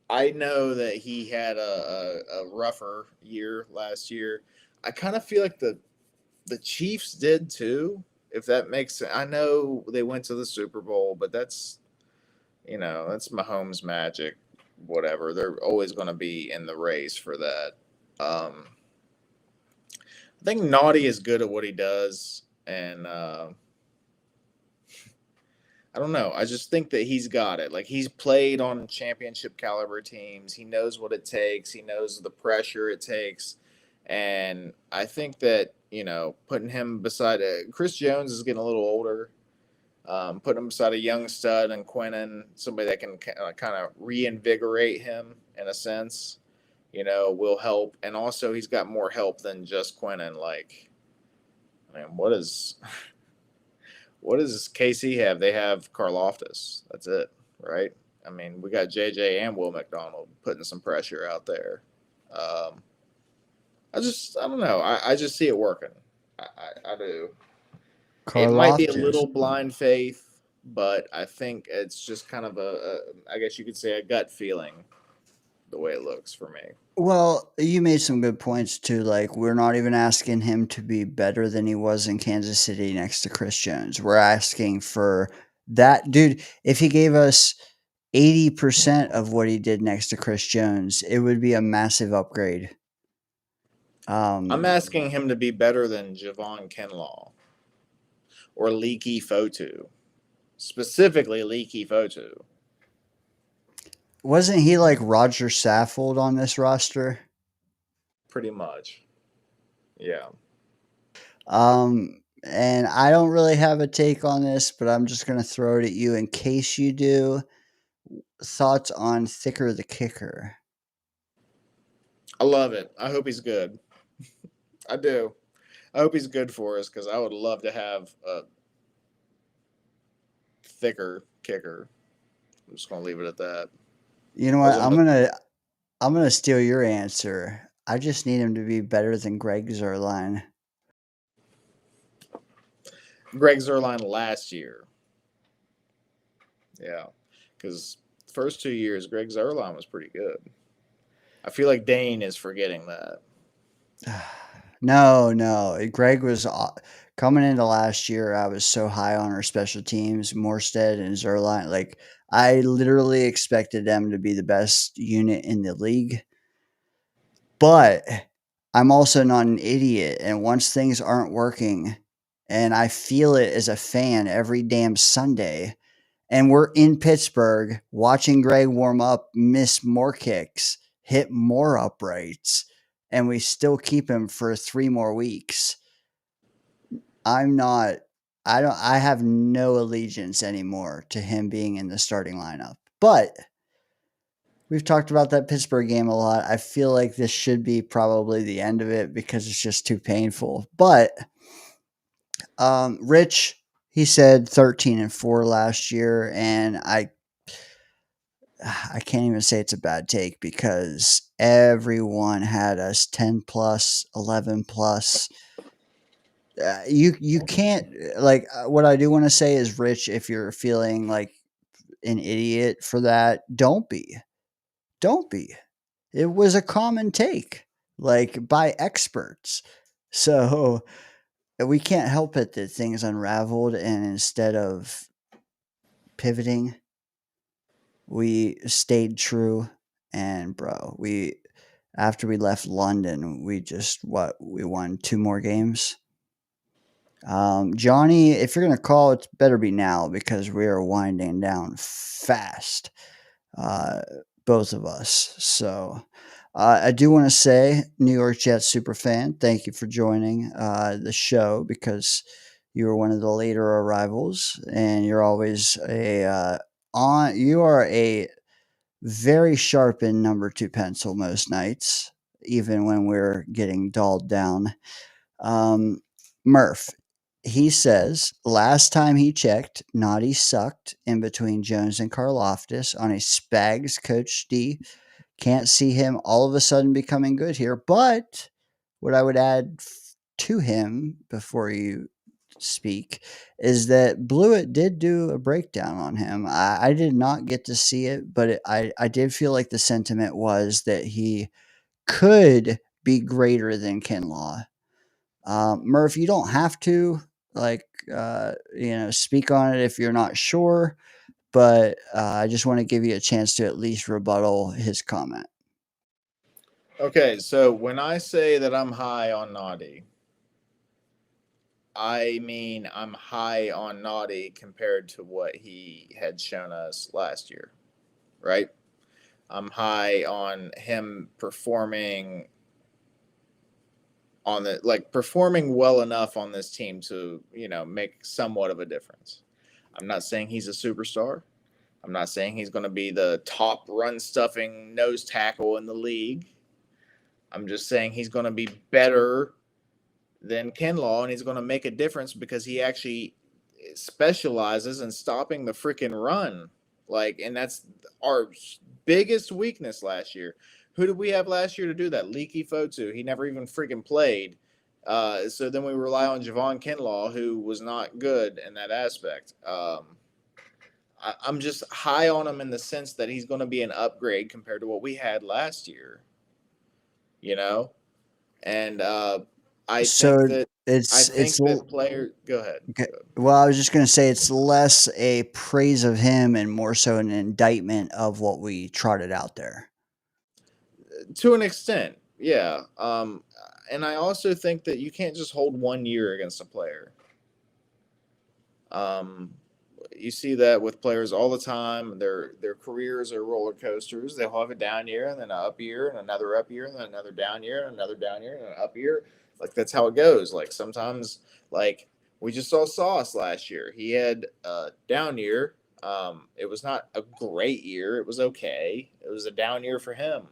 I know that he had a rougher year last year. I kind of feel like the Chiefs did too, if that makes sense. I know they went to the Super Bowl, but that's that's Mahomes magic. Whatever, they're always going to be in the race for that. I think Naughty is good at what he does, and I don't know. I just think that he's got it. Like he's played on championship caliber teams. He knows what it takes. He knows the pressure it takes. And I think that, putting him beside Chris Jones is getting a little older. Putting him beside a young stud and Quinnen, somebody that can kind of reinvigorate him in a sense, will help. And also he's got more help than just Quinnen. Like, I mean, what does KC have? They have Karloftis. That's it, right? I mean, we got JJ and Will McDonald putting some pressure out there. I don't know. I just see it working. I do. It might be a little blind faith, but I think it's just kind of I guess you could say a gut feeling the way it looks for me. Well, you made some good points too. Like, we're not even asking him to be better than he was in Kansas City next to Chris Jones. We're asking for that dude. If he gave us 80% of what he did next to Chris Jones, it would be a massive upgrade. I'm asking him to be better than Javon Kinlaw or Leaky Fotu, specifically Leaky Fotu. Wasn't he like Roger Saffold on this roster? Pretty much. Yeah. And I don't really have a take on this, but I'm just going to throw it at you in case you do. Thoughts on Thicker the Kicker? I love it. I hope he's good. I do. I hope he's good for us because I would love to have a thicker kicker. I'm just gonna leave it at that. You know what? Wasn't the I'm gonna steal your answer. I just need him to be better than Greg Zerline. Greg Zerline last year. Yeah, because first 2 years Greg Zerline was pretty good. I feel like Dane is forgetting that. No. Greg was coming into last year. I was so high on our special teams, Morstead and Zerline. Like I literally expected them to be the best unit in the league. But I'm also not an idiot. And once things aren't working, and I feel it as a fan every damn Sunday, and we're in Pittsburgh watching Greg warm up, miss more kicks, hit more uprights, and we still keep him for 3 more weeks. I have no allegiance anymore to him being in the starting lineup. But we've talked about that Pittsburgh game a lot. I feel like this should be probably the end of it because it's just too painful. But Rich, he said 13-4 last year, and I can't even say it's a bad take because everyone had us 10 plus, 11 plus. You can't like what I do want to say is, Rich, if you're feeling like an idiot for that, don't be. Don't be. It was a common take, like by experts. So we can't help it that things unraveled, and instead of pivoting, we stayed true. And bro, we after we left London, we won 2 more games. Johnny, if you're gonna call, it better be now because we are winding down fast, both of us. So I do want to say, New York Jets super fan, thank you for joining the show because you were one of the later arrivals, and you're always you are a very sharpened number 2 pencil most nights, even when we're getting dulled down. Murph, he says last time he checked, Naughty sucked in between Jones and Karloftis on a Spags Coach D. Can't see him all of a sudden becoming good here. But what I would add to him before you speak is that Blewett did do a breakdown on him. I did not get to see it, but I did feel like the sentiment was that he could be greater than Kinlaw. Murph, you don't have to speak on it if you're not sure, but I just want to give you a chance to at least rebuttal his comment. Okay, so when I say that I'm high on Naughty, I mean I'm high on Naughty compared to what he had shown us last year, right? I'm high on him performing performing well enough on this team to, make somewhat of a difference. I'm not saying he's a superstar. I'm not saying he's going to be the top run stuffing nose tackle in the league. I'm just saying he's going to be better than Kinlaw, and he's going to make a difference because he actually specializes in stopping the freaking run. And that's our biggest weakness last year. Who did we have last year to do that? Leaky Fotu. He never even freaking played. So then we rely on Javon Kinlaw, who was not good in that aspect. I'm just high on him in the sense that he's going to be an upgrade compared to what we had last year. And I So think that player. Go ahead. Okay. Well, I was just going to say it's less a praise of him and more so an indictment of what we trotted out there. To an extent, yeah. And I also think that you can't just hold 1 year against a player. You see that with players all the time. Their careers are roller coasters. They'll have a down year and then an up year and another up year and then another down year and another down year and an up year. That's how it goes. Sometimes, we just saw Sauce last year. He had a down year. It was not a great year. It was okay. It was a down year for him.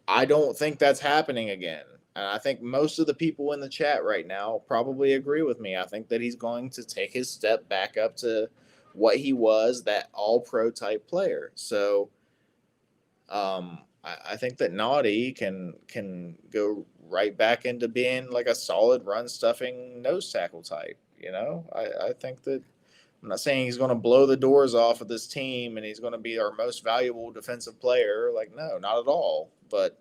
I don't think that's happening again. And I think most of the people in the chat right now probably agree with me. I think that he's going to take his step back up to what he was, that all pro type player. So I think that Naughty can go right back into being like a solid run stuffing nose tackle type. I think that I'm not saying he's going to blow the doors off of this team and he's going to be our most valuable defensive player. Like, no, not at all. But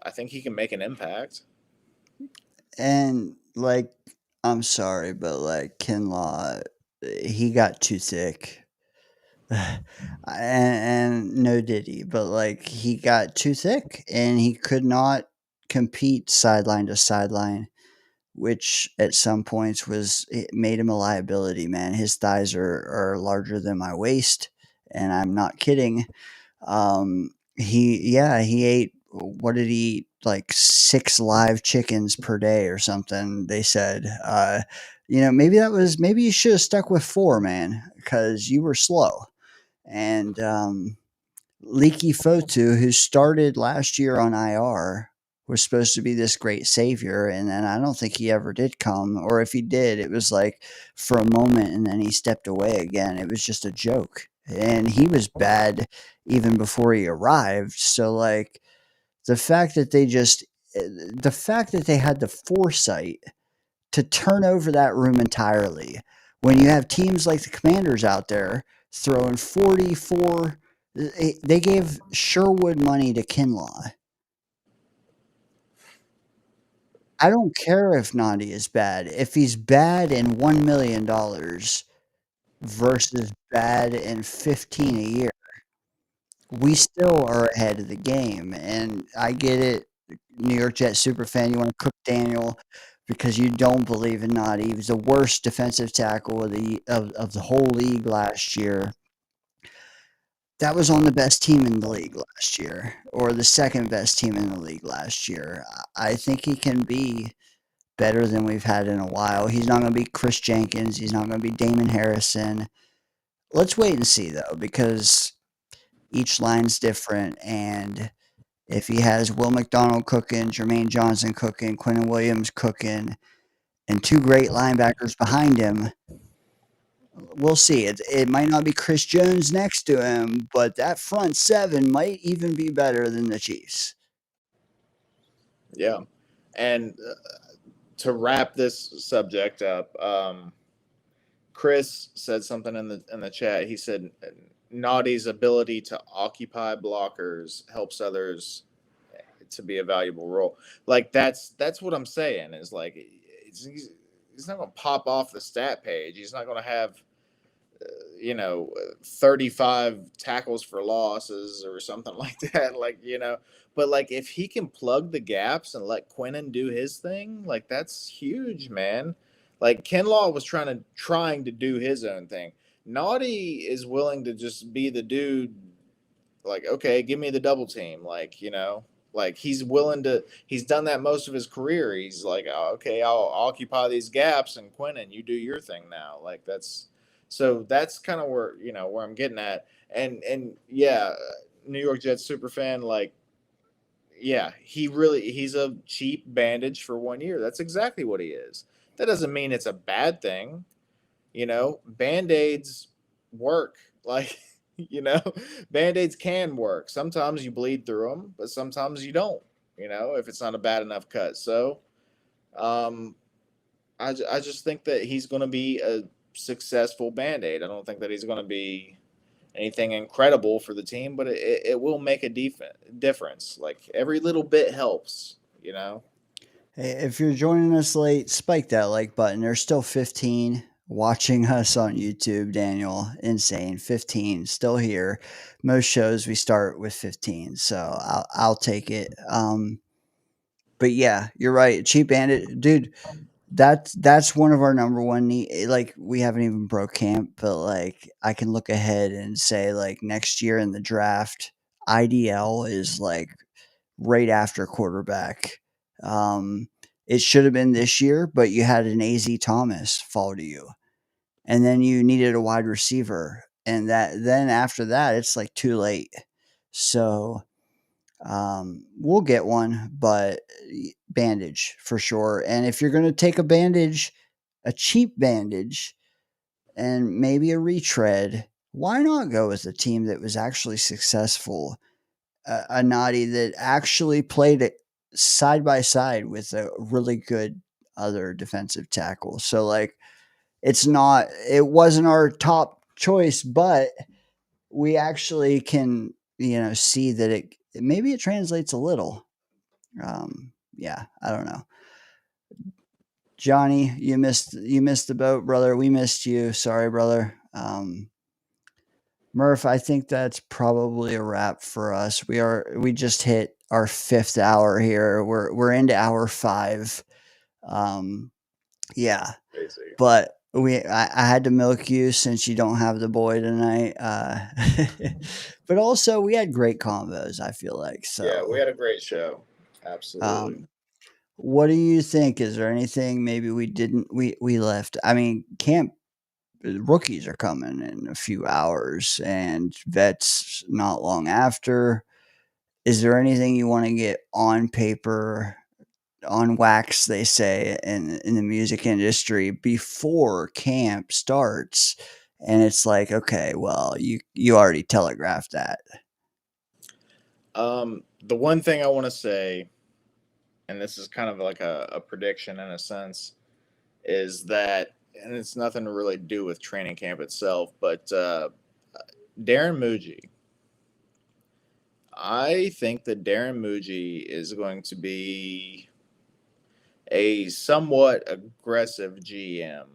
I think he can make an impact. And like, I'm sorry, but like Kinlaw, he got too thick. And no diddy, but like he got too thick and he could not compete sideline to sideline, which at some points it made him a liability, man. His thighs are larger than my waist, and I'm not kidding. He ate, what did he eat? Like 6 live chickens per day or something, they said. Maybe you should have stuck with 4, man, because you were slow. And Leaky Fotu, who started last year on IR, was supposed to be this great savior, and then I don't think he ever did come, or if he did, it was like for a moment, and then he stepped away again. It was just a joke, and he was bad even before he arrived. So like the fact that the fact that they had the foresight to turn over that room entirely when you have teams like the Commanders out there throwing 44. They gave Sherwood money to Kinlaw. I don't care if Nandi is bad. If he's bad in $1 million versus bad in 15 a year, we still are ahead of the game. And I get it, New York Jets super fan. You want to cook Daniel because you don't believe in Nadi. He was the worst defensive tackle of the whole league last year. That was on the best team in the league last year, or the second best team in the league last year. I think he can be better than we've had in a while. He's not going to be Chris Jenkins. He's not going to be Damon Harrison. Let's wait and see, though, because each line's different. And if he has Will McDonald cooking, Jermaine Johnson cooking, Quentin Williams cooking, and 2 great linebackers behind him, we'll see. It might not be Chris Jones next to him, but that front 7 might even be better than the Chiefs. Yeah. And to wrap this subject up, Chris said something in the chat. He said Naughty's ability to occupy blockers helps others to be a valuable role. Like that's what I'm saying is like he's not going to pop off the stat page. He's not going to have 35 tackles for losses or something like that. But like if he can plug the gaps and let Quinnen do his thing, like that's huge, man. Like Kinlaw was trying to do his own thing. Naughty is willing to just be the dude. Like, okay, give me the double team. Like he's willing to. He's done that most of his career. He's like, oh, okay, I'll occupy these gaps, and Quinnen, you do your thing now. Like that's kind of where I'm getting at. And yeah, New York Jets super fan. Like, yeah, he's a cheap bandage for 1 year. That's exactly what he is. That doesn't mean it's a bad thing. Band-aids work. Like, band-aids can work. Sometimes you bleed through them, but sometimes you don't, if it's not a bad enough cut. So I just think that he's going to be a successful band-aid. I don't think that he's going to be anything incredible for the team, but it will make a difference. Like every little bit helps. Hey, if you're joining us late, spike that like button. There's still 15 watching us on YouTube, Daniel. Insane. 15 still here. Most shows we start with 15, so I'll take it. But yeah, you're right. Cheap bandit, dude. That's one of our number one need. Like we haven't even broke camp, but like I can look ahead and say like next year in the draft, IDL is like right after quarterback. It should have been this year, but you had an AZ Thomas fall to you, and then you needed a wide receiver, and then after that, it's like too late. So We'll get one, but bandage for sure. And if you're going to take a bandage, a cheap bandage, and maybe a retread, why not go with a team that was actually successful? A naughty that actually played it side by side with a really good other defensive tackle. So like it wasn't our top choice, but we actually can, see that maybe it translates a little. Yeah, I don't know. Johnny, you missed the boat, brother. We missed you. Sorry, brother. Murph, I think that's probably a wrap for us. We just hit our 5th hour here. We're into hour 5. Yeah, Crazy. but I had to milk you since you don't have the boy tonight. But also we had great combos, I feel like. So Yeah, we had a great show. Absolutely. What do you think? Is there anything maybe we left? I mean, camp rookies are coming in a few hours and vets not long after. Is there anything you want to get on paper, on wax, they say in the music industry, before camp starts? And it's like, okay, well, you already telegraphed that. The one thing I want to say, and this is kind of like a prediction in a sense, is that, and it's nothing to really do with training camp itself, but Darren Mougey. I think that Darren Mougey is going to be a somewhat aggressive GM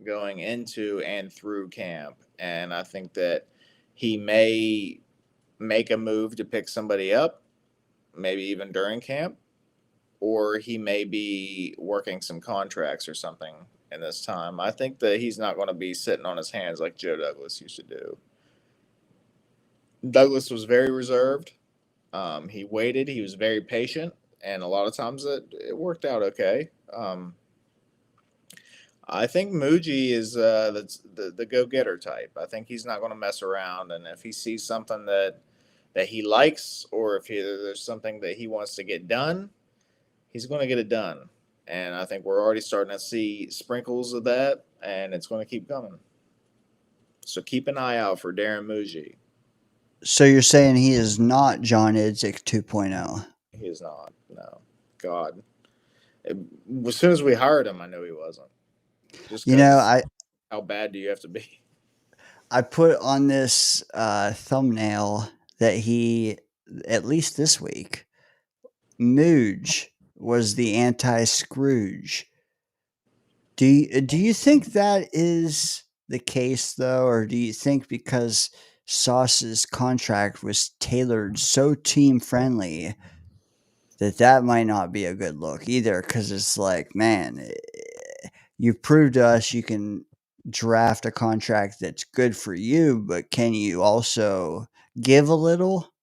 going into and through camp. And I think that he may make a move to pick somebody up, maybe even during camp, or he may be working some contracts or something in this time. I think that he's not going to be sitting on his hands like Joe Douglas used to do. Douglas was very reserved. He waited. He was very patient, and a lot of times it worked out okay. I think Mougey is the go-getter type. I think he's not going to mess around, and if he sees something that he likes, or if there's something that he wants to get done, he's going to get it done. And I think we're already starting to see sprinkles of that, and it's going to keep coming. So keep an eye out for Darren Mougey. So you're saying he is not John Idzik 2.0? He is not. No. God. As soon as we hired him, I knew he wasn't. Just how bad do you have to be? I put on this thumbnail that he, at least this week, Mougey was the anti-Scrooge. Do you think that is the case, though, or do you think because Sauce's contract was tailored so team friendly that might not be a good look either? Because it's like, man, you've proved to us you can draft a contract that's good for you, but can you also give a little?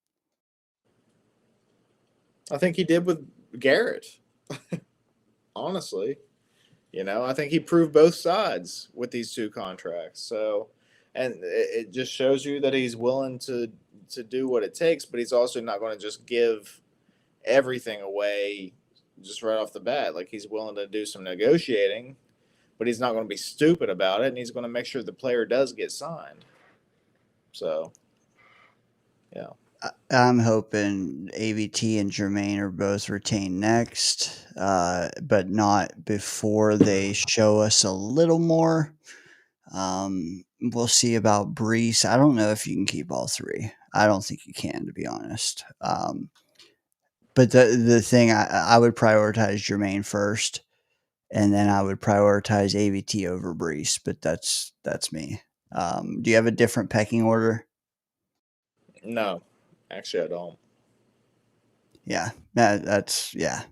I think he did with Garrett. Honestly, I think he proved both sides with these 2 contracts. So, and it just shows you that he's willing to do what it takes, but he's also not going to just give everything away just right off the bat. Like, he's willing to do some negotiating, but he's not going to be stupid about it, and he's going to make sure the player does get signed. So, yeah. I'm hoping AVT and Jermaine are both retained next, but not before they show us a little more. We'll see about Brees. I don't know if you can keep all 3. I don't think you can, to be honest. But the thing, I would prioritize Jermaine first, and then I would prioritize AVT over Brees. But that's me. Do you have a different pecking order? No, actually, I don't. Yeah, that's yeah.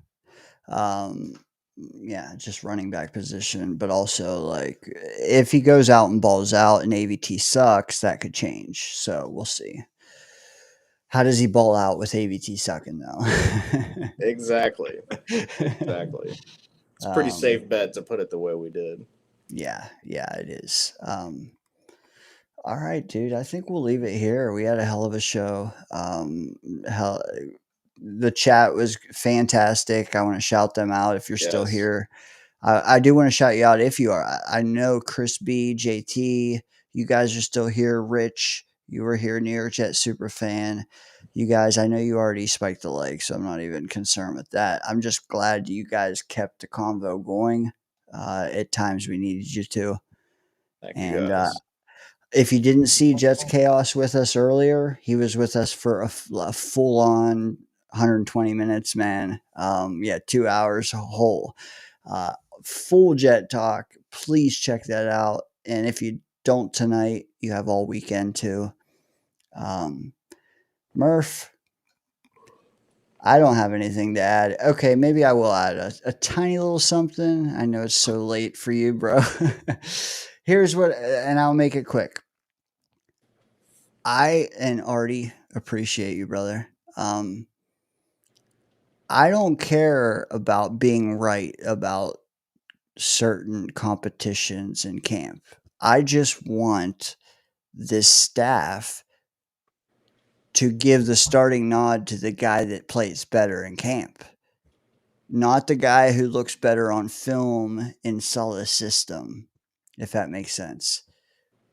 Yeah, just running back position, but also like if he goes out and balls out and AVT sucks, that could change. So we'll see. How does he ball out with AVT sucking though? Exactly. Exactly. It's a pretty safe bet to put it the way we did. Yeah, it is. All right, dude. I think we'll leave it here. We had a hell of a show. the chat was fantastic. I want to shout them out if you're still Yes. here. I do want to shout you out if you are. I know Chris B, JT, you guys are still here. Rich, you were here. New York Jet super fan. You guys, I know you already spiked the leg, so I'm not even concerned with that. I'm just glad you guys kept the convo going. At times we needed you to. Thank you And guys. if you didn't see Jets Chaos with us earlier, he was with us for a full on 120 minutes, man. 2 hours whole. Full Jet talk. Please check that out. And if you don't tonight, you have all weekend too. Murph, I don't have anything to add. Okay, maybe I will add a tiny little something. I know it's so late for you, bro. Here's what, and I'll make it quick. I and Artie appreciate you, brother. I don't care about being right about certain competitions in camp. I just want this staff to give the starting nod to the guy that plays better in camp, not the guy who looks better on film in Sully's system, if that makes sense.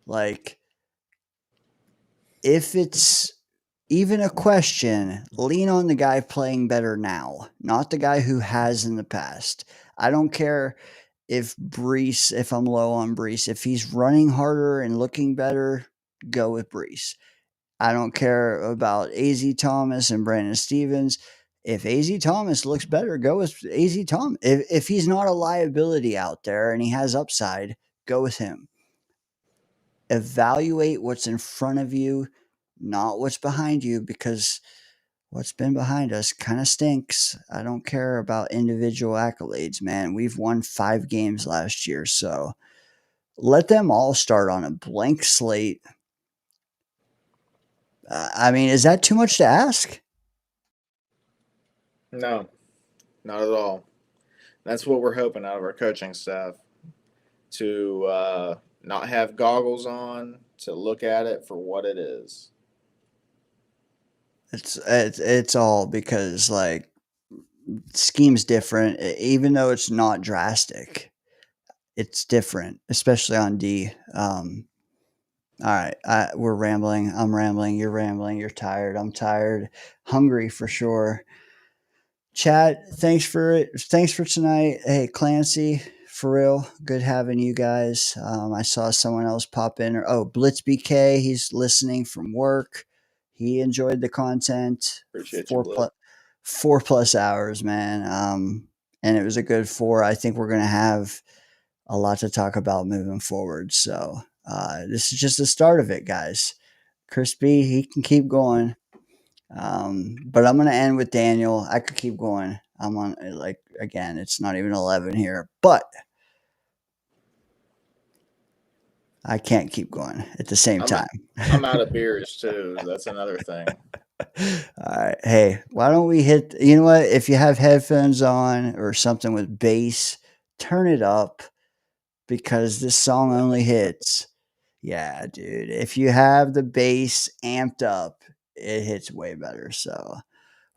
Like, if it's even a question, lean on the guy playing better now, not the guy who has in the past. I don't care if I'm low on Brees, if he's running harder and looking better, go with Brees. I don't care about AZ Thomas and Brandon Stevens. If AZ Thomas looks better, go with AZ Thomas. If he's not a liability out there and he has upside, go with him. Evaluate what's in front of you, not what's behind you, because what's been behind us kind of stinks. I don't care about individual accolades, man. We've won 5 games last year, so let them all start on a blank slate. I mean, is that too much to ask? No, not at all. That's what we're hoping out of our coaching staff, to not have goggles on, to look at it for what it is. It's all because, like, scheme's different, even though it's not drastic. It's different, especially on D. All right, we're rambling. I'm rambling. You're rambling. You're tired. I'm tired. Hungry for sure. Chat, thanks for it. Thanks for tonight. Hey, Clancy, for real, good having you guys. I saw someone else pop in. Blitz BK, he's listening from work. He enjoyed the content. Appreciate you, Four Blip. plus 4+ hours, man. And it was a good 4. I think we're gonna have a lot to talk about moving forward. So this is just the start of it, guys. Chris B, he can keep going. But I'm gonna end with Daniel. I could keep going. I'm on, like, again, it's not even 11 here, but I can't keep going at the same time. I'm out of beers too. That's another thing. All right. Hey, why don't we hit, you know what? If you have headphones on or something with bass, turn it up, because this song only hits. Yeah, dude. If you have the bass amped up, it hits way better. So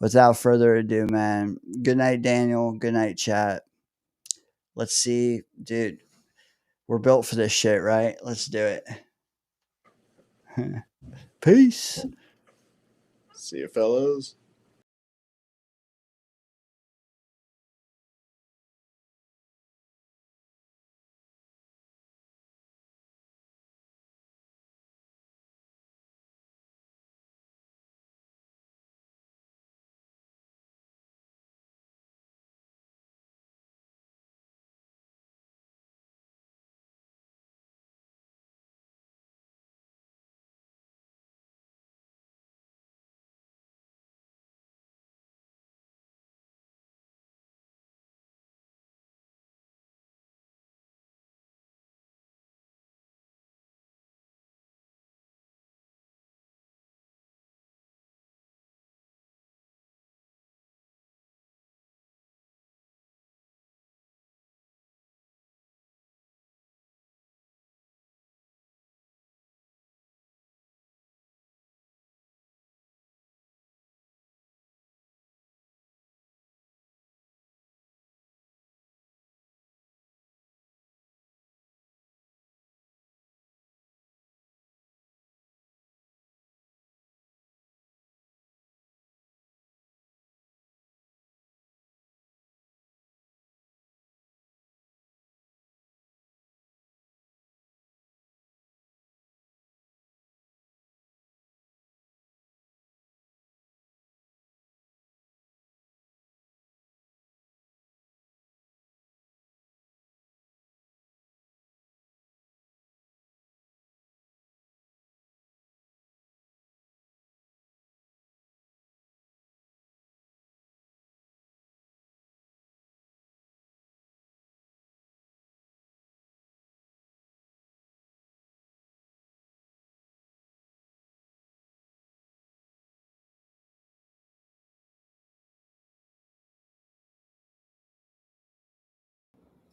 without further ado, man, good night, Daniel. Good night, chat. Let's see, dude. We're built for this shit, right? Let's do it. Peace. See you, fellas.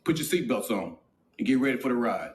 Put your seatbelts on and get ready for the ride.